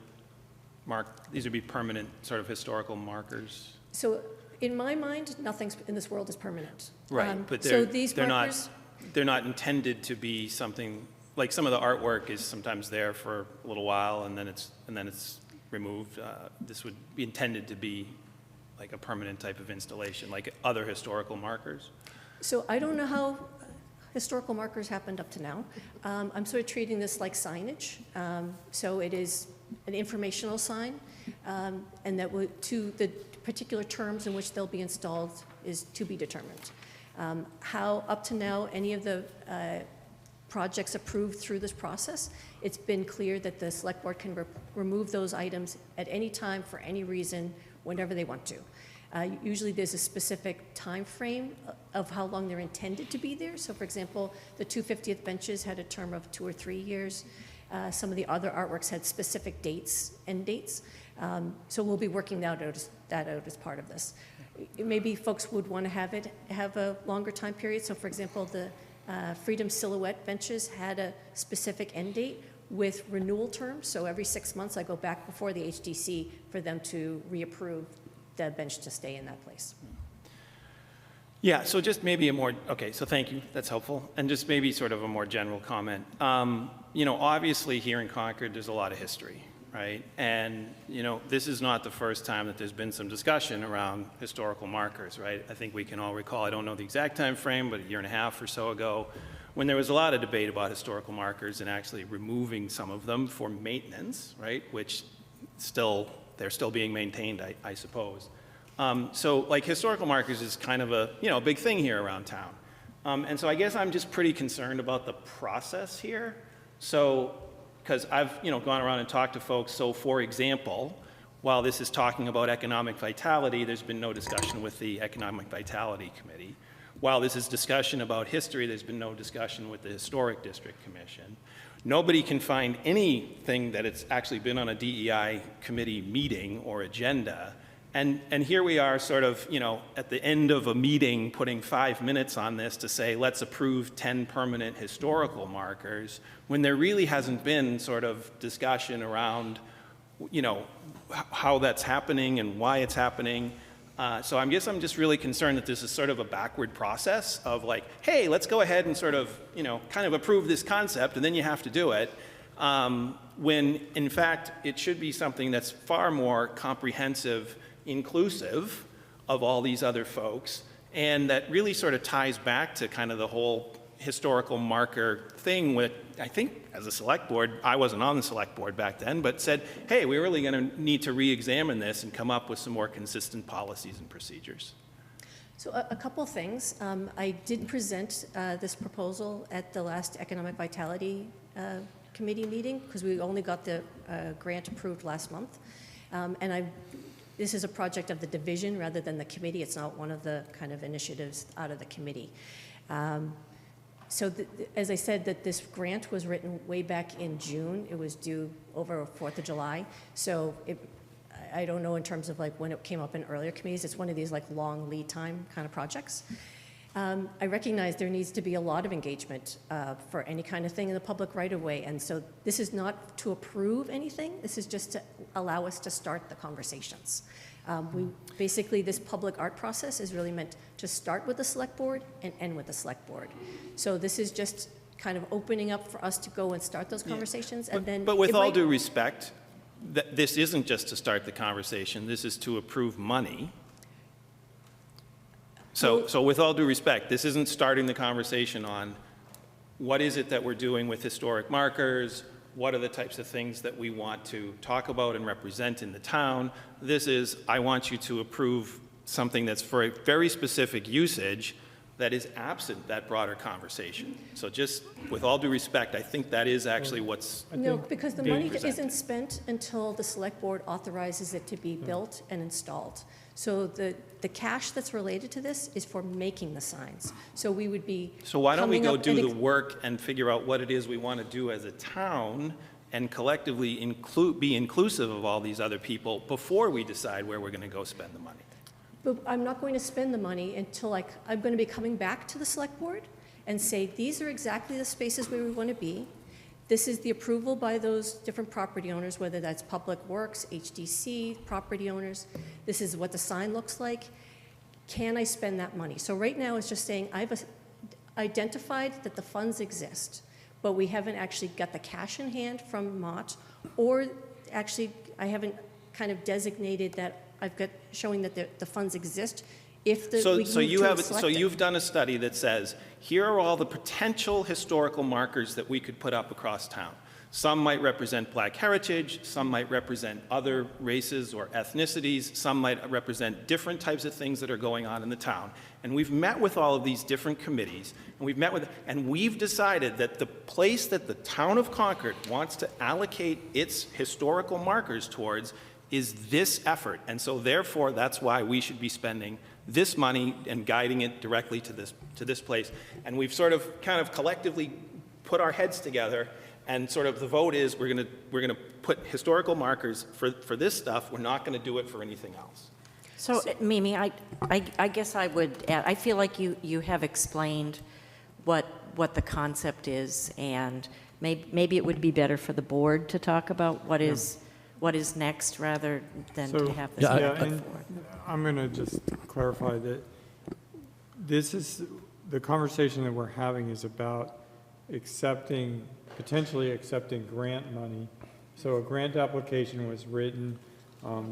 sort of historical markers? So in my mind, nothing in this world is permanent. Right, but so these they're markers, not intended to be something, like some of the artwork is sometimes there for a little while and then it's removed. This would be intended to be like a permanent type of installation, like other historical markers? So I don't know how historical markers happened up to now. I'm sort of treating this like signage. So it is an informational sign, and that to the particular terms in which they'll be installed is to be determined. How up to now any of the projects approved through this process, it's been clear that the select board can remove those items at any time for any reason, whenever they want to. Usually there's a specific time frame of how long they're intended to be there. So for example, the 250th benches had a term of 2 or 3 years. Some of the other artworks had specific end dates. So we'll be working that out as part of this. Maybe folks would want to have a longer time period. So for example, the Freedom Silhouette benches had a specific end date with renewal terms. So every 6 months I go back before the HDC for them to reapprove the bench to stay in that place. Yeah, so just maybe so thank you, that's helpful. And just maybe sort of a more general comment. Obviously here in Concord, there's a lot of history, right? And, this is not the first time that there's been some discussion around historical markers, right? I think we can all recall, I don't know the exact time frame, but a year and a half or so ago, when there was a lot of debate about historical markers and actually removing some of them for maintenance, right? Which they're still being maintained, I suppose. So like historical markers is kind of a big thing here around town. And so I guess I'm just pretty concerned about the process here. So, because I've gone around and talked to folks, so for example, while this is talking about economic vitality, there's been no discussion with the Economic Vitality Committee. While this is discussion about history, there's been no discussion with the Historic District Commission. Nobody can find anything that it's actually been on a DEI committee meeting or agenda. And here we are sort of, at the end of a meeting putting 5 minutes on this to say, let's approve 10 permanent historical markers, when there really hasn't been sort of discussion around, how that's happening and why it's happening. So I guess I'm just really concerned that this is sort of a backward process of like, hey, let's go ahead and sort of, kind of approve this concept and then you have to do it. When in fact, it should be something that's far more comprehensive, inclusive of all these other folks, and that really sort of ties back to kind of the whole historical marker thing with, I think as a select board, I wasn't on the select board back then, but said, hey, we're really going to need to re-examine this and come up with some more consistent policies and procedures. So a couple things. I did present this proposal at the last Economic Vitality Committee meeting because we only got the grant approved last month. And I this is a project of the division rather than the committee. It's not one of the kind of initiatives out of the committee. So as I said, that this grant was written way back in June. It was due over 4th of July. So I don't know in terms of like when it came up in earlier committees. It's one of these like long lead time kind of projects. I recognize there needs to be a lot of engagement for any kind of thing in the public right of way. And so this is not to approve anything. This is just to allow us to start the conversations. Basically, this public art process is really meant to start with the select board and end with the select board. So this is just kind of opening up for us to go and start those conversations. And then, but with all due respect, this isn't just to start the conversation. This is to approve money. So with all due respect, this isn't starting the conversation on what is it that we're doing with historic markers, what are the types of things that we want to talk about and represent in the town. This is, I want you to approve something that's for a very specific usage that is absent that broader conversation. So just with all due respect, I think that is actually what's no, because the money presented. isn't spent until the select board authorizes it to be built and installed. So the cash that's related to this is for making the signs. So we would be So why don't we coming go up do and the work and figure out what it is we want to do as a town and collectively be inclusive of all these other people before we decide where we're going to go spend the money? But I'm not going to spend the money until I'm going to be coming back to the select board and say, these are exactly the spaces where we want to be. This is the approval by those different property owners, whether that's Public Works, HDC, property owners. This is what the sign looks like. Can I spend that money? So right now it's just saying I've identified that the funds exist, but we haven't actually got the cash in hand from Mott, or actually I haven't kind of designated that I've got showing that the funds exist. If the, we So move you to have, select so it. you've done a study that says, here are all the potential historical markers that we could put up across town. Some might represent Black heritage, some might represent other races or ethnicities, some might represent different types of things that are going on in the town. And we've met with all of these different committees, and we've decided that the place that the town of Concord wants to allocate its historical markers towards is this effort. And so therefore, that's why we should be spending this money and guiding it directly to this place. And we've sort of kind of collectively put our heads together, and sort of the vote is we're gonna put historical markers for this stuff. We're not gonna do it for anything else. So, Mimi, I guess I would add, I feel like you have explained what the concept is, and maybe it would be better for the board to talk about what is next rather than to have this put forward. I'm going to just clarify that this is, the conversation that we're having is about potentially accepting grant money. So a grant application was written.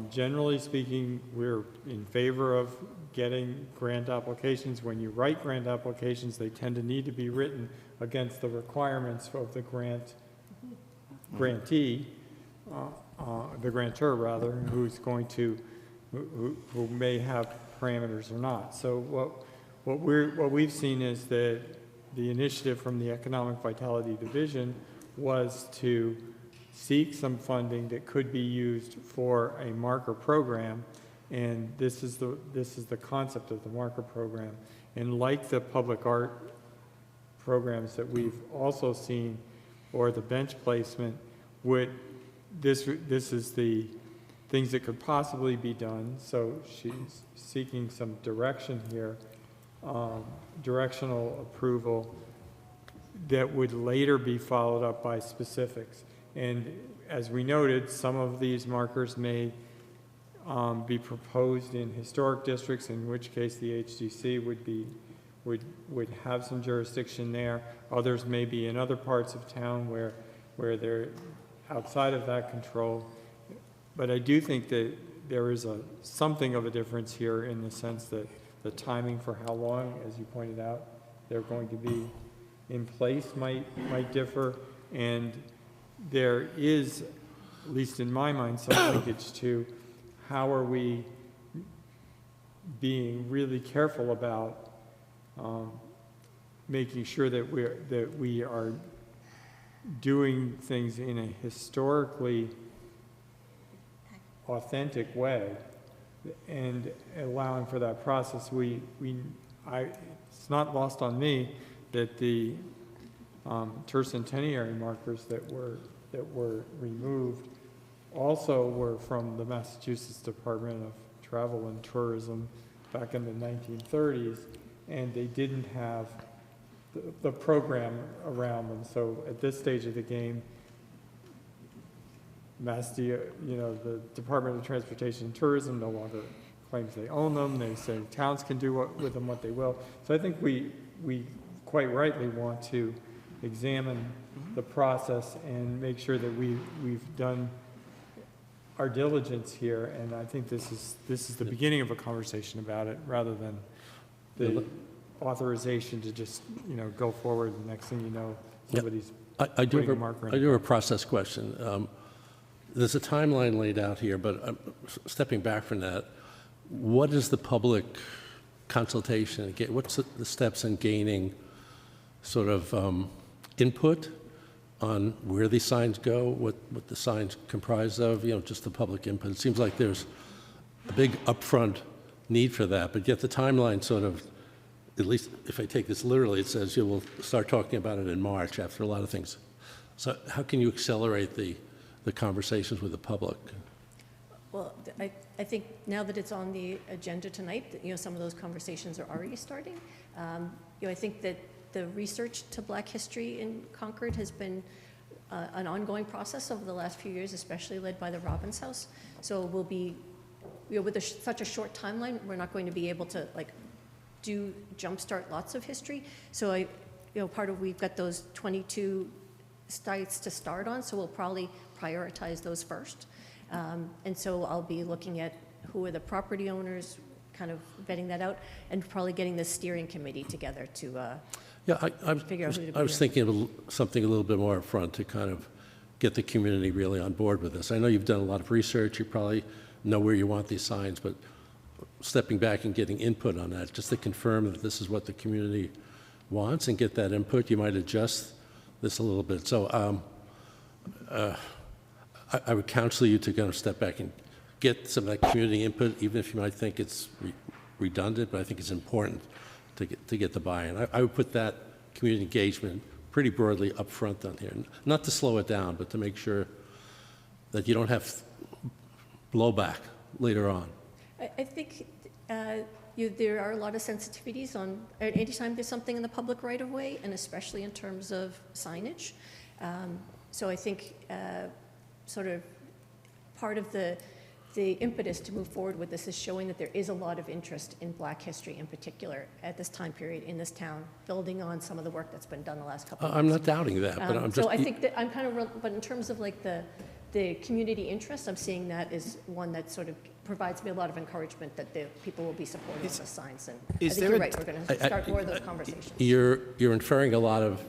Generally speaking, we're in favor of getting grant applications. When you write grant applications, they tend to need to be written against the requirements of the grantee, the grantor rather, who may have parameters or not. So what we've seen is that the initiative from the Economic Vitality Division was to seek some funding that could be used for a marker program, and this is the concept of the marker program. And like the public art programs that we've also seen, or the bench placement, this is the things that could possibly be done. So she's seeking some direction here, directional approval that would later be followed up by specifics. And as we noted, some of these markers may be proposed in historic districts, in which case the HDC would have some jurisdiction there. Others may be in other parts of town where they're outside of that control. But I do think that there is something of a difference here in the sense that the timing for how long, as you pointed out, they're going to be in place might differ. And there is, at least in my mind, some linkage to how are we being really careful about making sure that we are doing things in a historically authentic way, and allowing for that process. It's not lost on me that the tercentenary markers that were removed also were from the Massachusetts Department of Travel and Tourism back in the 1930s, and they didn't have the program around them. So at this stage of the game, the Department of Transportation and Tourism no longer claims they own them. They say towns can do with them what they will. So I think we quite rightly want to examine the process and make sure that we've done our diligence here, and I think this is the beginning of a conversation about it, rather than the authorization to just go forward. The next thing you know, somebody's putting a marker in. I do have a process question. There's a timeline laid out here, but stepping back from that, what is the public consultation? What's the steps in gaining sort of input on where these signs go, what the signs comprise of, just the public input? It seems like there's a big upfront need for that, but yet the timeline sort of, at least if I take this literally, it says you will start talking about it in March after a lot of things. So how can you accelerate the conversations with the public? Well, I think now that it's on the agenda tonight, some of those conversations are already starting. I think that the research to Black history in Concord has been an ongoing process over the last few years, especially led by the Robbins House. So we'll be, with such a short timeline, we're not going to be able to jumpstart lots of history. So we've got those 22 sites to start on, so we'll probably prioritize those first. And so I'll be looking at who are the property owners, kind of vetting that out, and probably getting the steering committee together to figure out who to I was thinking of something a little bit more upfront to kind of get the community really on board with this. I know you've done a lot of research, you probably know where you want these signs, but stepping back and getting input on that, just to confirm that this is what the community wants and get that input, you might adjust this a little bit. So I would counsel you to kind of step back and get some of that community input, even if you might think it's redundant, but I think it's important to get the buy-in. I would put that community engagement pretty broadly up front on here, not to slow it down, but to make sure that you don't have blowback later on. I think there are a lot of sensitivities on anytime there's something in the public right-of-way, and especially in terms of signage. So I think sort of part of the impetus to move forward with this is showing that there is a lot of interest in Black history in particular at this time period in this town, building on some of the work that's been done the last couple of years. I'm not doubting that, but I'm just... So I think that I'm kind of, but in terms of like the community interest, I'm seeing that is one that sort of provides me a lot of encouragement that the people will be supportive of the signs. And I think you're right, we're going to start more of those conversations. You're inferring a lot of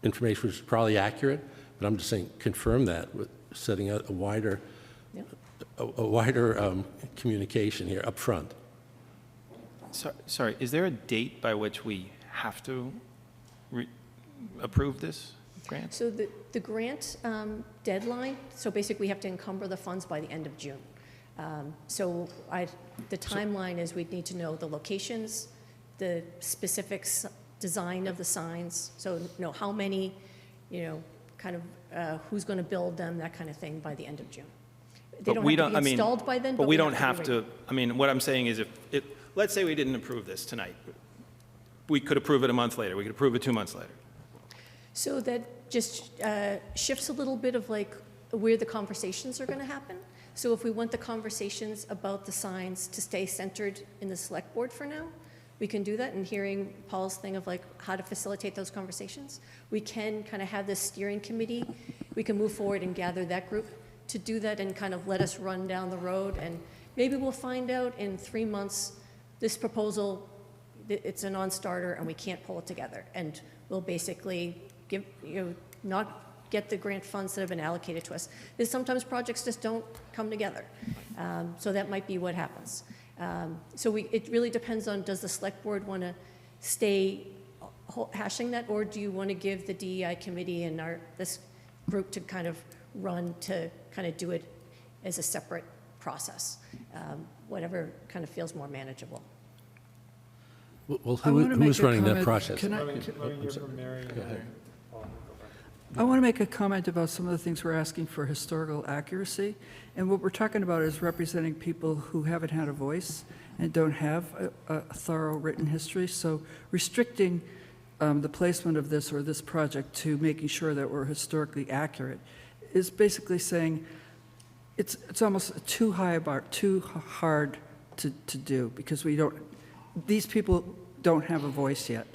information which is probably accurate, but I'm just saying confirm that with setting out a wider communication here up front. Sorry, is there a date by which we have to approve this grant? So the grant deadline, so basically we have to encumber the funds by the end of June. The timeline is we'd need to know the locations, the specifics, design of the signs, so know how many, kind of who's going to build them, that kind of thing by the end of June. They don't have to be installed by then, but we don't have to. I mean, what I'm saying is, let's say we didn't approve this tonight, we could approve it a month later. We could approve it 2 months later. So that just shifts a little bit of like where the conversations are going to happen. So if we want the conversations about the signs to stay centered in the select board for now, we can do that. And hearing Paul's thing of like how to facilitate those conversations, we can kind of have this steering committee. We can move forward and gather that group to do that and kind of let us run down the road. And maybe we'll find out in 3 months, this proposal, it's a non-starter and we can't pull it together. And we'll basically not get the grant funds that have been allocated to us. There's sometimes projects just don't come together. So that might be what happens. It really depends on, does the select board want to stay hashing that, or do you want to give the DEI committee and this group to kind of run to kind of do it as a separate process, whatever kind of feels more manageable. Well, I wanna make who's a running that comment. process? Can I- Let me hear from Mary. Go ahead. I want to make a comment about some of the things we're asking for historical accuracy. And what we're talking about is representing people who haven't had a voice and don't have a thorough written history. So restricting the placement of this or this project to making sure that we're historically accurate is basically saying it's almost too high a bar, too hard to do, because these people don't have a voice yet.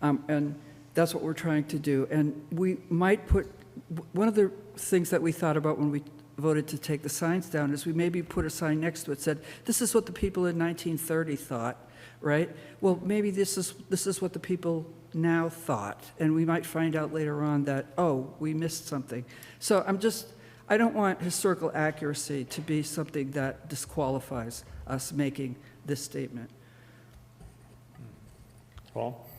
And that's what we're trying to do. And we might put, one of the things that we thought about when we voted to take the signs down is we maybe put a sign next to it that said, this is what the people in 1930 thought, right? Well, maybe this is what the people now thought. And we might find out later on that, oh, we missed something. So I don't want historical accuracy to be something that disqualifies us making this statement. Paul?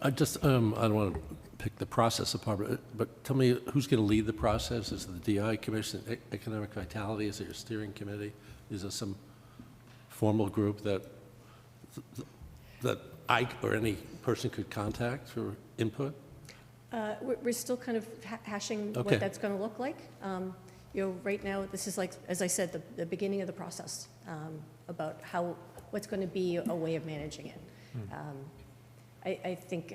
I don't want to pick the process apart, but tell me who's going to lead the process? Is it the DI Commission, Economic Vitality? Is it your steering committee? Is there some formal group that I or any person could contact for input? We're still kind of hashing Okay. what that's going to look like. Right now, this is like, as I said, the beginning of the process about what's going to be a way of managing it. I think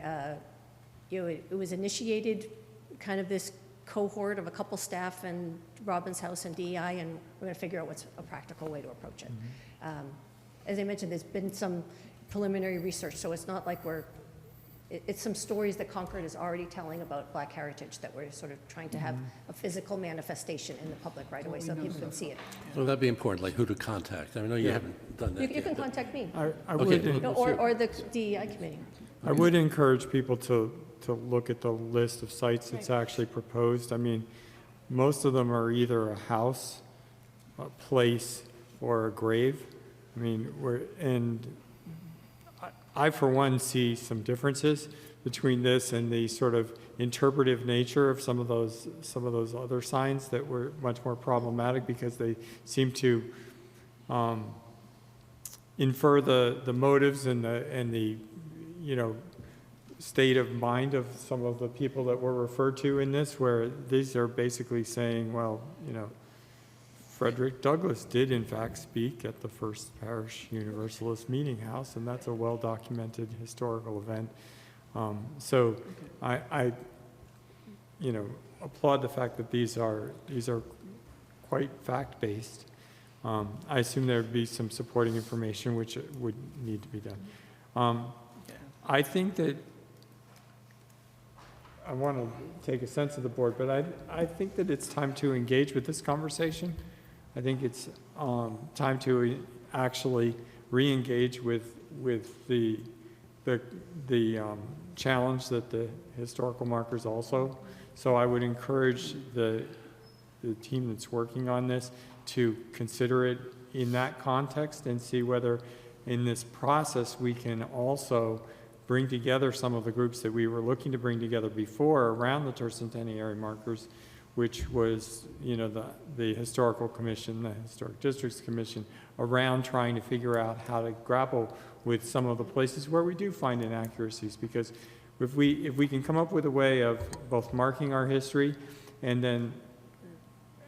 it was initiated kind of this cohort of a couple staff and Robin's House and DEI, and we're going to figure out what's a practical way to approach it. As I mentioned, there's been some preliminary research, so it's not like it's some stories that Concord is already telling about Black heritage that we're sort of trying to have a physical manifestation in the public right away so people can see it. Well, that'd be important, like who to contact. I know you haven't done that You yet, can but- contact me. I would, Or the DEI committee. I would encourage people to look at the list of sites that's actually proposed. I mean, most of them are either a house, a place, or a grave. I mean, I for one see some differences between this and the sort of interpretive nature of some of those other signs that were much more problematic because they seem to infer the motives and the state of mind of some of the people that were referred to in this, where these are basically saying, well, Frederick Douglass did in fact speak at the First Parish Universalist Meeting House, and that's a well-documented historical event. So I applaud the fact that these are quite fact-based. I assume there'd be some supporting information which would need to be done. I think that I want to take a sense of the board, but I think that it's time to engage with this conversation. I think it's time to actually re-engage with the challenge that the historical markers also. So I would encourage the team that's working on this to consider it in that context and see whether in this process we can also bring together some of the groups that we were looking to bring together before around the tercentenary markers, which was, the Historical Commission, the Historic Districts Commission, around trying to figure out how to grapple with some of the places where we do find inaccuracies. Because if we can come up with a way of both marking our history and then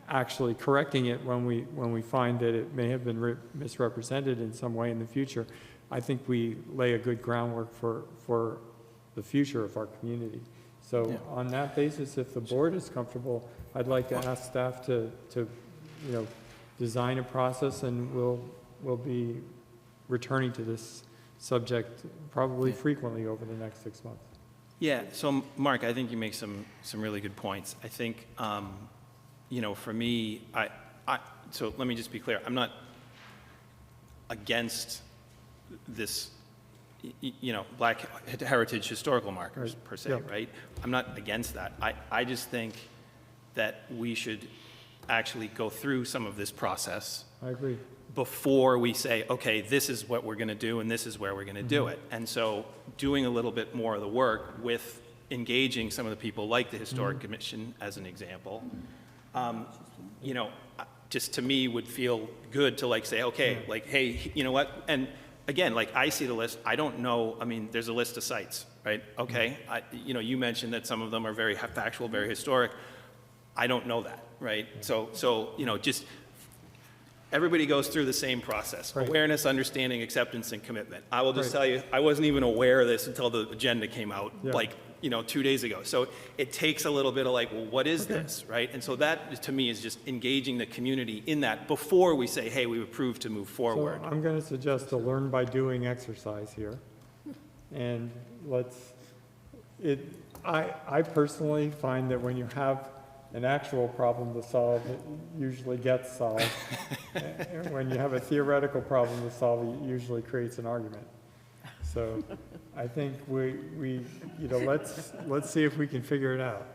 actually correcting it when we find that it may have been misrepresented in some way in the future, I think we lay a good groundwork for the future of our community. So on that basis, if the board is comfortable, I'd like to ask staff to design a process, and we'll be returning to this subject probably frequently over the next 6 months. Yeah, so Mark, I think you make some really good points. I think, for me, so let me just be clear. I'm not against this, Black heritage historical markers per se, right? I'm not against that. I just think that we should actually go through some of this process. I agree. Before we say, okay, this is what we're going to do and this is where we're going to do it. And so doing a little bit more of the work with engaging some of the people like the Historic Commission as an example, just to me would feel good to like say, okay, like, hey, you know what? And again, like I see the list, I don't know, I mean, there's a list of sites, right? Okay, you mentioned that some of them are very factual, very historic. I don't know that, right? So just everybody goes through the same process: awareness, understanding, acceptance, and commitment. I will just tell you, I wasn't even aware of this until the agenda came out, 2 days ago. So it takes a little bit of like, well, what is this, right? And so that, to me, is just engaging the community in that before we say, hey, we approve to move forward. So I'm going to suggest a learn by doing exercise here. And I personally find that when you have an actual problem to solve, it usually gets solved. And when you have a theoretical problem to solve, it usually creates an argument. So I think let's see if we can figure it out.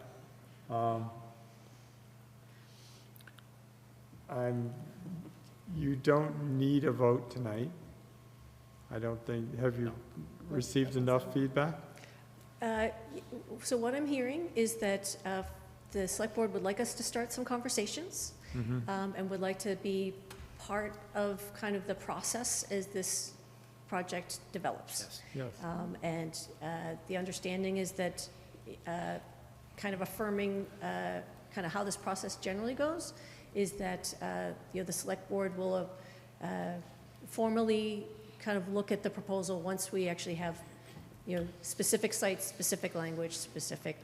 You don't need a vote tonight. I don't think, have you received enough feedback? So what I'm hearing is that the select board would like us to start some conversations and would like to be part of kind of the process as this project develops. Yes. And the understanding is that kind of affirming kind of how this process generally goes is that the select board will formally kind of look at the proposal once we actually have specific sites, specific language, specific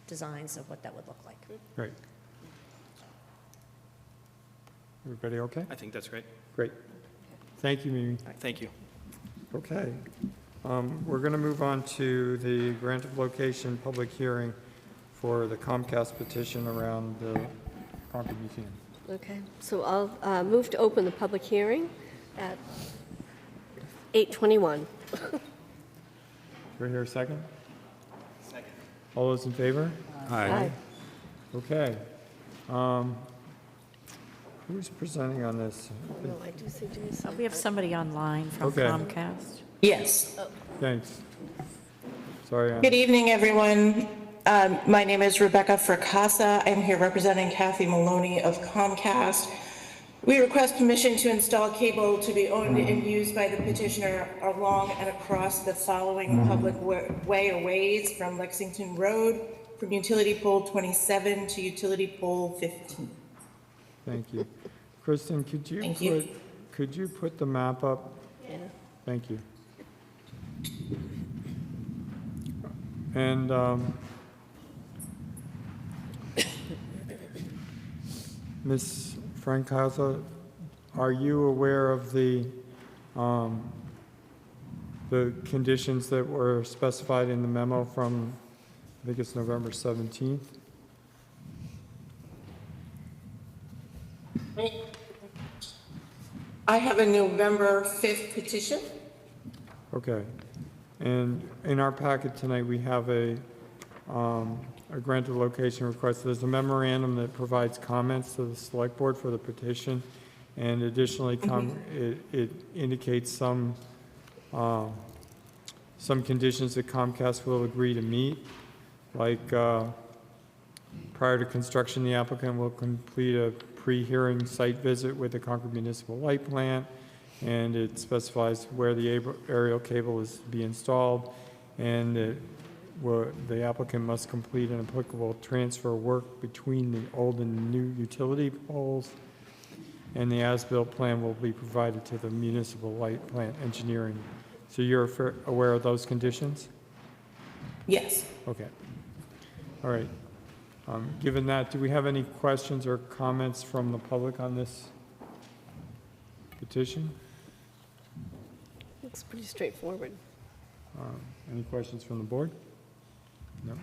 designs of what that would look like. Great. Everybody okay? I think that's great. Great. Thank you, Mimi. Thank you. Okay. We're going to move on to the grant of location public hearing for the Comcast petition around the Concord Museum. Okay, so I'll move to open the public hearing at 8:21. Do I hear a second? Second. All those in favor? Aye. Okay. Who's presenting on this? No, I do see Jason. We have somebody online from Okay. Comcast. Yes. Thanks. Sorry. Good evening, everyone. My name is Rebecca Fracassa. I'm here representing Kathy Maloney of Comcast. We request permission to install cable to be owned and used by the petitioner along and across the following public way or ways from Lexington Road, from utility pole 27 to utility pole 15. Thank you. Kristen, could you put the map up? Yeah. Thank you. And Ms. Francasa, are you aware of the conditions that were specified in the memo from, I think it's November 17th? I have a November 5th petition. Okay. And in our packet tonight, we have a grant of location request. There's a memorandum that provides comments to the select board for the petition. And additionally, it indicates some conditions that Comcast will agree to meet, like prior to construction, the applicant will complete a pre-hearing site visit with the Concord Municipal Light Plant, and it specifies where the aerial cable is to be installed, and the applicant must complete an applicable transfer work between the old and new utility poles, and the as-built plan will be provided to the Municipal Light Plant Engineering. So you're aware of those conditions? Yes. Okay. All right. Given that, do we have any questions or comments from the public on this petition? Looks pretty straightforward. Any questions from the board? No?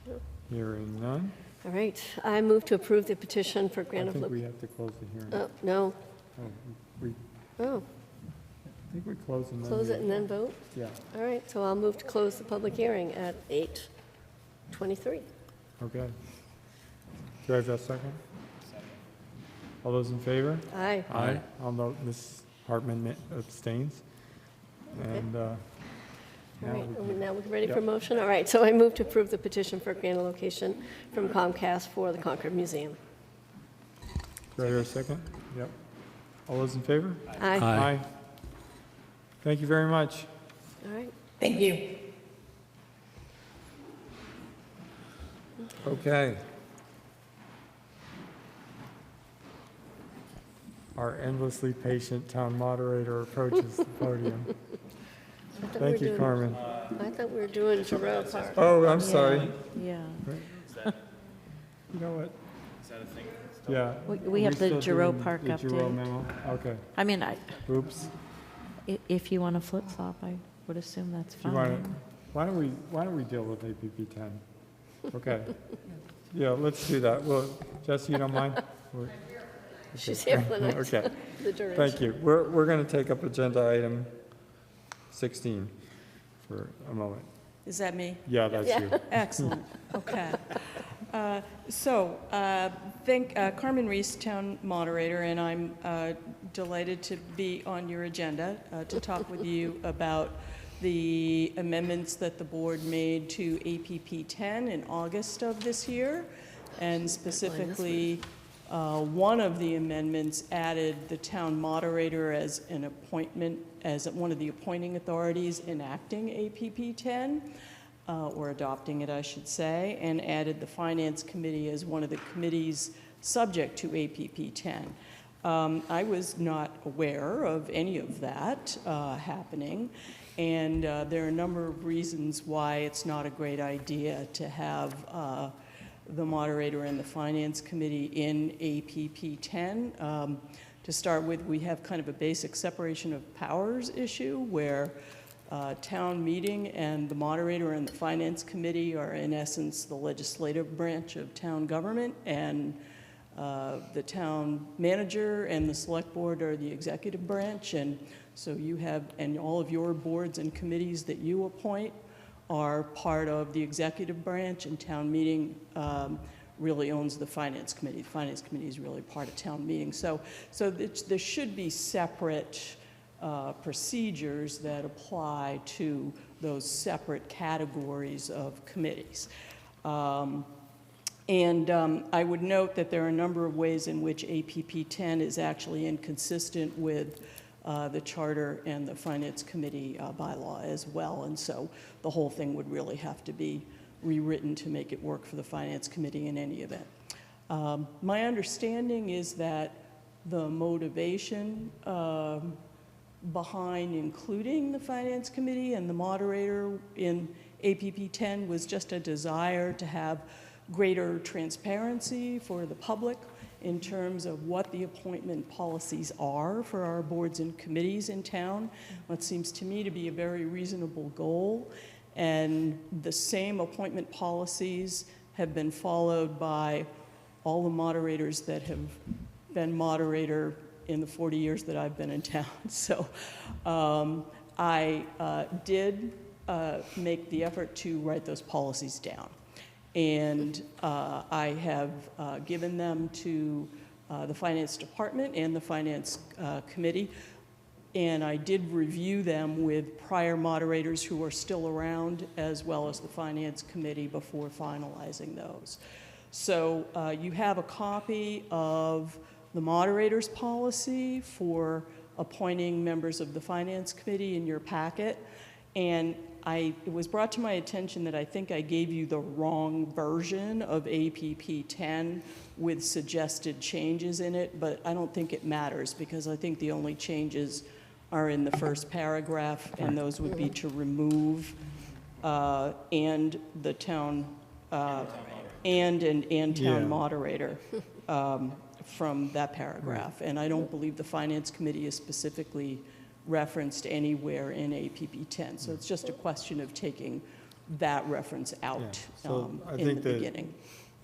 No. Hearing none? All right, I move to approve the petition for grant I of think we have to close the hearing. no. I think we close and then. Close it and then vote? Yeah. All right, so I'll move to close the public hearing at 8:23. Okay. Do I have that second? All those in favor? Aye. Aye. I'll note Ms. Hartman abstains. And All now right, we are we can- now ready for Yep. motion? All right, so I move to approve the petition for grant of location from Comcast for the Concord Museum. Do I hear a second? Yep. All those in favor? Aye. Aye. Thank you very much. All right. Thank you. Okay. Our endlessly patient town moderator approaches the podium. I thought we Thank were you, doing- Carmen. I thought we were doing Giroux Park. Oh, I'm sorry. Yeah. You know what? Is that a thing? Yeah. We have the still Giroux doing Park the Giroux update. memo? Okay. I mean, Oops. if you want to flip-flop, I would assume that's Do you want fine. to, why don't we deal with APP 10? Okay. Yeah, let's do that. Well, Jesse, you don't mind? Or- She's okay. here for the next- Okay. the duration. Thank you. We're going to take up agenda item 16 for a moment. Is that me? Yeah, that's you. Excellent, okay. Carmen Reese, Town Moderator, and I'm delighted to be on your agenda to talk with you about the amendments that the board made to APP 10 in August of this year, and specifically, one of the amendments added the town moderator as an appointment, as one of the appointing authorities enacting APP 10, or adopting it, I should say, and added the finance committee as one of the committees subject to APP 10. I was not aware of any of that happening, and there are a number of reasons why it's not a great idea to have the moderator and the finance committee in APP 10. To start with, we have kind of a basic separation of powers issue where town meeting and the moderator and the finance committee are in essence the legislative branch of town government, and the town manager and the select board are the executive branch. And so you have, and all of your boards and committees that you appoint are part of the executive branch, and town meeting really owns the finance committee. The finance committee is really part of town meeting. So there should be separate procedures that apply to those separate categories of committees. I would note that there are a number of ways in which APP 10 is actually inconsistent with the charter and the finance committee bylaw as well, and so the whole thing would really have to be rewritten to make it work for the finance committee in any event. My understanding is that the motivation behind including the finance committee and the moderator in APP 10 was just a desire to have greater transparency for the public in terms of what the appointment policies are for our boards and committees in town. What seems to me to be a very reasonable goal. And the same appointment policies have been followed by all the moderators that have been moderator in the 40 years that I've been in town. So I did make the effort to write those policies down. And I have given them to the finance department and the finance committee. And I did review them with prior moderators who are still around, as well as the finance committee, before finalizing those. So you have a copy of the moderator's policy for appointing members of the finance committee in your packet. And it was brought to my attention that I think I gave you the wrong version of APP 10 with suggested changes in it, but I don't think it matters because I think the only changes are in the first paragraph, and those would be to remove and the town and town moderator from that paragraph. And I don't believe the finance committee is specifically referenced anywhere in APP 10. So it's just a question of taking that reference out I in think the beginning.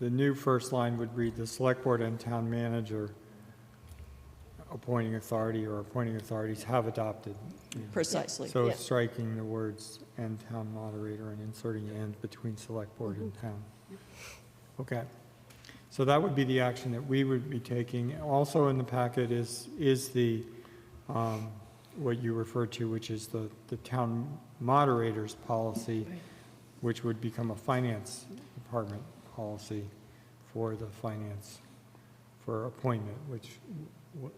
The new first line would read, the select board and town manager appointing authority or appointing authorities have adopted. Precisely. So striking the words and town moderator and inserting and between select board and town. Okay. So that would be the action that we would be taking. Also in the packet is the what you referred to, which is the town moderator's policy, which would become a finance department policy for the finance, for appointment, which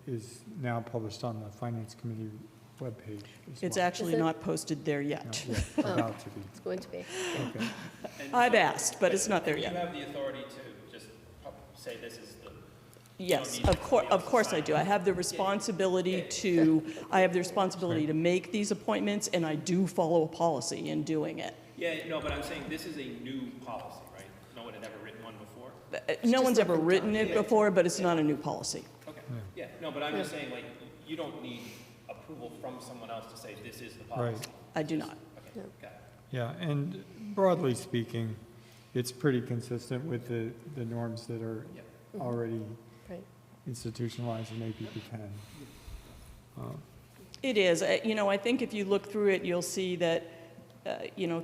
is now published on the Finance Committee webpage as It's well. actually not posted there yet. Not yet, about to be. It's going to be. Okay. I've asked, but it's not there You yet. have the authority to just say this is the. Yes, of course I do. I have the responsibility to, to make these appointments, and I do follow a policy in doing it. Yeah, no, but I'm saying this is a new policy, right? No one had ever written one before? No one's ever written it before, but it's not a new policy. Okay, yeah, no, but I'm just saying, like, you don't need approval from someone else to say this is the policy. Right. I do not. Okay, got it. Yeah, and broadly speaking, it's pretty consistent with the norms that are already Right. institutionalized in APP 10. It is. I think if you look through it, you'll see that,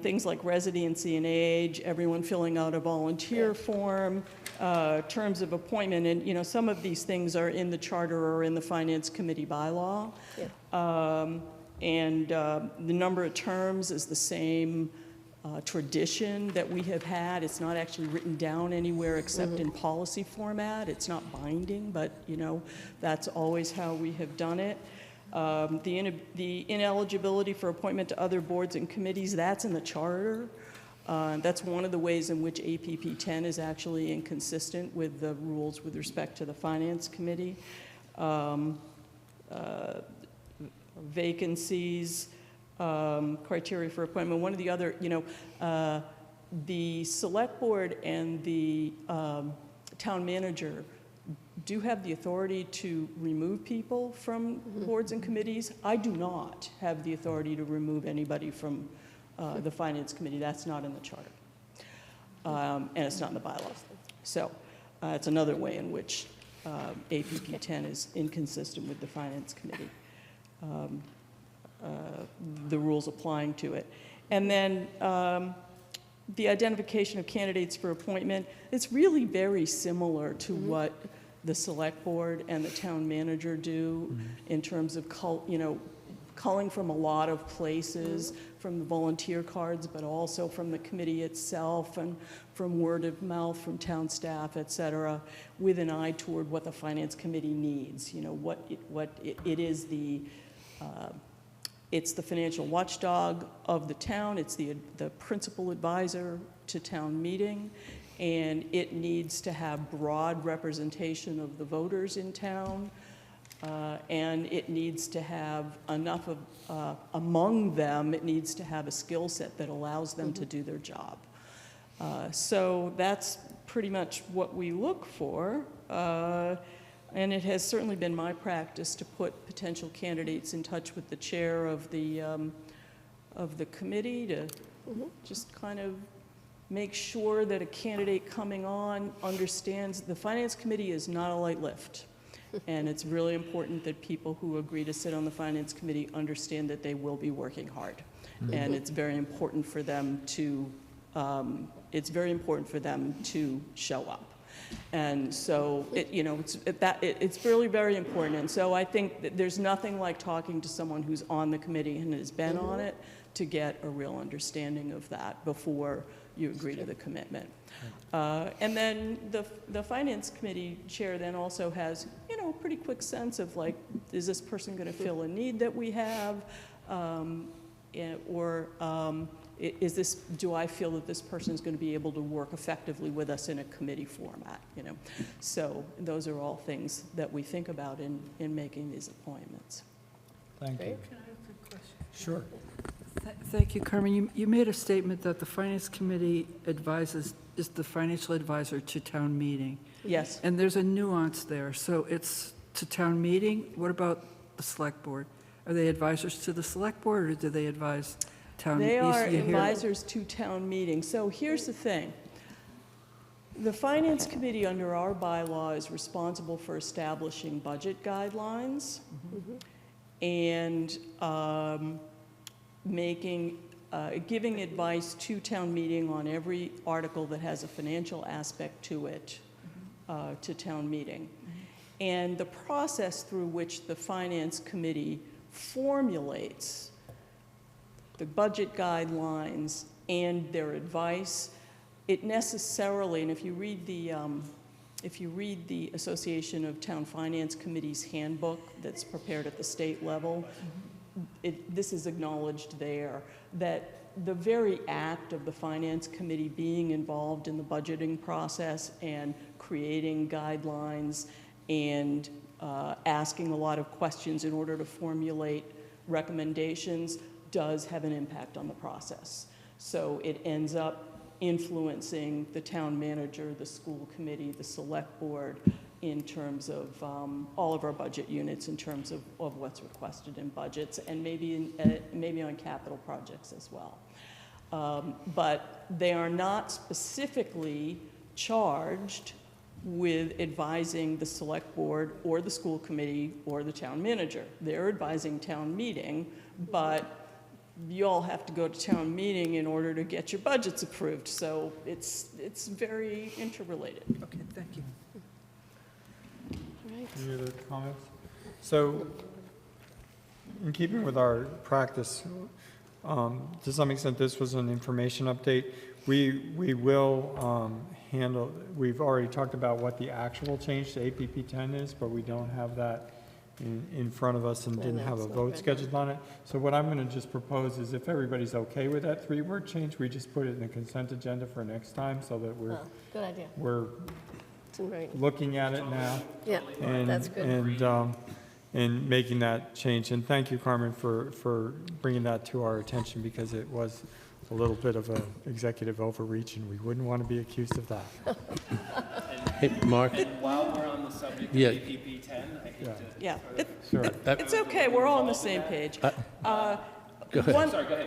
things like residency and age, everyone filling out a volunteer form, terms of appointment, and, some of these things are in the charter or in the Finance Committee bylaw. Yeah. And the number of terms is the same tradition that we have had. It's not actually written down anywhere except in policy format. It's not binding, but, that's always how we have done it. The ineligibility for appointment to other boards and committees, that's in the charter. That's one of the ways in which APP 10 is actually inconsistent with the rules with respect to the Finance Committee. Vacancies, criteria for appointment. One of the other, the select board and the town manager do have the authority to remove people from boards and committees. I do not have the authority to remove anybody from the Finance Committee. That's not in the charter. And it's not in the bylaws. So it's another way in which APP 10 is inconsistent with the Finance Committee. The rules applying to it. And then the identification of candidates for appointment, it's really very similar to what the select board and the town manager do in terms of, culling from a lot of places, from the volunteer cards, but also from the committee itself and from word of mouth from town staff, et cetera, with an eye toward what the Finance Committee needs. It is it's the financial watchdog of the town. It's the principal advisor to town meeting, and it needs to have broad representation of the voters in town, and it needs to have enough of, among them, it needs to have a skill set that allows them to do their job. So that's pretty much what we look for. And it has certainly been my practice to put potential candidates in touch with the chair of the committee to just kind of make sure that a candidate coming on understands the Finance Committee is not a light lift. And it's really important that people who agree to sit on the Finance Committee understand that they will be working hard. And it's very important for them to, show up. And so, it's really very important. And so I think that there's nothing like talking to someone who's on the committee and has been on it to get a real understanding of that before you agree to the commitment. And then the Finance Committee chair then also has, a pretty quick sense of like, is this person going to fill a need that we have? Do I feel that this person is going to be able to work effectively with us in a committee format, So those are all things that we think about in making these appointments. Thank you. Can I ask a question? Sure. Thank you, Carmen. You made a statement that the Finance Committee is the financial advisor to town meeting. Yes. And there's a nuance there. So it's to town meeting. What about the select board? Are they advisors to the select board, or do they advise town? They are advisors to town meeting. So here's the thing. The Finance Committee under our bylaw is responsible for establishing budget guidelines and giving advice to town meeting on every article that has a financial aspect to it, to town meeting. And the process through which the Finance Committee formulates the budget guidelines and their advice, it necessarily, and if you read the if you read the Association of Town Finance Committees handbook that's prepared at the state level, this is acknowledged there, that the very act of the Finance Committee being involved in the budgeting process and creating guidelines and asking a lot of questions in order to formulate recommendations does have an impact on the process. So it ends up influencing the town manager, the school committee, the select board, in terms of all of our budget units, in terms of what's requested in budgets, and maybe on capital projects as well. But they are not specifically charged with advising the select board or the school committee or the town manager. They're advising town meeting, but you all have to go to town meeting in order to get your budgets approved. So it's very interrelated. Okay, thank you. Any other comments? So, in keeping with our practice, to some extent, this was an information update. We will handle, we've already talked about what the actual change to APP 10 is, but we don't have that in front of us and didn't have a vote scheduled on it. So what I'm going to just propose is if everybody's okay with that 3-word change, we just put it in the consent agenda for next time so that we're, good idea. we're looking at it now. Yeah, and, that's good. And making that change. And thank you, Carmen, for bringing that to our attention, because it was a little bit of an executive overreach, and we wouldn't want to be accused of that. Hey, Mark. And while we're on the subject Yeah. of APP 10, I hate to... Yeah, Sure. it's okay, we're all on the same page. Go ahead. Sorry, go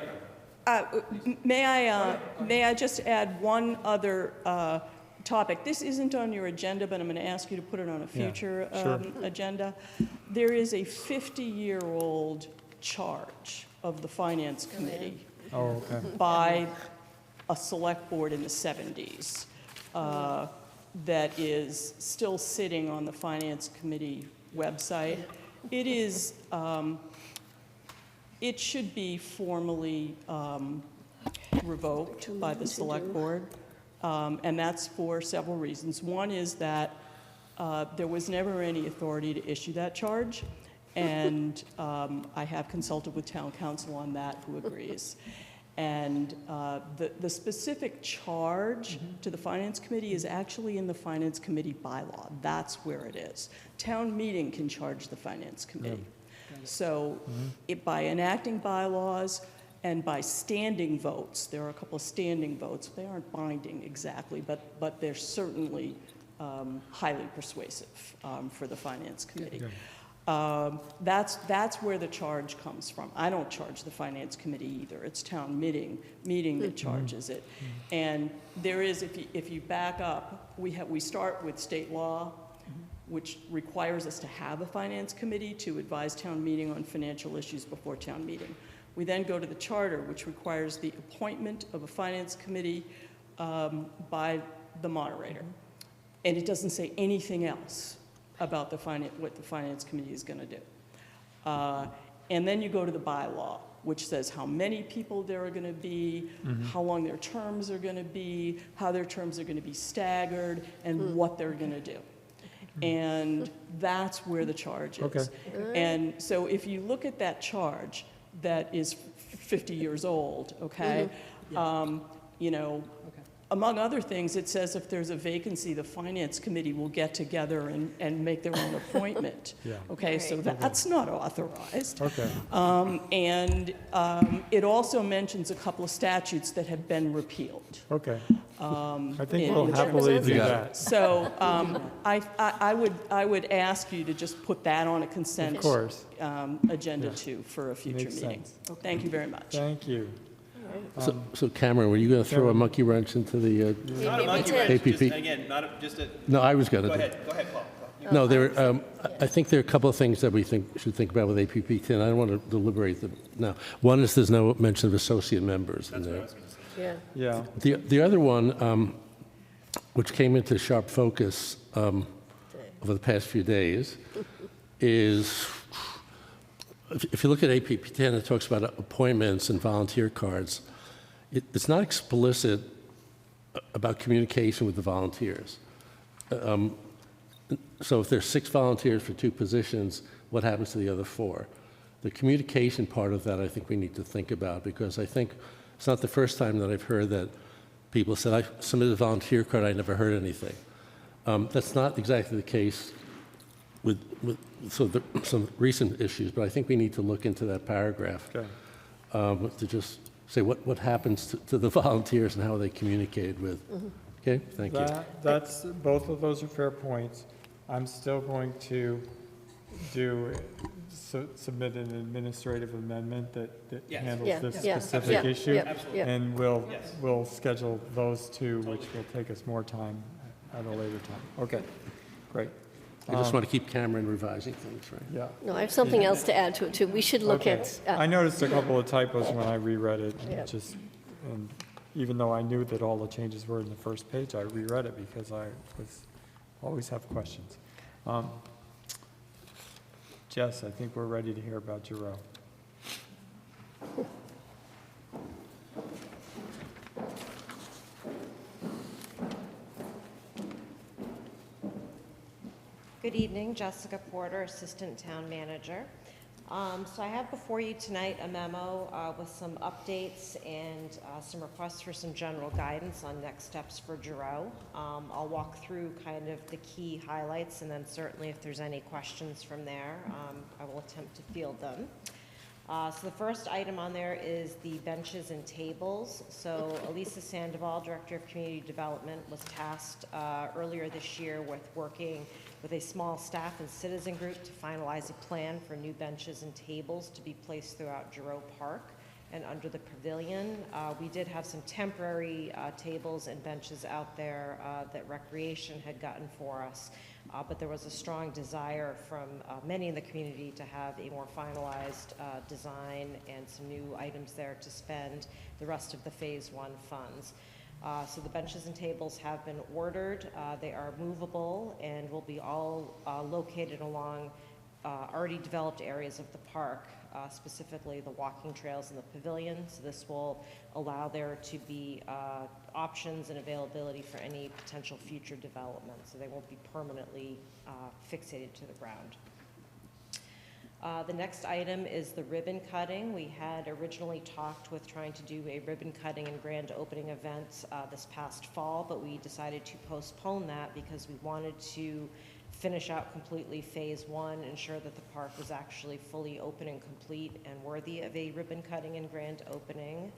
ahead. May I just add one other topic? This isn't on your agenda, but I'm going to ask you to put it on a future sure. agenda. There is a 50-year-old charge of the Finance Committee Oh, okay. by a select board in the 70s that is still sitting on the Finance Committee website. It is, it should be formally revoked by the select board, and that's for several reasons. One is that there was never any authority to issue that charge, and I have consulted with town council on that, who agrees. And the specific charge to the Finance Committee is actually in the Finance Committee bylaw. That's where it is. Town meeting can charge the Finance Committee. So by enacting bylaws and by standing votes, there are a couple of standing votes. They aren't binding exactly, but they're certainly highly persuasive for the Finance Committee. That's where the charge comes from. I don't charge the Finance Committee either. It's town meeting that charges it. And there is, if you back up, we start with state law, which requires us to have a Finance Committee to advise town meeting on financial issues before town meeting. We then go to the charter, which requires the appointment of a Finance Committee by the moderator. And it doesn't say anything else about what the Finance Committee is going to do. And then you go to the bylaw, which says how many people there are going to be, how long their terms are going to be, how their terms are going to be staggered, and what they're going to do. And that's where the charge is. Okay. And so if you look at that charge that is 50 years old, okay, you know, among other things, it says if there's a vacancy, the Finance Committee will get together and make their own appointment. Okay, so that's not authorized. Okay. And it also mentions a couple of statutes that have been repealed. Okay. I think we'll happily do that. So I would ask you to just put that on a consent Of course. agenda too for a future Makes meeting. sense. Thank you very much. Thank you. So Cameron, were you going to throw a monkey wrench into the Not a monkey wrench, APP? just, again, just a... No, I was going to. Go ahead, Paul. No, I think there are a couple of things that we should think about with APP 10. I don't want to deliberate them now. One is there's no mention of associate members in there. Yeah. The other one, which came into sharp focus over the past few days, is if you look at APP 10, it talks about appointments and volunteer cards. It's not explicit about communication with the volunteers. So if there's 6 volunteers for 2 positions, what happens to the other 4? The communication part of that I think we need to think about, because I think it's not the first time that I've heard that people said, I submitted a volunteer card, I never heard anything. That's not exactly the case with some recent issues, but I think we need to look into that paragraph to just say what happens to the volunteers and how they communicate with. Okay, thank you. That's, both of those are fair points. I'm still going to submit an administrative amendment that handles this specific issue. And we'll schedule those 2, which will take us more time at a later time. Okay, great. I just want to keep Cameron revising things, right? Yeah. No, I have something else to add to it, too. We should look at... I noticed a couple of typos when I reread it, Yeah. and even though I knew that all the changes were in the first page, I reread it because I always have questions. Jess, I think we're ready to hear about Giroux. Good evening, Jessica Porter, Assistant Town Manager. So I have before you tonight a memo with some updates and some requests for some general guidance on next steps for Giroux. I'll walk through kind of the key highlights, and then certainly if there's any questions from there, I will attempt to field them. So the first item on there is the benches and tables. So Elisa Sandoval, Director of Community Development, was tasked earlier this year with working with a small staff and citizen group to finalize a plan for new benches and tables to be placed throughout Giroux Park and under the pavilion. We did have some temporary tables and benches out there that Recreation had gotten for us, but there was a strong desire from many in the community to have a more finalized design and some new items there to spend the rest of the Phase 1 funds. So the benches and tables have been ordered. They are movable and will be all located along already developed areas of the park, specifically the walking trails and the pavilion. So this will allow there to be options and availability for any potential future development. So they won't be permanently fixated to the ground. The next item is the ribbon cutting. We had originally talked with trying to do a ribbon cutting and grand opening event this past fall, but we decided to postpone that because we wanted to finish out completely Phase 1, ensure that the park was actually fully open and complete and worthy of a ribbon cutting and grand opening.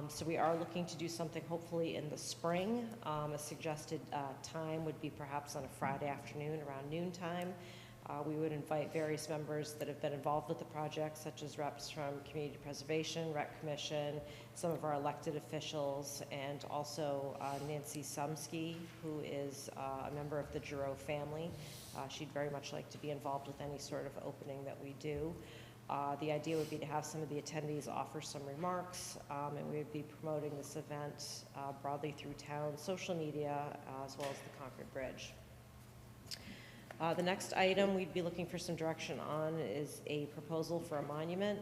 So we are looking to do something hopefully in the spring. A suggested time would be perhaps on a Friday afternoon around noontime. We would invite various members that have been involved with the project, such as reps from Community Preservation, Rec Commission, some of our elected officials, and also Nancy Sumsky, who is a member of the Giroux family. She'd very much like to be involved with any sort of opening that we do. The idea would be to have some of the attendees offer some remarks, and we would be promoting this event broadly through town social media, as well as the Concord Bridge. The next item we'd be looking for some direction on is a proposal for a monument.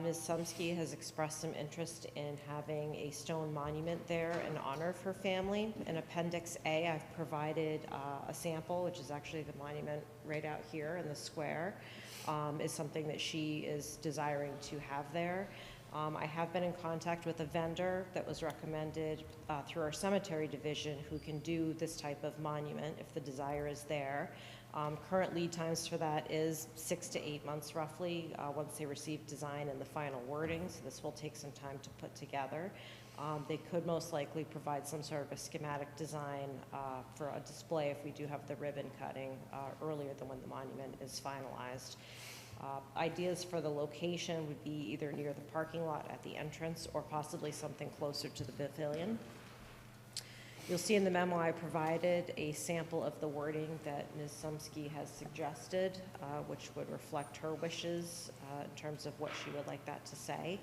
Ms. Sumsky has expressed some interest in having a stone monument there in honor of her family. In Appendix A, I've provided a sample, which is actually the monument right out here in the square, is something that she is desiring to have there. I have been in contact with a vendor that was recommended through our cemetery division who can do this type of monument if the desire is there. Current lead times for that is 6 to 8 months roughly once they receive design and the final wording, so this will take some time to put together. They could most likely provide some sort of a schematic design for a display if we do have the ribbon cutting earlier than when the monument is finalized. Ideas for the location would be either near the parking lot at the entrance or possibly something closer to the pavilion. You'll see in the memo I provided a sample of the wording that Ms. Sumsky has suggested, which would reflect her wishes in terms of what she would like that to say.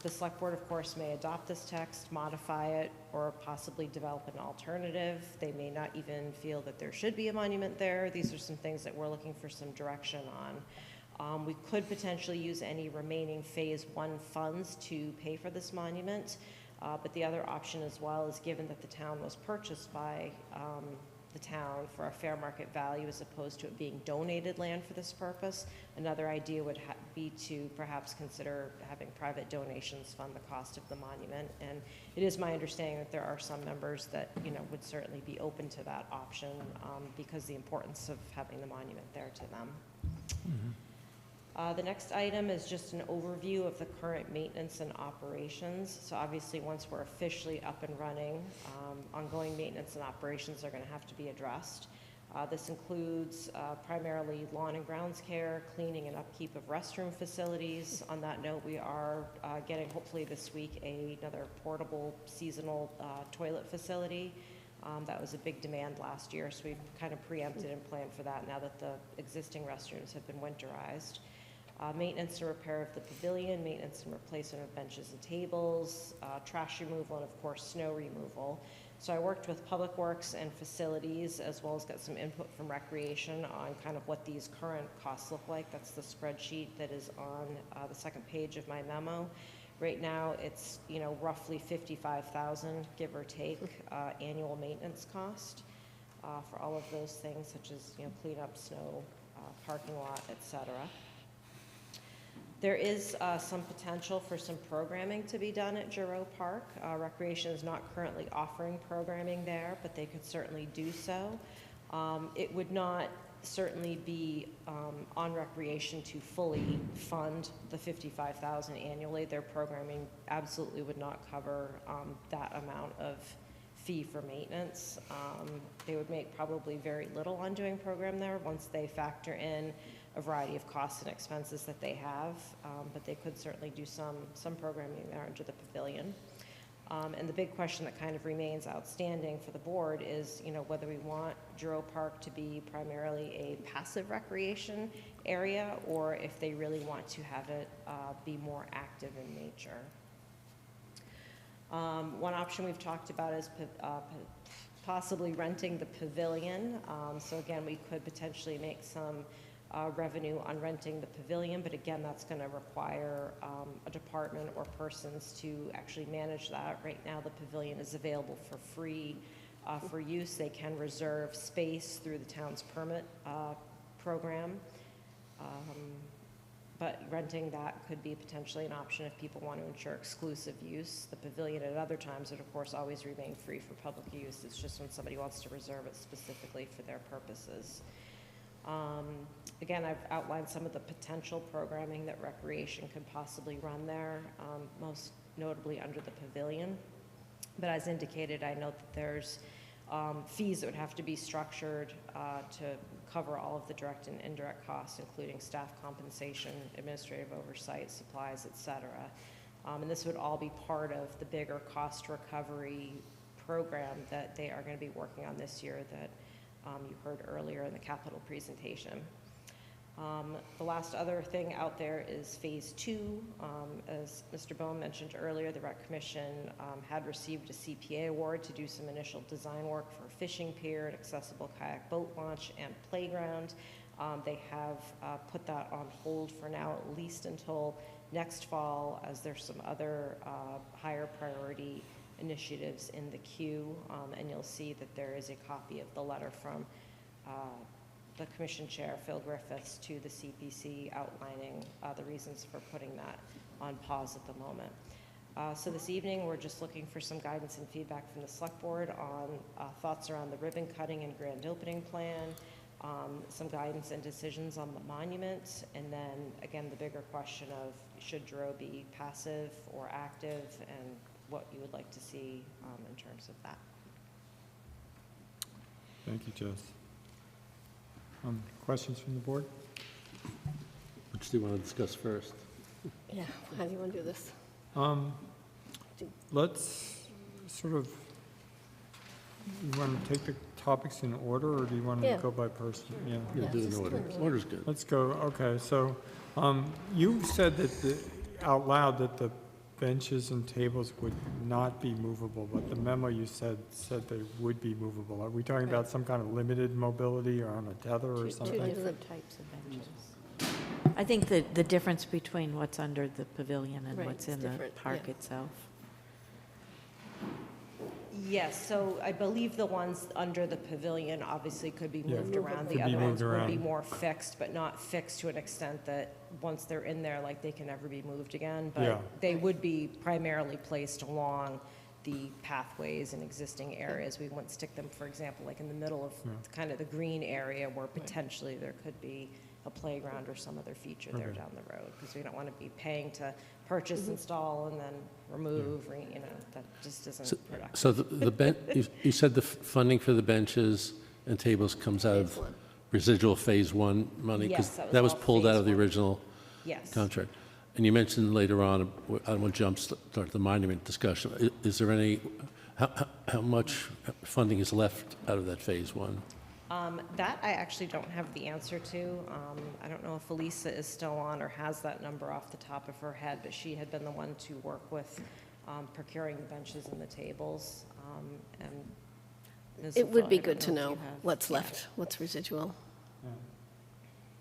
The Select Board, of course, may adopt this text, modify it, or possibly develop an alternative. They may not even feel that there should be a monument there. These are some things that we're looking for some direction on. We could potentially use any remaining Phase 1 funds to pay for this monument. But the other option as well is, given that the town was purchased by the town for a fair market value as opposed to it being donated land for this purpose. Another idea would be to perhaps consider having private donations fund the cost of the monument. And it is my understanding that there are some members that, would certainly be open to that option because the importance of having the monument there to them. The next item is just an overview of the current maintenance and operations. So obviously, once we're officially up and running, ongoing maintenance and operations are going to have to be addressed. This includes primarily lawn and grounds care, cleaning and upkeep of restroom facilities. On that note, we are getting, hopefully this week, another portable seasonal toilet facility. That was a big demand last year, so we've kind of preempted and planned for that now that the existing restrooms have been winterized. Maintenance and repair of the pavilion, maintenance and replacement of benches and tables, trash removal, and of course snow removal. So I worked with Public Works and Facilities, as well as got some input from Recreation on kind of what these current costs look like. That's the spreadsheet that is on the second page of my memo. Right now, it's roughly $55,000, give or take, annual maintenance cost for all of those things, such as cleanup, snow, parking lot, etc. There is some potential for some programming to be done at Giroux Park. Recreation is not currently offering programming there, but they could certainly do so. It would not certainly be on Recreation to fully fund the $55,000 annually. Their programming absolutely would not cover that amount of fee for maintenance. They would make probably very little on doing program there once they factor in a variety of costs and expenses that they have, but they could certainly do some programming there under the pavilion. And the big question that kind of remains outstanding for the board is, whether we want Giroux Park to be primarily a passive recreation area, or if they really want to have it be more active in nature. One option we've talked about is possibly renting the pavilion. So again, we could potentially make some revenue on renting the pavilion, but again, that's going to require a department or persons to actually manage that. Right now, the pavilion is available for free for use. They can reserve space through the town's permit program, but renting that could be potentially an option if people want to ensure exclusive use. The pavilion at other times would, of course, always remain free for public use. It's just when somebody wants to reserve it specifically for their purposes. Again, I've outlined some of the potential programming that Recreation could possibly run there, most notably under the pavilion. But as indicated, I note that there's fees that would have to be structured to cover all of the direct and indirect costs, including staff compensation, administrative oversight, supplies, et cetera. And this would all be part of the bigger cost recovery program that they are going to be working on this year that you heard earlier in the capital presentation. The last other thing out there is phase 2. As Mr. Bowen mentioned earlier, the Rec Commission had received a CPA award to do some initial design work for a fishing pier, an accessible kayak boat launch, and playground. They have put that on hold for now, at least until next fall, as there's some other higher priority initiatives in the queue, and you'll see that there is a copy of the letter from the Commission Chair, Phil Griffiths, to the CPC outlining the reasons for putting that on pause at the moment. So this evening, we're just looking for some guidance and feedback from the Select Board on thoughts around the ribbon cutting and grand opening plan, some guidance and decisions on the monument, and then, again, the bigger question of should Giroux be passive or active, and what you would like to see in terms of that. Thank you, Jess. Questions from the board? Which do you want to discuss first? Yeah, how do you want to do this? Let's sort of, you want to take the topics in order, or do you want to go by person? Yeah, do it in order. Order's good. Let's go, okay, so you said that out loud that the benches and tables would not be movable, but the memo you said they would be movable. Are we talking about some kind of limited mobility or on a tether or something? Two different types of benches. I think the difference between what's under the pavilion and what's in the park itself. Yes, so I believe the ones under the pavilion obviously could be Yeah. moved around. Could The be other ones moved would be around. more fixed, but not fixed to an extent that once they're in there, like, they can never be moved again. Yeah. But they would be primarily placed along the pathways and existing areas. We wouldn't stick them, for example, like in the middle of kind of the green area where potentially there could be a playground or some other feature there Okay. down the road, because we don't want to be paying to purchase, install, and then remove, that just isn't productive. So you said the funding for the benches and tables comes out of residual Phase 1 money? Yes, Because that was was all pulled out Phase of the 1. original Yes. contract. And you mentioned later on, I don't want to jumpstart the monument discussion. Is there any, how much funding is left out of that Phase 1? That I actually don't have the answer to. I don't know if Elisa is still on or has that number off the top of her head, but she had been the one to work with procuring the benches and the tables. And Ms. It would Laflamme, be I good don't to know if know you have- what's left, what's residual.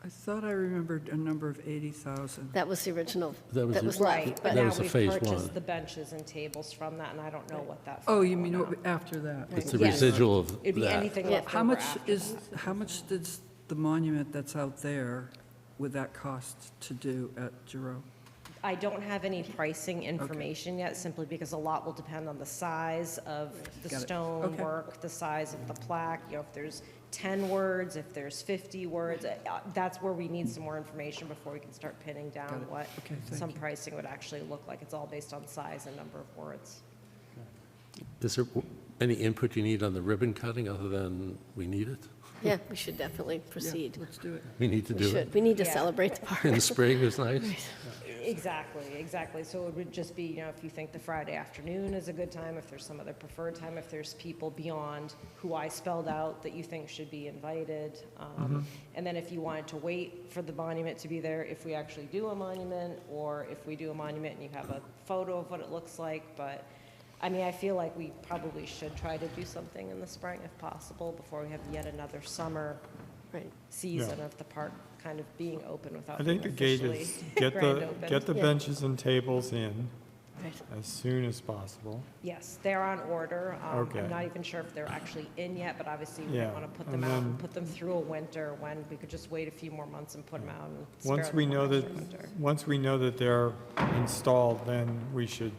I thought I remembered a number of 80,000. That was the original, That was that the- was Right, left. but That now was the we've Phase purchased 1. the benches and tables from that, and I don't know what that. Oh, you final mean amount- after that? It's the Yes. residual of It'd be that. anything left How over much after that. how much did the monument that's out there, would that cost to do at Giroux? I don't have any pricing information yet, simply because a lot will depend on the size of the Got it. stonework, the size of the plaque, if there's 10 words, if there's 50 words. That's where we need some more information before we can start pinning Got down it. what Okay, thank some you. pricing would actually look like. It's all based on size and number of words. Is there any input you need on the ribbon cutting other than we need it? Yeah, we should definitely proceed. Let's do it. We need to We do should. it. We need to Yeah. celebrate the park. In the spring is nice. Exactly. So it would just be, if you think the Friday afternoon is a good time, if there's some other preferred time, if there's people beyond who I spelled out that you think should be invited. And then if you wanted to wait for the monument to be there, if we actually do a monument, or if we do a monument and you have a photo of what it looks like. But, I feel like we probably should try to do something in the spring if possible, before we have yet another summer season of the park kind of being open without I being think the gate officially is grand opened. get the benches and tables in Right. as soon as possible. Yes, they're on order. Okay. I'm not even sure if they're actually in yet, but obviously we Yeah, don't want to put them and out and then- put them through a winter when we could just wait a few more months and put them out and spare Once them we one know that, extra winter. once we know that they're installed, then we should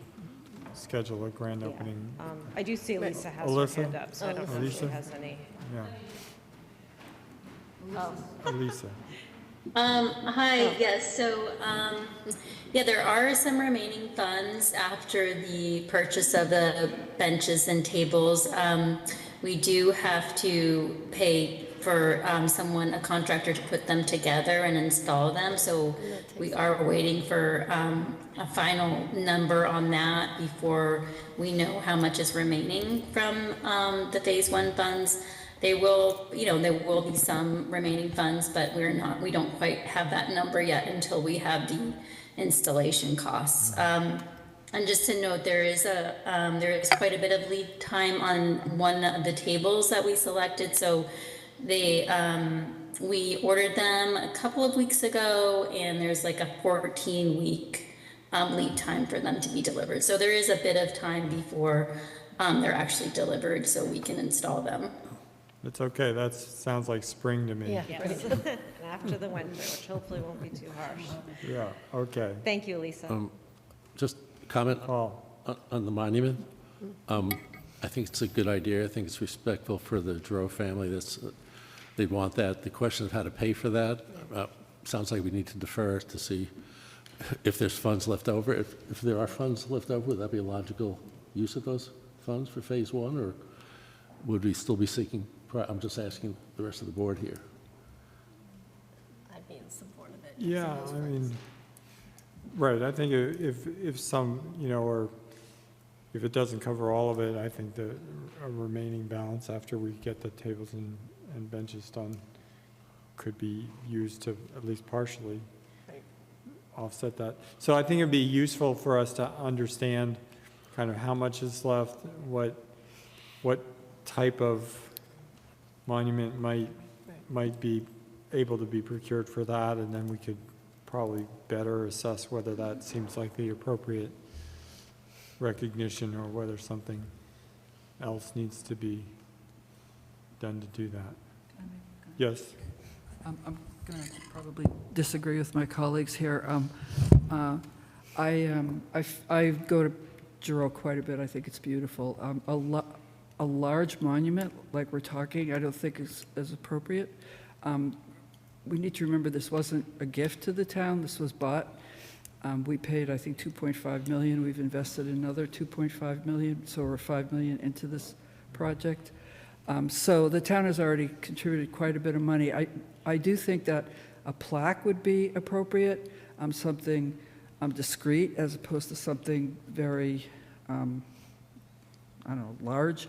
schedule a grand Yeah. opening. I do see Elisa has her Alyssa? hand up, so I don't know if she Alyssa? has any. Yeah, Oh. Elisa. Hi, yes, so, yeah, there are some remaining funds after the purchase of the benches and tables. We do have to pay for a contractor to put them together and install them, so we are waiting for a final number on that before we know how much is remaining from the Phase 1 funds. There will be some remaining funds, but we don't quite have that number yet until we have the installation costs. And just to note, there is quite a bit of lead time on one of the tables that we selected. So we ordered them a couple of weeks ago, and there's like a 14-week lead time for them to be delivered. So there is a bit of time before they're actually delivered, so we can install them. It's okay, that sounds like spring to me. Yes, and after the winter, which hopefully won't be too harsh. Yeah, okay. Thank you, Lisa. Just comment on the monument. I think it's a good idea. I think it's respectful for the Giroux family. They want that. The question of how to pay for that sounds like we need to defer to see if there's funds left over. If there are funds left over, would that be a logical use of those funds for Phase 1, or would we still be seeking? I'm just asking the rest of the board here. I'd be in support of it. Yeah, right, I think if some, or if it doesn't cover all of it, I think the remaining balance after we get the tables and benches done could be used to at least partially offset that. So I think it'd be useful for us to understand kind of how much is left, what type of monument might be able to be procured for that, and then we could probably better assess whether that seems like the appropriate recognition or whether something else needs to be done to do that. Yes? I'm going to probably disagree with my colleagues here. I go to Giroux quite a bit. I think it's beautiful. A large monument, like we're talking, I don't think is appropriate. We need to remember this wasn't a gift to the town. This was bought. We paid, I think, $2.5 million. We've invested another $2.5 million, so we're $5 million into this project. So the town has already contributed quite a bit of money. I do think that a plaque would be appropriate, something discreet as opposed to something very, I don't know, large.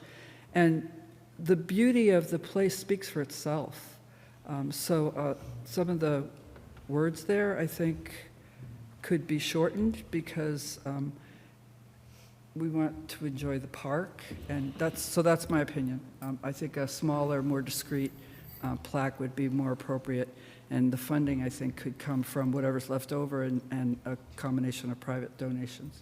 And the beauty of the place speaks for itself. So some of the words there, I think, could be shortened because we want to enjoy the park, and that's my opinion. I think a smaller, more discreet plaque would be more appropriate, and the funding, I think, could come from whatever's left over and a combination of private donations.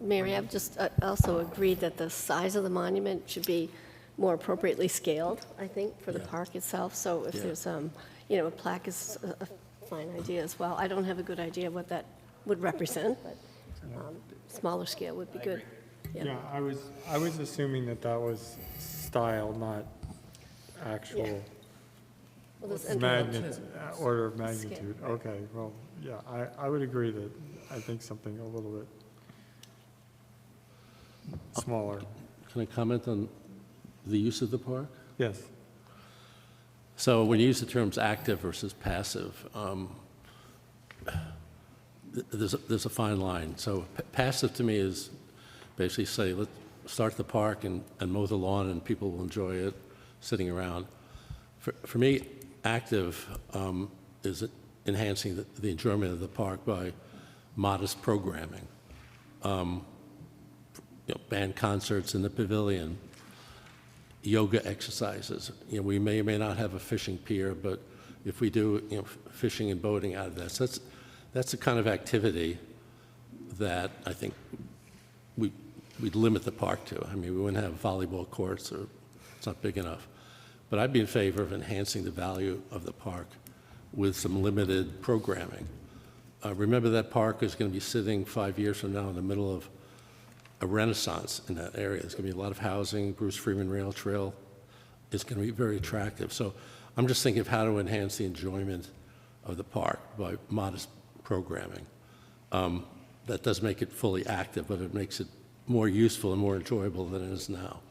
Mary, I've just also agreed that the size of the monument should be more appropriately scaled, I think, for the park itself. So if there's, a plaque is a fine idea as well. I don't have a good idea what that would represent, but smaller scale would be good. Yeah, I was assuming that was style, not actual order of magnitude. Okay, well, yeah, I would agree that I think something a little bit smaller. Can I comment on the use of the park? Yes. So when you use the terms active versus passive, there's a fine line. So passive to me is basically say, let's start the park and mow the lawn and people will enjoy it sitting around. For me, active is enhancing the enjoyment of the park by modest programming. Band concerts in the pavilion, yoga exercises. We may or may not have a fishing pier, but if we do, fishing and boating out of that, so that's the kind of activity that I think we'd limit the park to. I mean, we wouldn't have volleyball courts, or it's not big enough. But I'd be in favor of enhancing the value of the park with some limited programming. Remember, that park is going to be sitting 5 years from now in the middle of a renaissance in that area. There's going to be a lot of housing. Bruce Freeman Rail Trail is going to be very attractive. So I'm just thinking of how to enhance the enjoyment of the park by modest programming. That does make it fully active, but it makes it more useful and more enjoyable than it is now.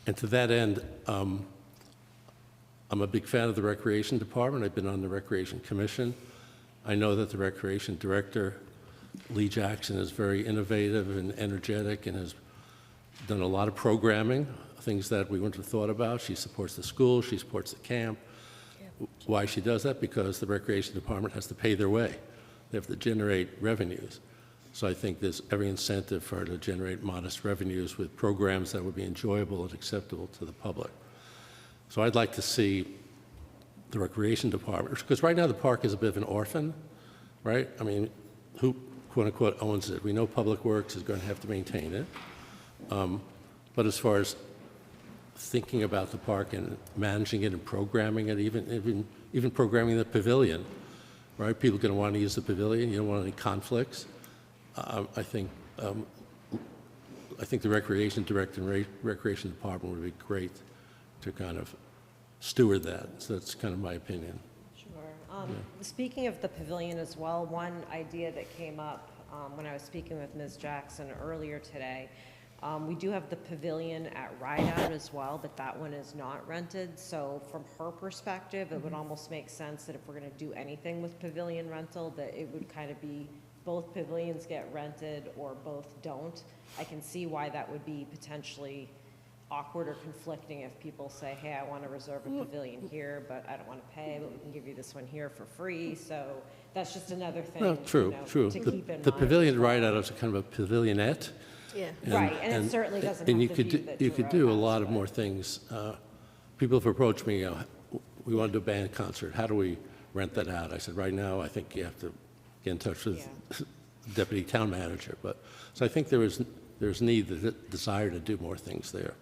And to that end, I'm a big fan of the Recreation Department. I've been on the Recreation Commission. I know that the Recreation Director, Lee Jackson, is very innovative and energetic and has done a lot of programming, things that we wouldn't have thought about. She supports the school, she supports the camp. Why she does that? Because the Recreation Department has to pay their way. They have to generate revenues. So I think there's every incentive for her to generate modest revenues with programs that would be enjoyable and acceptable to the public. So I'd like to see the Recreation Department, because right now the park is a bit of an orphan, right? I mean, who, quote unquote, owns it? We know Public Works is going to have to maintain it. But as far as thinking about the park and managing it and programming it, even programming the pavilion, right? People are going to want to use the pavilion. You don't want any conflicts. I think the Recreation Director and Recreation Department would be great to kind of steward that. So that's kind of my opinion. Sure. Speaking of the pavilion as well, one idea that came up when I was speaking with Ms. Jackson earlier today, we do have the pavilion at Rideout as well, but that one is not rented. So from her perspective, it would almost make sense that if we're going to do anything with pavilion rental, that it would kind of be both pavilions get rented or both don't. I can see why that would be potentially awkward or conflicting if people say, hey, I want to reserve a pavilion here, but I don't want to pay, but we can give you this one here for free. So that's just another thing, Well, true. to keep in mind. The pavilion Rideout is a kind of a pavilionette. Yeah. Right, and it certainly doesn't have you the could view that you could Giroux do a has, lot of but- more things. People have approached me, we want to do a band concert. How do we rent that out? I said, right now, I think you have to get in touch with the deputy town manager. So I think there is there's need, the desire to do more things there.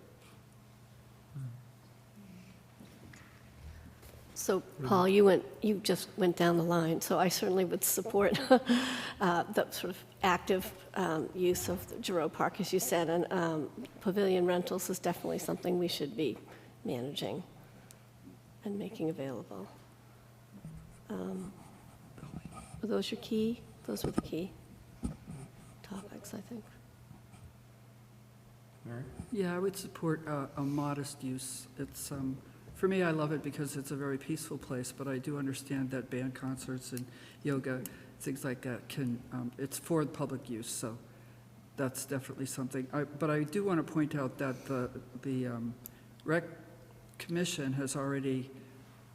So, Paul, you just went down the line, so I certainly would support the sort of active use of the Giroux Park, as you said, and pavilion rentals is definitely something we should be managing and making available. Were those your key? Those were the key topics, I think. Mary? Yeah, I would support a modest use. It's, for me, I love it because it's a very peaceful place, but I do understand that band concerts and yoga, things like that it's for public use, so that's definitely something. But I do want to point out that the Rec Commission has already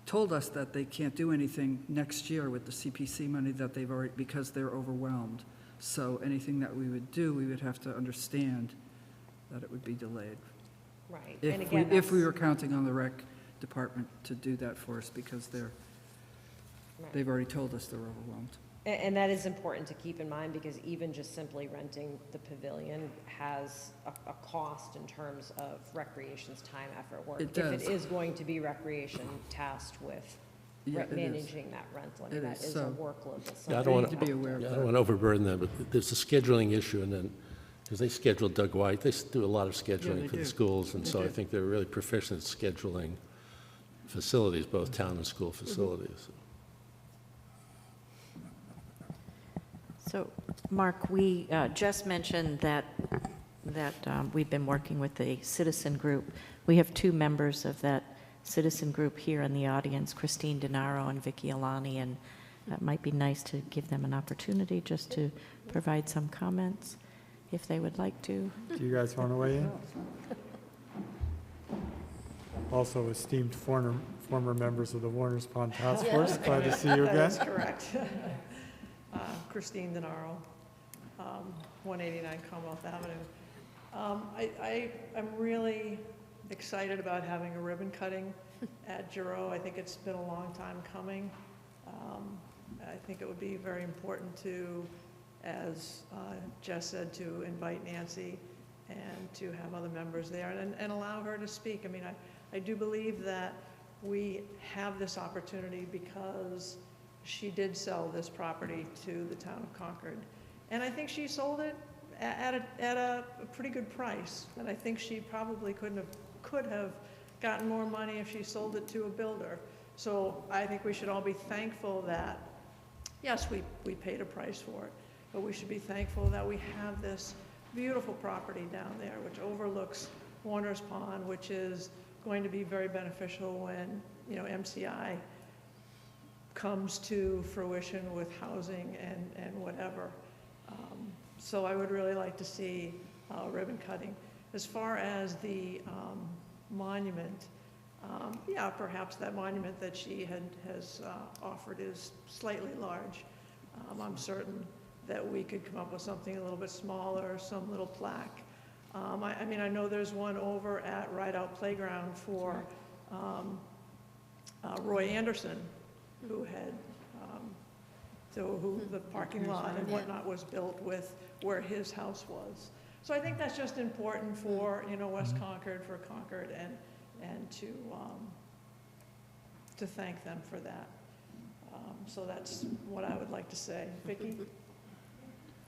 told us that they can't do anything next year with the CPC money that they've already, because they're overwhelmed. So anything that we would do, we would have to understand that it would be delayed. Right. If, And again, if we were counting on the rec department to do that for us, because they've already told us they're overwhelmed. And that is important to keep in mind, because even just simply renting the pavilion has a cost in terms of recreation's time, effort, work. It does. If it is going to be recreation tasked with managing that rental, I mean, that is a workload that Yeah, I someone don't want has to to I don't want to overburden them, but there's a scheduling issue, and then, because they schedule Doug White, they do a lot of scheduling for the schools, and so I think they're really proficient at scheduling facilities, both town and school facilities. So, Mark, we just mentioned that we've been working with the citizen group. We have two members of that citizen group here in the audience, Christine Denaro and Vicky Alani, and it might be nice to give them an opportunity just to provide some comments if they would like to. Do you guys want to weigh in? Also esteemed former members of the Warner's Pond Task Force. Glad to see you again. That is correct. Christine Denaro, 189 Commonwealth Avenue. I'm really excited about having a ribbon cutting at Giroux. I think it's been a long time coming. I think it would be very important to, as Jess said, to invite Nancy and to have other members there and allow her to speak. I mean, I do believe that we have this opportunity because she did sell this property to the town of Concord. And I think she sold it at a pretty good price. And I think she probably could have gotten more money if she sold it to a builder. So I think we should all be thankful that, yes, we paid a price for it, but we should be thankful that we have this beautiful property down there which overlooks Warner's Pond, which is going to be very beneficial when, MCI comes to fruition with housing and whatever. So I would really like to see ribbon cutting. As far as the monument, yeah, perhaps that monument that she has offered is slightly large. I'm certain that we could come up with something a little bit smaller, some little plaque. I mean, I know there's one over at Rideout Playground for Roy Anderson, who had, who the parking lot and whatnot was built with where his house was. So I think that's just important for, West Concord, for Concord, and to thank them for that. So that's what I would like to say. Vicki?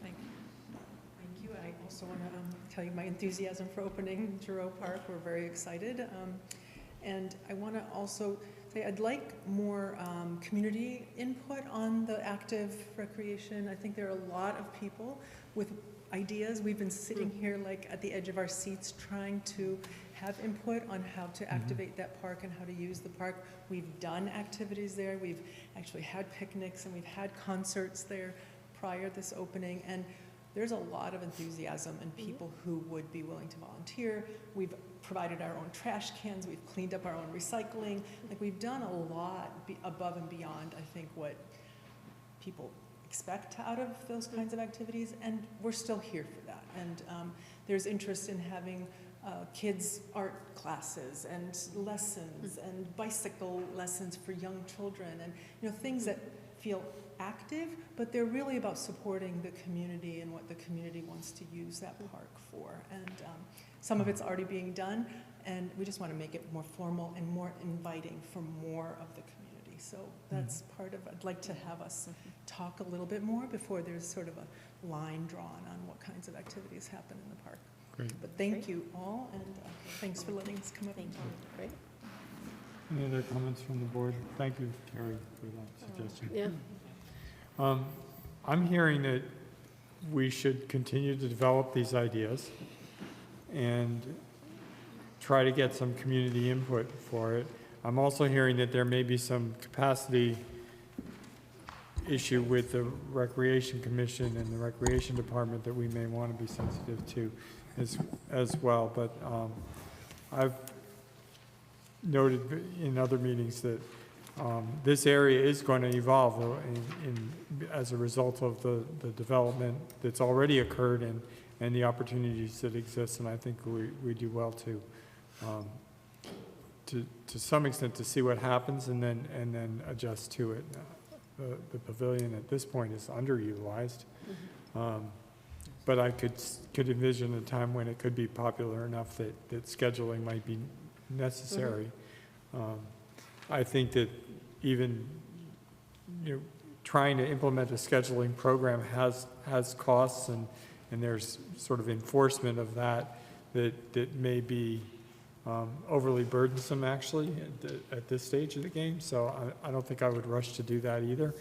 Thank you. I also want to tell you my enthusiasm for opening Giroux Park. We're very excited. And I want to also say I'd like more community input on the active recreation. I think there are a lot of people with ideas. We've been sitting here like at the edge of our seats trying to have input on how to activate that park and how to use the park. We've done activities there. We've actually had picnics and we've had concerts there prior to this opening. And there's a lot of enthusiasm and people who would be willing to volunteer. We've provided our own trash cans. We've cleaned up our own recycling. Like, we've done a lot above and beyond, I think, what people expect out of those kinds of activities, and we're still here for that. And there's interest in having kids' art classes and lessons and bicycle lessons for young children, and things that feel active, but they're really about supporting the community and what the community wants to use that park for. And some of it's already being done, and we just want to make it more formal and more inviting for more of the community. So that's part of, I'd like to have us talk a little bit more before there's sort of a line drawn on what kinds of activities happen in the park. Great. But thank you all, and thanks for letting us come up. Thank you. Great. Any other comments from the board? Thank you, Carrie, for that suggestion. Yeah. I'm hearing that we should continue to develop these ideas and try to get some community input for it. I'm also hearing that there may be some capacity issue with the Recreation Commission and the Recreation Department that we may want to be sensitive to as well. But I've noted in other meetings that this area is going to evolve as a result of the development that's already occurred and the opportunities that exist. And I think we do well to some extent to see what happens and then adjust to it. The pavilion at this point is underutilized. But I could envision a time when it could be popular enough that scheduling might be necessary. I think that even trying to implement a scheduling program has costs, and there's sort of enforcement of that may be overly burdensome actually at this stage of the game. So I don't think I would rush to do that either.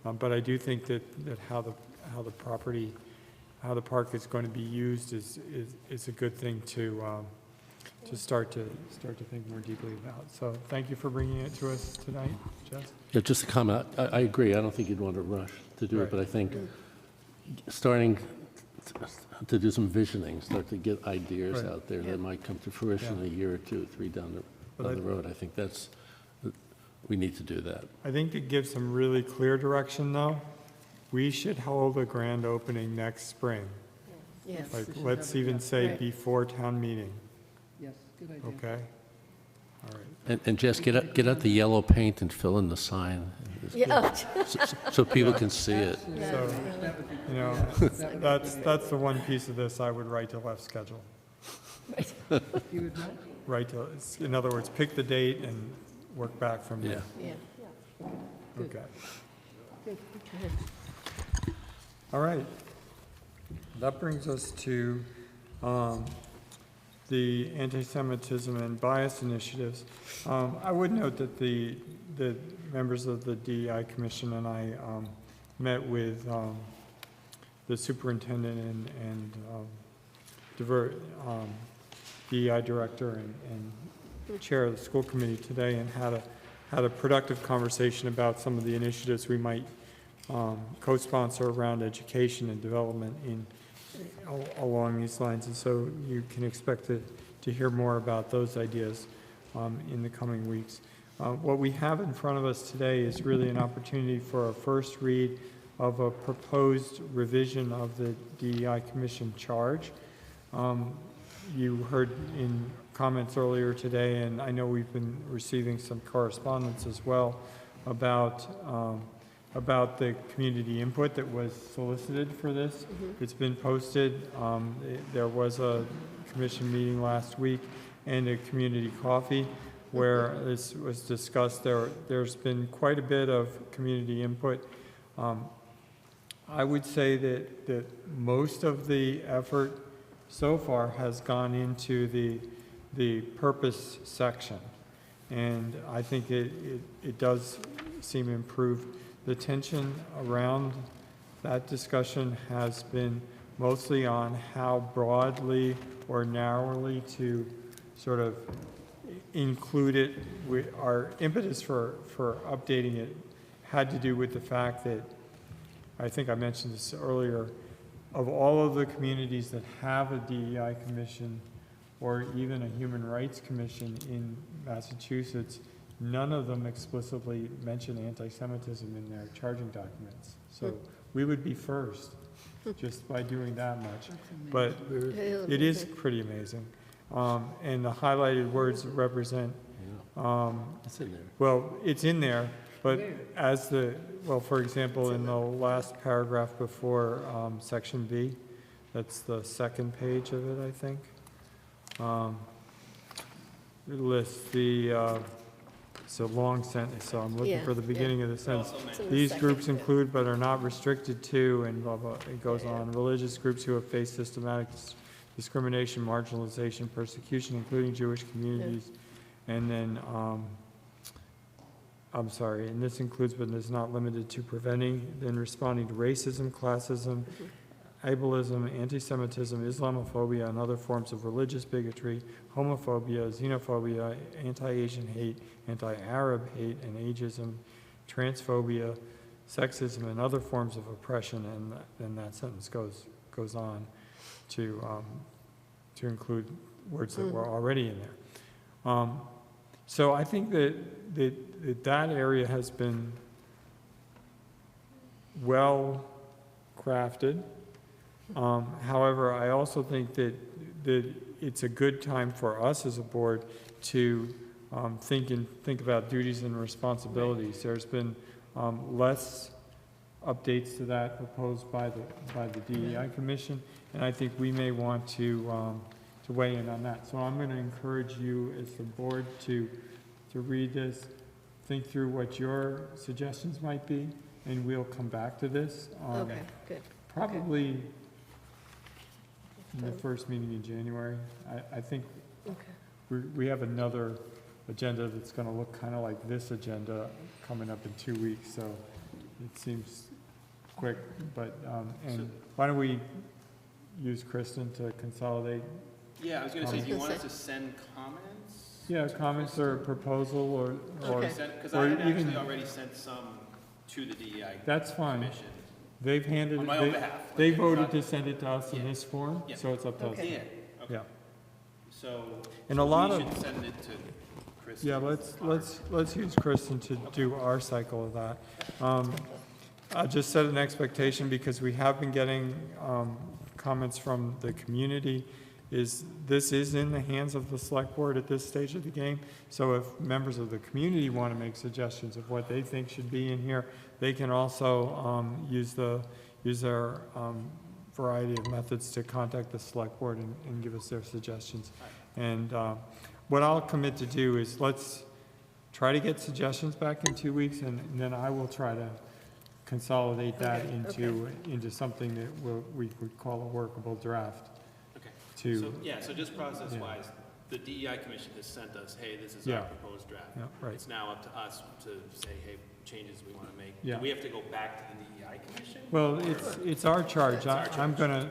But I do think that how the park is going to be used is a good thing to start to think more deeply about. So thank you for bringing it to us tonight, Jess. Yeah, just a comment. I agree. I don't think you'd want to rush to do it, but I think starting to do some visioning, start to get ideas out there that might come to fruition a year or 2 or 3 down the road. I think we need to do that. I think to give some really clear direction, though, we should hold a grand opening next spring. Yes. Like, let's even say before town meeting. Yes, good idea. Okay? All right. And Jess, get out the yellow paint and fill in the sign. So people can see it. So, that's the one piece of this I would write to left schedule. You would what? Write to, in other words, pick the date and work back from there. Yeah. Okay. Good. All right. That brings us to the anti-Semitism and bias initiatives. I would note that the members of the DEI Commission and I met with the superintendent and DEI director and chair of the school committee today, and had a productive conversation about some of the initiatives we might co-sponsor around education and development along these lines. And so you can expect to hear more about those ideas in the coming weeks. What we have in front of us today is really an opportunity for a first read of a proposed revision of the DEI Commission charge. You heard in comments earlier today, and I know we've been receiving some correspondence as well about the community input that was solicited for this. It's been posted. There was a commission meeting last week and a community coffee where this was discussed. There's been quite a bit of community input. I would say that most of the effort so far has gone into the purpose section, and I think it does seem improved. The tension around that discussion has been mostly on how broadly or narrowly to sort of include it. Our impetus for updating it had to do with the fact that, I think I mentioned this earlier, of all of the communities that have a DEI commission or even a human rights commission in Massachusetts, none of them explicitly mention anti-Semitism in their charging documents. So we would be first just by doing that much. But it is pretty amazing. And the highlighted words represent, It's in there. well, it's in there, But as well, for example, in the last paragraph before section B, that's the second page of it, I think. It lists it's a long sentence, so I'm looking for the beginning of the sentence. These groups include but are not restricted to, and blah, blah, it goes on. Religious groups who have faced systematic discrimination, marginalization, persecution, including Jewish communities. And then, I'm sorry, and this includes but is not limited to preventing and responding to racism, classism, ableism, anti-Semitism, Islamophobia, and other forms of religious bigotry, homophobia, xenophobia, anti-Asian hate, anti-Arab hate, and ageism, transphobia, sexism, and other forms of oppression. And then that sentence goes on to include words that were already in there. So I think that area has been well crafted. However, I also think that it's a good time for us as a board to think about duties and responsibilities. There's been less updates to that proposed by the DEI Commission, and I think we may want to weigh in on that. So I'm going to encourage you as the board to read this, think through what your suggestions might be, and we'll come back to this. Okay, good. Probably in the first meeting in January. I think we have another agenda that's going to look kind of like this agenda coming up in 2 weeks, so it seems quick. But and why don't we use Kristen to consolidate? Yeah, I was going to say, do you want us to send comments? Yeah, comments or a proposal or Because I had actually already sent some to the DEI That's fine. Commission. They've handed On my own behalf. They voted to send it to us in this form, Yeah. so it's up to us. Yeah, okay. Yeah. So, And a lot we of should send it to Kristen. Yeah, let's use Kristen to do our cycle of that. I just set an expectation because we have been getting comments from the community. This is in the hands of the select board at this stage of the game. So if members of the community want to make suggestions of what they think should be in here, they can also use their variety of methods to contact the select board and give us their suggestions. And what I'll commit to do is let's try to get suggestions back in 2 weeks, and then I will try to consolidate that into something that we would call a workable draft. So just process-wise, the DEI Commission has sent us, hey, this is our proposed draft. Yeah, right. It's now up to us to say, hey, changes we want to make. Yeah. Do we have to go back to the DEI Commission? Well, it's our charge. I'm gonna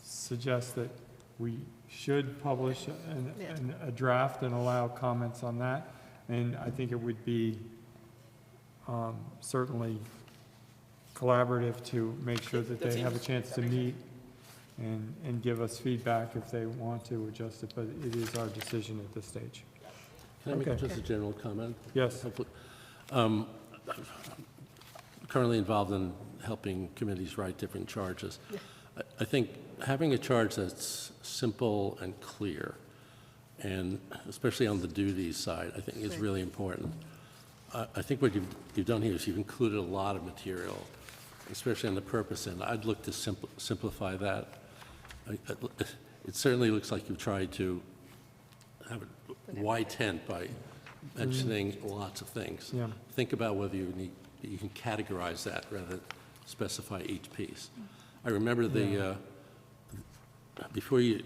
suggest that we should publish a draft and allow comments on that. And I think it would be certainly collaborative to make sure that they have a chance to meet and give us feedback if they want to adjust it, but it is our decision at this stage. Can I make just a general comment? Yes. Currently involved in helping committees write different charges. I think having a charge that's simple and clear, and especially on the duties side, I think is really important. I think what you've done here is you've included a lot of material, especially on the purpose end. I'd look to simplify that. It certainly looks like you've tried to have a wide tent by mentioning lots of things. Yeah. Think about whether you can categorize that rather than specify each piece. I remember before you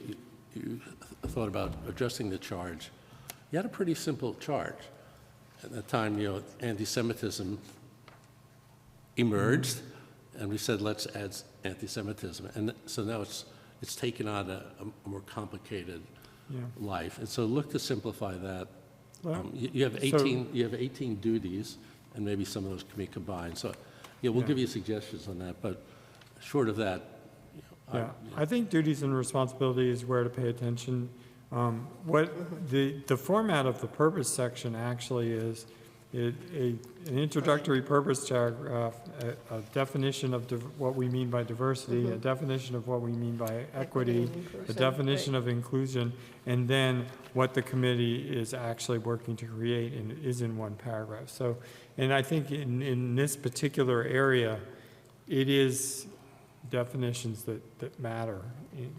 thought about adjusting the charge, you had a pretty simple charge. At that time, anti-Semitism emerged, and we said, let's add anti-Semitism. And so now it's taken on a more complicated life. And so look to simplify that. You have 18 duties, and maybe some of those can be combined. So we'll give you suggestions on that, but short of that, I think duties and responsibility is where to pay attention. What the format of the purpose section actually is an introductory purpose paragraph, a definition of what we mean by diversity, a definition of what we mean by equity, a definition of inclusion, and then what the committee is actually working to create, and it is in one paragraph. So, and I think in this particular area, it is definitions that matter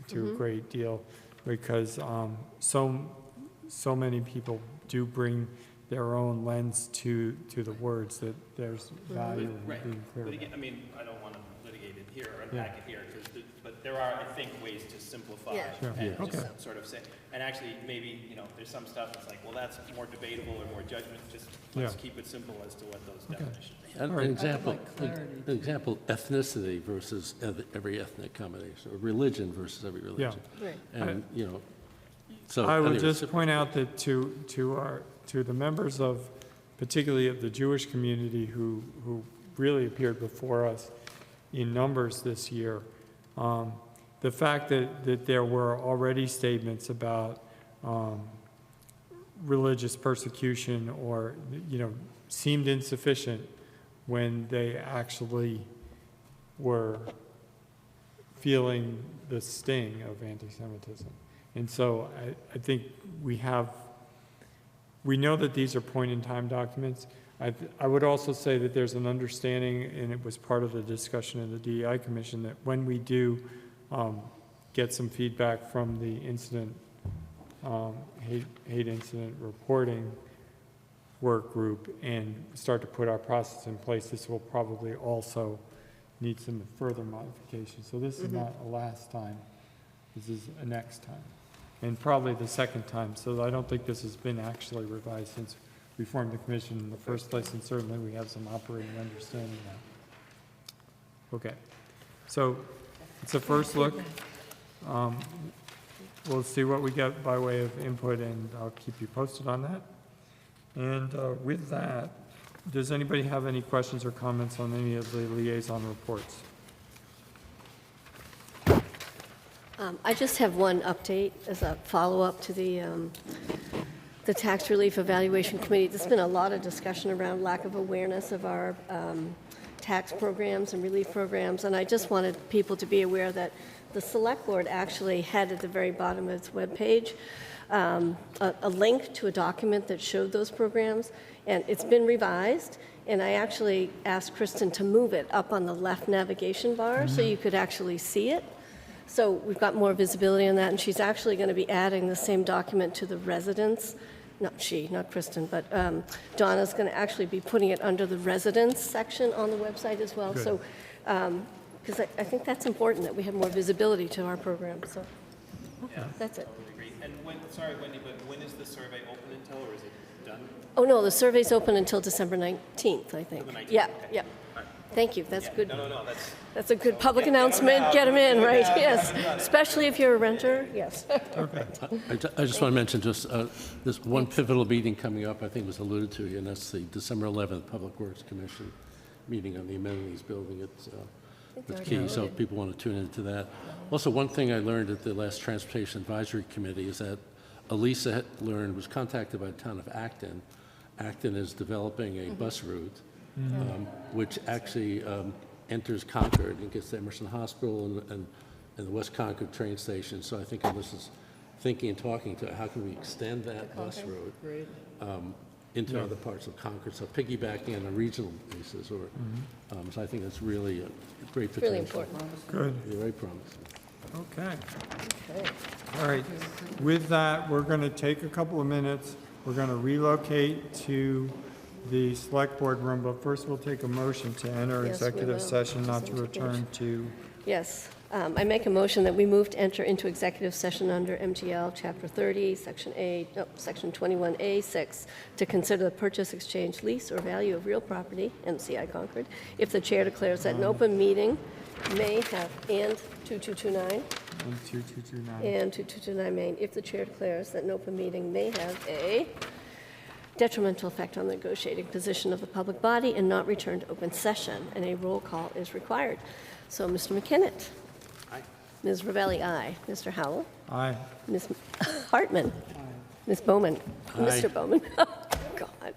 to a great deal, because so many people do bring their own lens to the words, that there's value in Right. being clear. But again, I mean, I don't want to litigate it here or unpack it here, but there are, I think, ways to simplify Yeah. Sure. and Yeah. just Okay. sort of say, and actually, maybe, there's some stuff that's like, well, that's more debatable or more judgment, just let's Yeah. keep it simple as to what those definitions are. An example, ethnicity versus every ethnic combination, or religion versus every religion. Right. And, so. I would anyway, just point out that to the members of, particularly of the Jewish community who really appeared before us in numbers this year, the fact that there were already statements about religious persecution or, seemed insufficient when they actually were feeling the sting of anti-Semitism. And so I think we know that these are point-in-time documents. I would also say that there's an understanding, and it was part of the discussion in the DEI Commission, that when we do get some feedback from the incident, hate incident reporting work group and start to put our process in place, this will probably also need some further modifications. So this is not a last time, this is a next time, and probably the second time. So I don't think this has been actually revised since we formed the commission in the first place, and certainly we have some operating understanding now. Okay, so it's a first look. We'll see what we get by way of input, and I'll keep you posted on that. And with that, does anybody have any questions or comments on any of the liaison reports? I just have one update as a follow-up to the Tax Relief Evaluation Committee. There's been a lot of discussion around lack of awareness of our tax programs and relief programs, and I just wanted people to be aware that the Select Board actually had at the very bottom of its webpage a link to a document that showed those programs, and it's been revised, and I actually asked Kristen to move it up on the left navigation bar so you could actually see it. So we've got more visibility on that, and she's actually going to be adding the same document to the residents. Not Kristen, but Donna's going to actually be putting it under the residents section on the website as well. Good. So, because I think that's important, that we have more visibility to our program, so that's it. Totally agree. And sorry, Wendy, but when is the survey open until, or is it done? Oh, no, the survey's open until December 19th, I think. The 19th, Yeah, okay. yeah. That's good. No, That's a good public announcement. Get them in, right? Yes. Especially if you're a renter, yes. I just want to mention this one pivotal meeting coming up, I think was alluded to, and that's the December 11th Public Works Commission meeting on the amenities building. It's key, so if people want to tune into that. Also, one thing I learned at the last Transportation Advisory Committee is that Elisa was contacted by the town of Acton. Acton is developing a bus route, which actually enters Concord and gets to Emerson Hospital and the West Concord train station. So I think Elisa's thinking and talking to how can we extend that bus route into other parts of Concord. So piggybacking on a regional basis, or so I think that's really a great potential. Really important. Good. Very promising. Okay. All right. With that, we're going to take a couple of minutes. We're going to relocate to the Select Board room, but first we'll take a motion to enter Yes, we executive will. session, not to return to. Yes. I make a motion that we move to enter into executive session under MGL Chapter 30, Section 21A6, to consider the purchase, exchange, lease, or value of real property, MCI Concord, if the chair declares that an open meeting may have, and 2229, And 2229. and 2229 Main, if the chair declares that an open meeting may have a detrimental effect on the negotiating position of the public body and not return to open session, and a roll call is required. So, Mr. McKinnon? Aye. Ms. Ravelli, aye. Mr. Howell? Aye. Ms. Hartman? Ms. Bowman? Aye. Mr. Bowman? Oh, God.